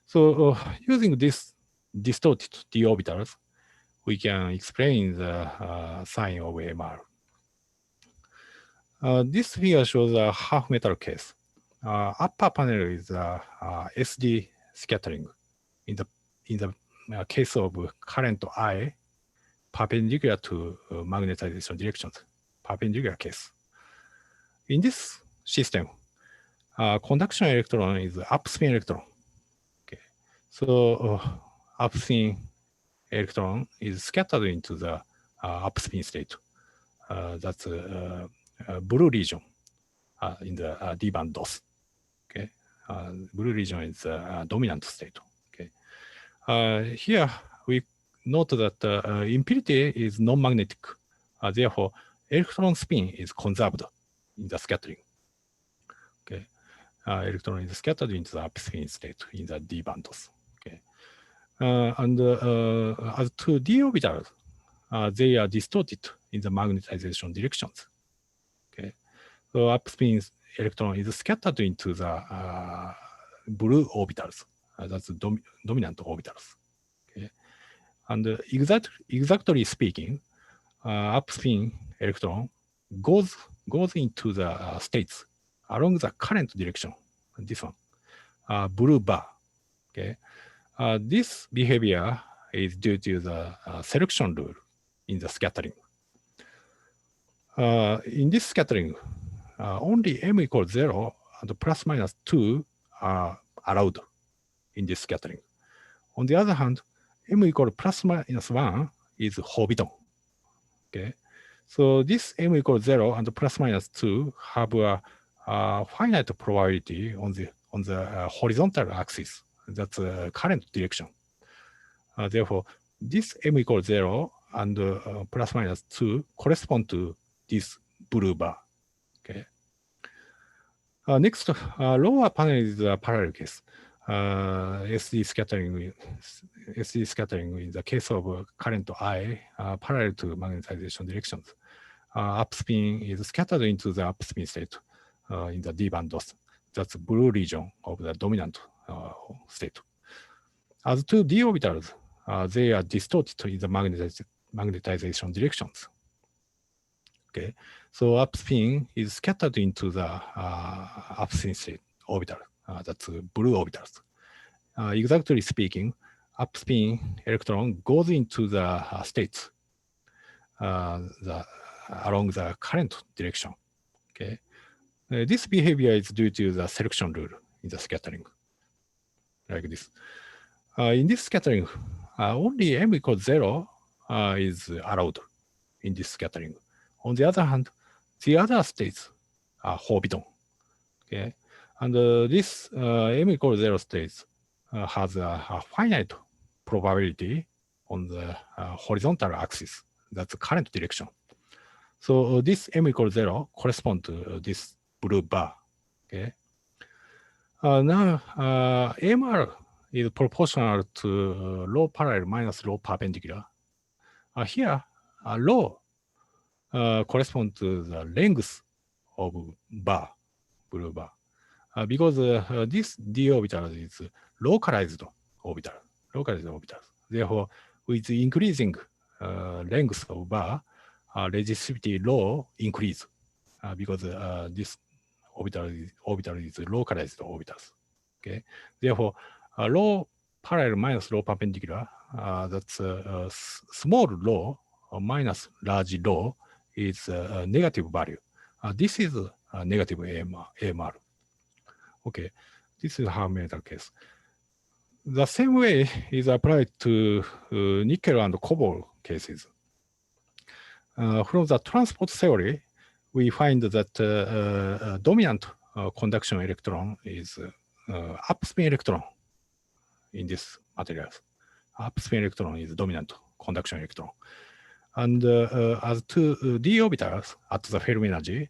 so using this distorted d orbitals, we can explain the sign of AMR. This figure shows a half metal case. Upper panel is SD scattering. In the case of current I, perpendicular to magnetization directions, perpendicular case. In this system, conduction electron is upspin electron. Okay, so upspin electron is scattered into the upspin state. That's blue region in the D band DOS. Okay, blue region is dominant state. Okay, here we note that impurity is non-magnetic. Therefore, electron spin is conserved in the scattering. Okay, electron is scattered into the upspin state in the D band DOS. Okay, and as to d orbitals, they are distorted in the magnetization directions. Okay, so upspin electron is scattered into the blue orbitals. That's dominant orbitals. Okay, and exactly speaking, upspin electron goes into the states along the current direction. This one, blue bar. Okay, this behavior is due to the selection rule in the scattering. In this scattering, only m equals 0 and plus minus 2 are allowed in this scattering. On the other hand, m equals plus minus 1 is forbidden. Okay, so this m equals 0 and plus minus 2 have a finite probability on the horizontal axis. That's current direction. Therefore, this m equals 0 and plus minus 2 correspond to this blue bar. Okay. Next, lower panel is a parallel case. SD scattering in the case of current I parallel to magnetization directions. Upspin is scattered into the upspin state in the D band DOS. That's blue region of the dominant state. As to D orbitals, they are distorted in the magnetization directions. Okay, so upspin is scattered into the upspin state orbital. That's blue orbitals. Exactly speaking, upspin electron goes into the states along the current direction. Okay, this behavior is due to the selection rule in the scattering, like this. In this scattering, only m equals 0 is allowed in this scattering. On the other hand, the other states are forbidden. Okay, and this m equals 0 states has a finite probability on the horizontal axis. That's the current direction. So this m equals 0 corresponds to this blue bar. Okay. Now MR is proportional to rho parallel minus rho perpendicular. Here, rho corresponds to the length of bar, blue bar, because this d orbital is localized orbital. Therefore, with increasing length of bar, resistivity rho increase because this orbital is localized orbitals. Okay, therefore, rho parallel minus rho perpendicular, that's small rho minus large rho is a negative value. This is a negative AMR. Okay, this is Hermetal case. The same way is applied to nickel and cobalt cases. From the transport theory, we find that dominant conduction electron is upspin electron in this materials. Upspin electron is dominant conduction electron. And as to d orbitals at the Fermi energy,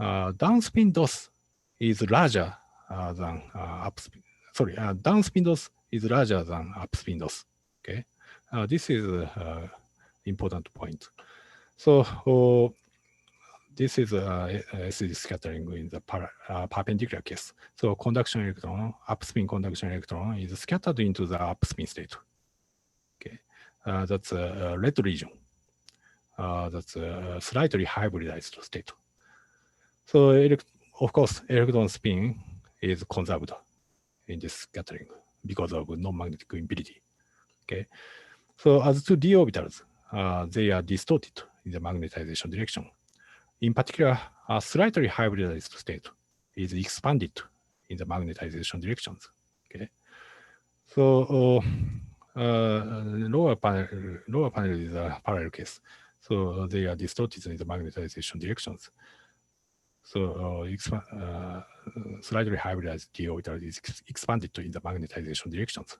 downspin dose is larger than upspin. Sorry, downspin dose is larger than upspin dose. Okay, this is important point. So this is SD scattering in the perpendicular case. So conduction electron, upspin conduction electron is scattered into the upspin state. Okay, that's a red region. That's a slightly hybridized state. So of course, electron spin is conserved in this scattering because of non-magnetic impedity. Okay, so as to d orbitals, they are distorted in the magnetization direction. In particular, a slightly hybridized state is expanded in the magnetization directions. Okay, so lower panel is a parallel case. So they are distorted in the magnetization directions. So slightly hybridized d orbital is expanded in the magnetization directions.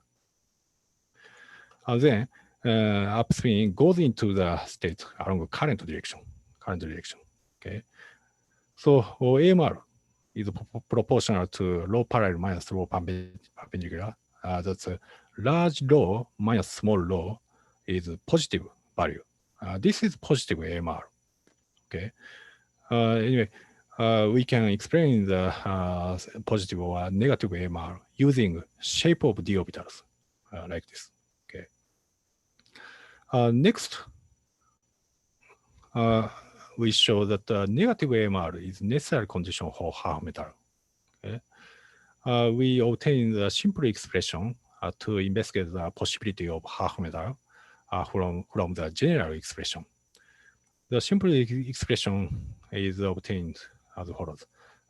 Then upspin goes into the state along the current direction. Okay, so AMR is proportional to rho parallel minus rho perpendicular. That's a large rho minus small rho is positive value. This is positive AMR. Okay. Anyway, we can explain the positive or negative AMR using shape of d orbitals like this. Okay. Next, we show that negative AMR is necessary condition for half metal. Okay. We obtain the simple expression to investigate the possibility of half metal from the general expression. The simple expression is obtained as follows.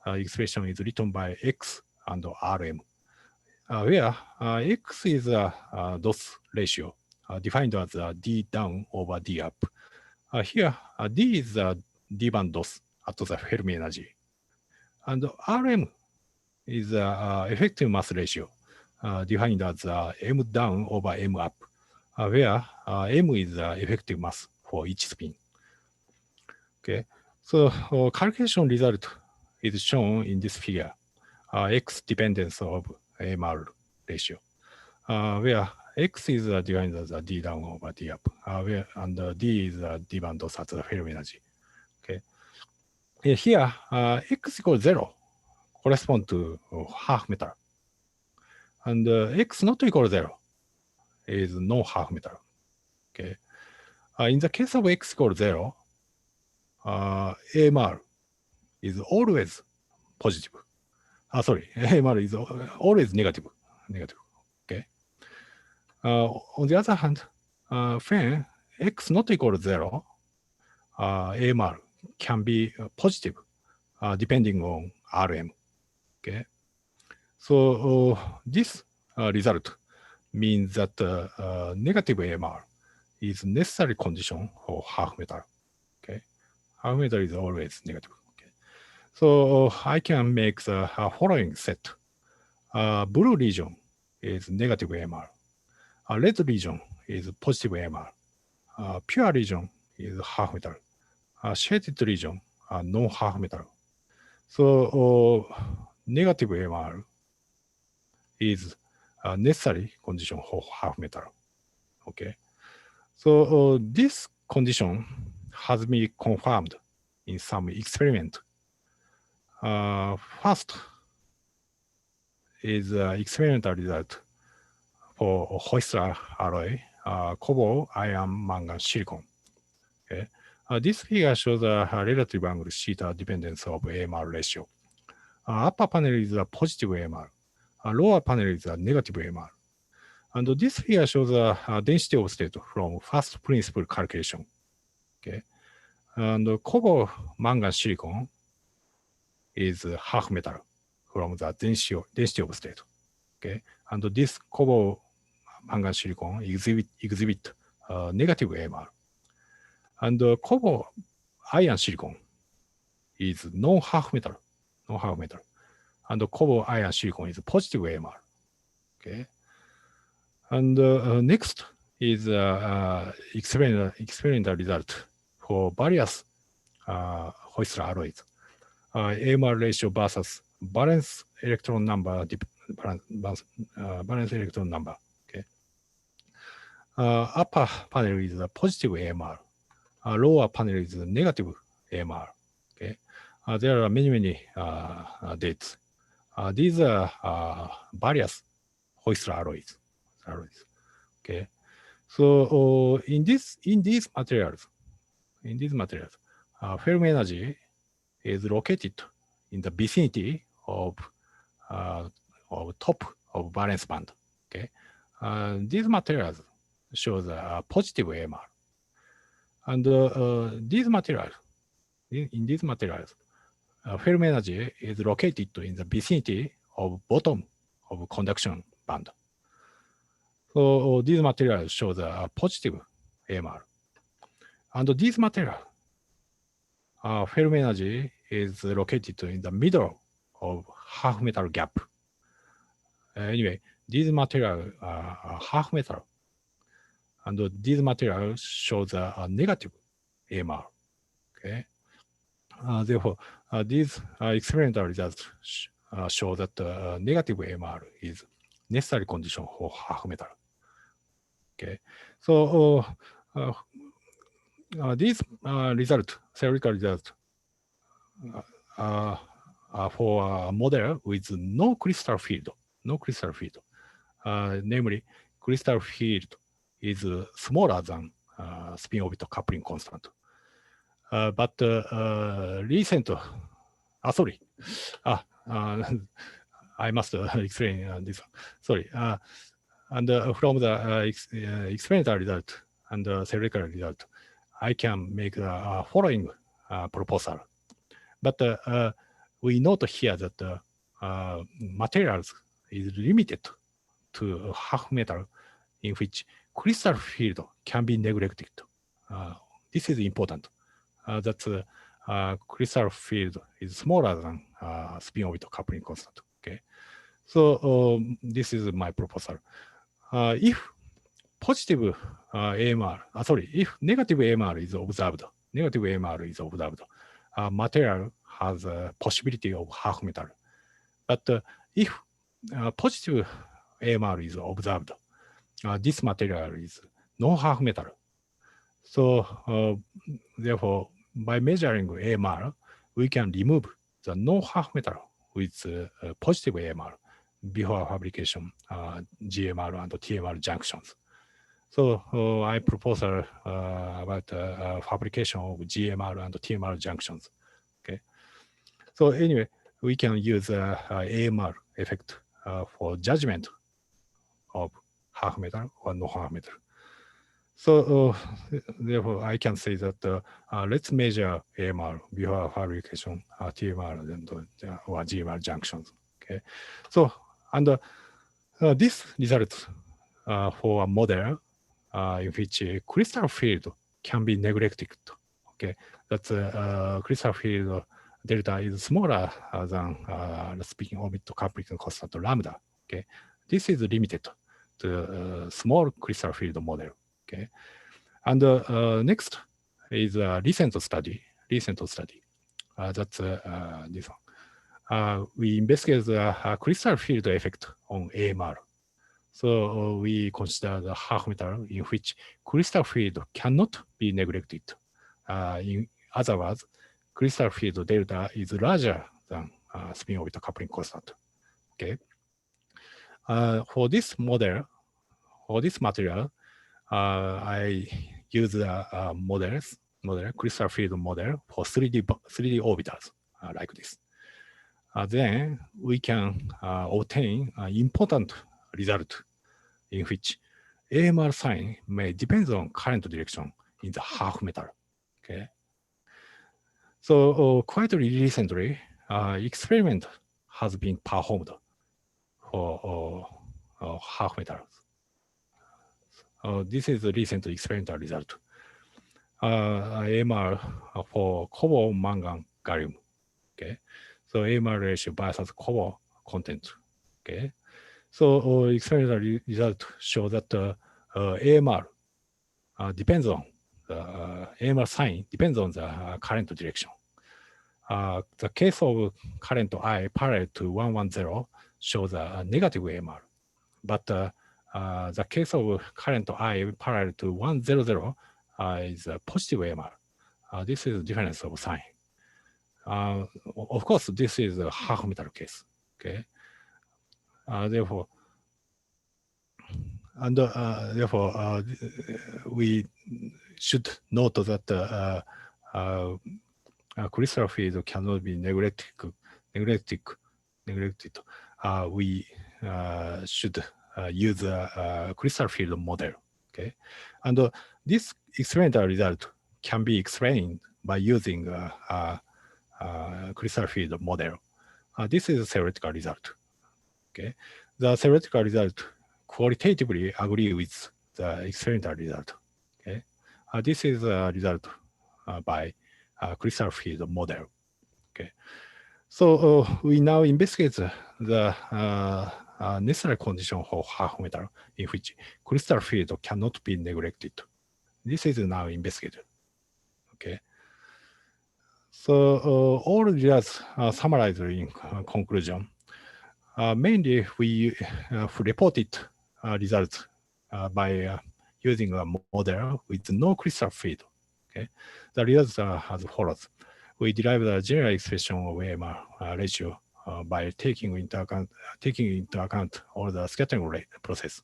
Expression is written by X and Rm, where X is a dose ratio defined as D down over D up. Here, D is the D band dose at the Fermi energy. And Rm is the effective mass ratio defined as M down over M up, where M is the effective mass for each spin. Okay, so calculation result is shown in this figure, X dependence of AMR ratio, where X is defined as a D down over D up, and D is D band loss at the film energy. Okay. Here, X equals 0 correspond to half metal, and X not equal 0 is no half metal. Okay. In the case of X equals 0, AMR is always positive. AMR is always negative. Okay. On the other hand, when X not equal to 0, AMR can be positive depending on RM. Okay. So this result means that negative AMR is necessary condition for half metal. Okay. Half metal is always negative. Okay. So I can make the following set. Blue region is negative AMR. Red region is positive AMR. Pure region is half metal. Shaded region no half metal. So negative AMR is a necessary condition for half metal. Okay. So this condition has been confirmed in some experiment. First is experimental result for Hoyster alloy, cobalt, iron, manganese, silicon. Okay. This figure shows a relative angle theta dependence of AMR ratio. Upper panel is a positive AMR. Lower panel is a negative AMR. And this figure shows a density of state from first principle calculation. Okay. And cobalt, manganese, silicon is half metal from the density of state. Okay. And this cobalt, manganese, silicon exhibit negative AMR. And cobalt, iron, silicon is no half metal. And cobalt, iron, silicon is positive AMR. Okay. And next is experimental result for various Hoyster alloys. AMR ratio versus valence electron number. Okay. Upper panel is a positive AMR. Lower panel is a negative AMR. Okay. There are many dates. These are various Hoyster alloys. Okay. So in these materials, film energy is located in the vicinity of top of valence band. Okay. These materials shows a positive AMR. And these materials, in these materials, film energy is located in the vicinity of bottom of conduction band. So these materials show the positive AMR. And these materials, film energy is located in the middle of half metal gap. Anyway, these materials are half metal. And these materials show the negative AMR. Okay. Therefore, these experimental results show that negative AMR is necessary condition for half metal. Okay. So these theoretical results for a model with no crystal field, namely crystal field is smaller than spin orbital coupling constant. But recent, I must explain this. Sorry. And from the experimental result and the theoretical result, I can make the following proposal. But we note here that materials is limited to half metal in which crystal field can be neglected. This is important. That crystal field is smaller than spin orbital coupling constant. Okay, so this is my proposal. If positive AMR, if negative AMR is observed, material has a possibility of half metal. But if positive AMR is observed, this material is no half metal. So therefore, by measuring AMR, we can remove the no half metal with positive AMR before fabrication GMR and TMR junctions. So I propose about fabrication of GMR and TMR junctions. Okay. So anyway, we can use AMR effect for judgment of half metal or no half metal. So therefore, I can say that let's measure AMR before fabrication TMR and or GMR junctions. Okay. So and this result for a model in which crystal field can be neglected. Okay, that's crystal field delta is smaller than the speaking orbit coupling constant lambda. Okay, this is limited to small crystal field model. Okay, and next is a recent study. That's this one. We investigate the crystal field effect on AMR. So we consider the half metal in which crystal field cannot be neglected. In other words, crystal field delta is larger than spin orbit coupling constant. Okay. For this model, for this material, I use a crystal field model for 3D orbitals like this. Then we can obtain an important result in which AMR sign may depend on current direction in the half metal. Okay. So quite recently, experiment has been performed for half metals. This is a recent experimental result. AMR for cobalt, mangan, gallium. Okay, so AMR ratio versus cobalt content. Okay, so experimental result show that AMR depends on the AMR sign depends on the current direction. The case of current I parallel to 110 shows a negative AMR, but the case of current I parallel to 100 is a positive AMR. This is difference of sign. Of course, this is a half metal case. Okay. Therefore, we should note that crystal field cannot be neglected. We should use a crystal field model. Okay, and this experimental result can be explained by using a crystal field model. This is a theoretical result. Okay, the theoretical result qualitatively agree with the experimental result. Okay, this is a result by crystal field model. Okay, so we now investigate the necessary condition for half metal in which crystal field cannot be neglected. This is now investigated. Okay, so all results are summarized in conclusion. Mainly, we reported results by using a model with no crystal field. Okay, the results are as follows. We derived a general expression of AMR ratio by taking into account all the scattering rate process.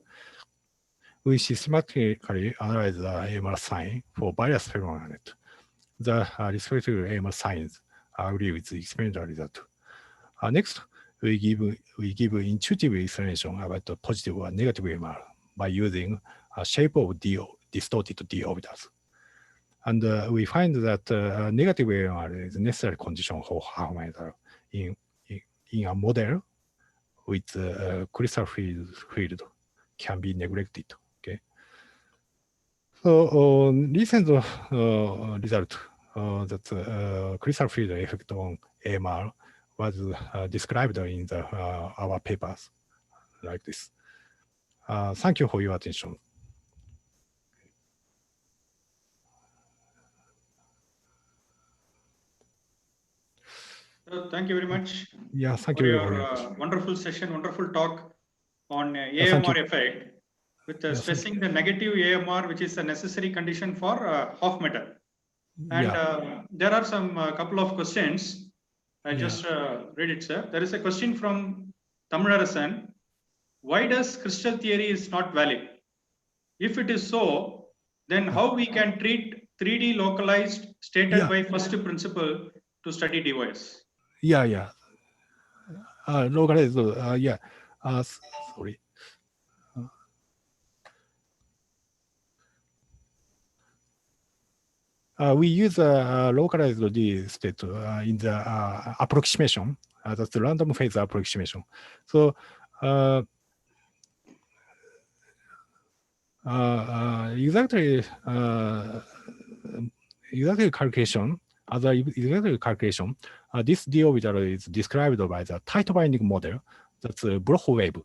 We systematically analyze the AMR sign for various ferromagnet. The respective AMR signs agree with the experimental result. Next, we give intuitive explanation about the positive or negative AMR by using a shape of distorted d orbitals. And we find that negative AMR is a necessary condition for half metal in a model with crystal field can be neglected. Okay. So recent result that crystal field effect on AMR was described in our papers like this. Thank you for your attention. Thank you very much. Yeah, thank for you your very much. wonderful session, wonderful talk on thank AMR you. effect, with Yeah, stressing the negative AMR, which is a necessary condition for half metal. And there are some couple of questions. I just read it, sir. There is a question from Tamilarasan. Why does crystal theory is not valid? If it is so, then how we can treat 3D localized stated by first principle to study device? Yeah. Localized, sorry. We use localized D state in the approximation. That's the random phase approximation. So exactly calculation. As a exactly calculation, this d orbital is described by the tight binding model. That's a Bloch wave.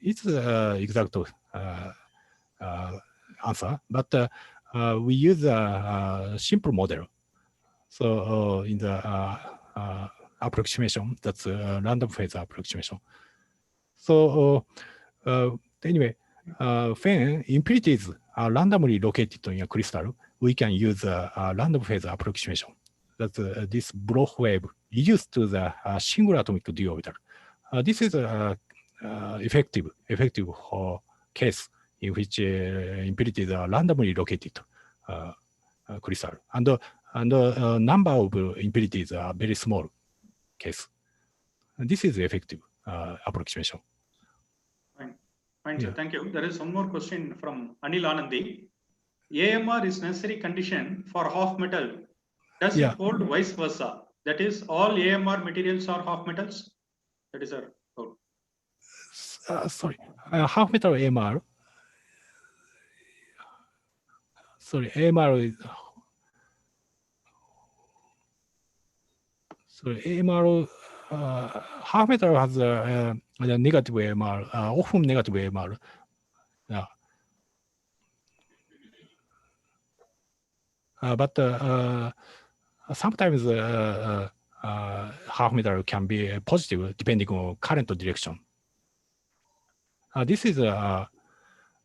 It's exact answer, but we use a simple model. So in the approximation, that's a random phase approximation. So anyway, when impurities are randomly located in a crystal, we can use a random phase approximation. That's this Bloch wave reduced to the single atomic d orbital. This is effective case in which impurities are randomly located crystal, and the number of impurities are very small case. And this is effective approximation. Fine, sir. Thank you. There is one more question from Anil Anandi. AMR is necessary condition for half metal. Does it hold vice versa? That is, all AMR materials are half metals? That is our thought. Sorry, half metal AMR. Sorry, AMR is. Sorry, AMR. Half metal has a negative AMR, often negative AMR. But sometimes half metal can be positive depending on current direction. This is a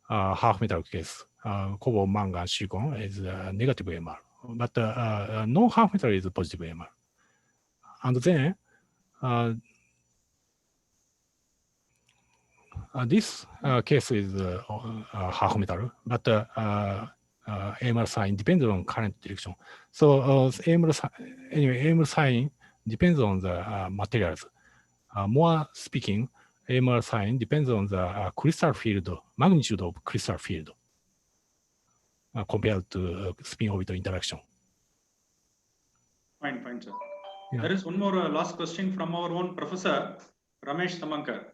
half metal case. Cobalt, mangan, silicon is negative AMR, but non-half metal is positive AMR. And then this case is half metal, but AMR sign depends on current direction. So AMR sign depends on the materials. More speaking, AMR sign depends on the crystal field, magnitude of crystal field compared to spin orbital interaction. Fine, sir. Yeah. There is one more last question from our own Professor Ramesh Tamankar.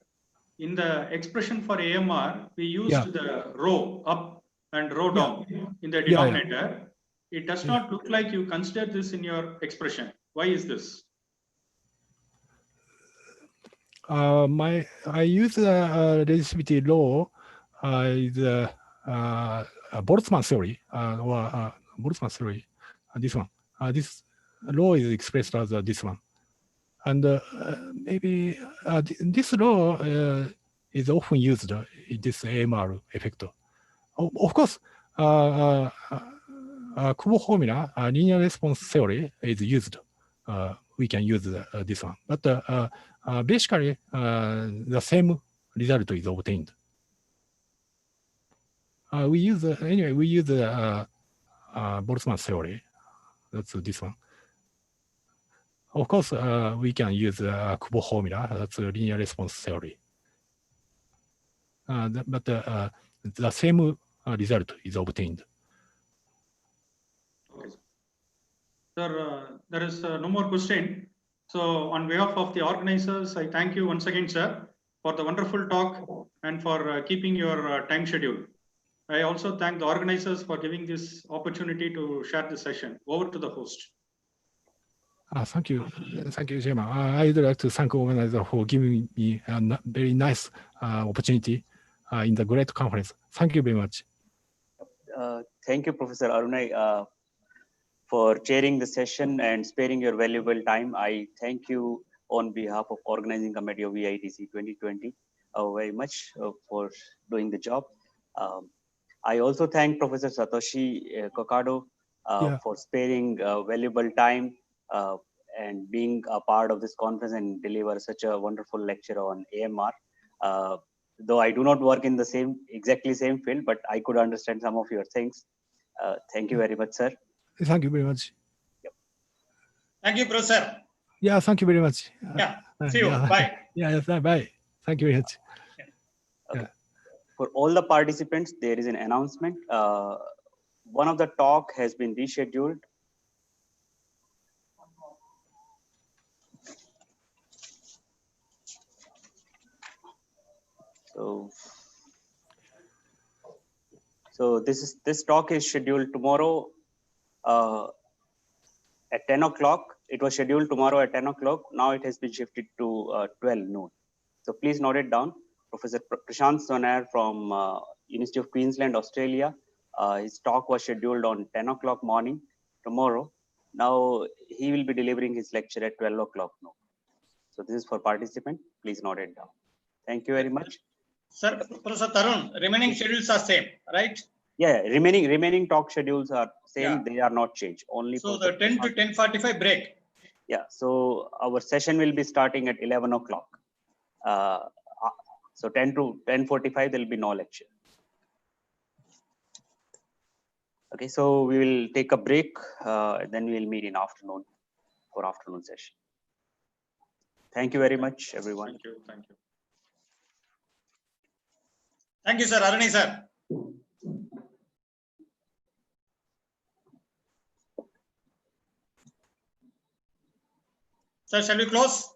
In the expression for AMR, we used the rho up and rho down in the denominator. It does not look like you consider this in your expression. Why is this? I use the resistivity law is Boltzmann theory or Boltzmann theory. This one. This law is expressed as this one, and maybe this law is often used in this AMR effect. Of course, Kubo formula, linear response theory is used. We can use this one, but basically the same result is obtained. We use Boltzmann theory. That's this one. Of course, we can use Kubo formula. That's a linear response theory. But the same result is obtained. Okay. Sir, there is no more question. So on behalf of the organizers, I thank you once again, sir, for the wonderful talk and for keeping your time schedule. I also thank the organizers for giving this opportunity to share the session. Over to the host. Thank you, Chairman. I'd like to thank the organizer for giving me a very nice opportunity in the great conference. Thank you very much. Thank you, Professor Arunai, for chairing the session and sparing your valuable time. I thank you on behalf of organizing committee of VITC 2020 very much for doing the job. I also thank Professor Satoshi Kokado for sparing valuable time and being a part of this conference and deliver such a wonderful lecture on AMR. Though I do not work in the exactly same field, but I could understand some of your things. Thank you very much, sir. Thank you very much. Yep. Thank you, Professor. Yeah, thank you very much. Yeah, see you. Bye. Yeah, bye. Thank you very much. Okay. For all the participants, there is an announcement. One of the talk has been rescheduled. So this talk is scheduled tomorrow at 10 o'clock. It was scheduled tomorrow at 10 o'clock. Now it has been shifted to 12 noon. So please note it down. Professor Prashant Sonair from University of Queensland, Australia. His talk was scheduled on 10 o'clock morning tomorrow. Now he will be delivering his lecture at 12 o'clock noon. So this is for participant. Please note it down. Thank you very much. Sir, Professor Tarun, remaining schedules are same, right? Yeah, remaining talk schedules are same. Yeah. They are not changed. Only so the 10 to 10:45 break. Yeah. So our session will be starting at 11 o'clock. So 10 to 10:45 there will be no lecture. Okay. So we will take a break. Then we will meet in afternoon for afternoon session. Thank you very much, everyone. Thank you. Thank you. Thank you, sir. Arani, sir. Sir, shall we close?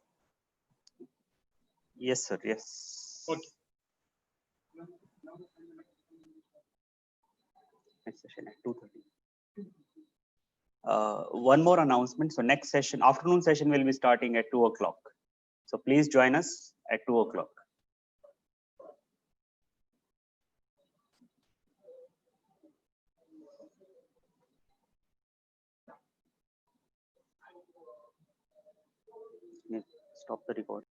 Yes, sir. Yes. Okay. Next session at 2:30. One more announcement. So next session, afternoon session will be starting at 2 o'clock. So please join us at 2 o'clock. Stop the recording.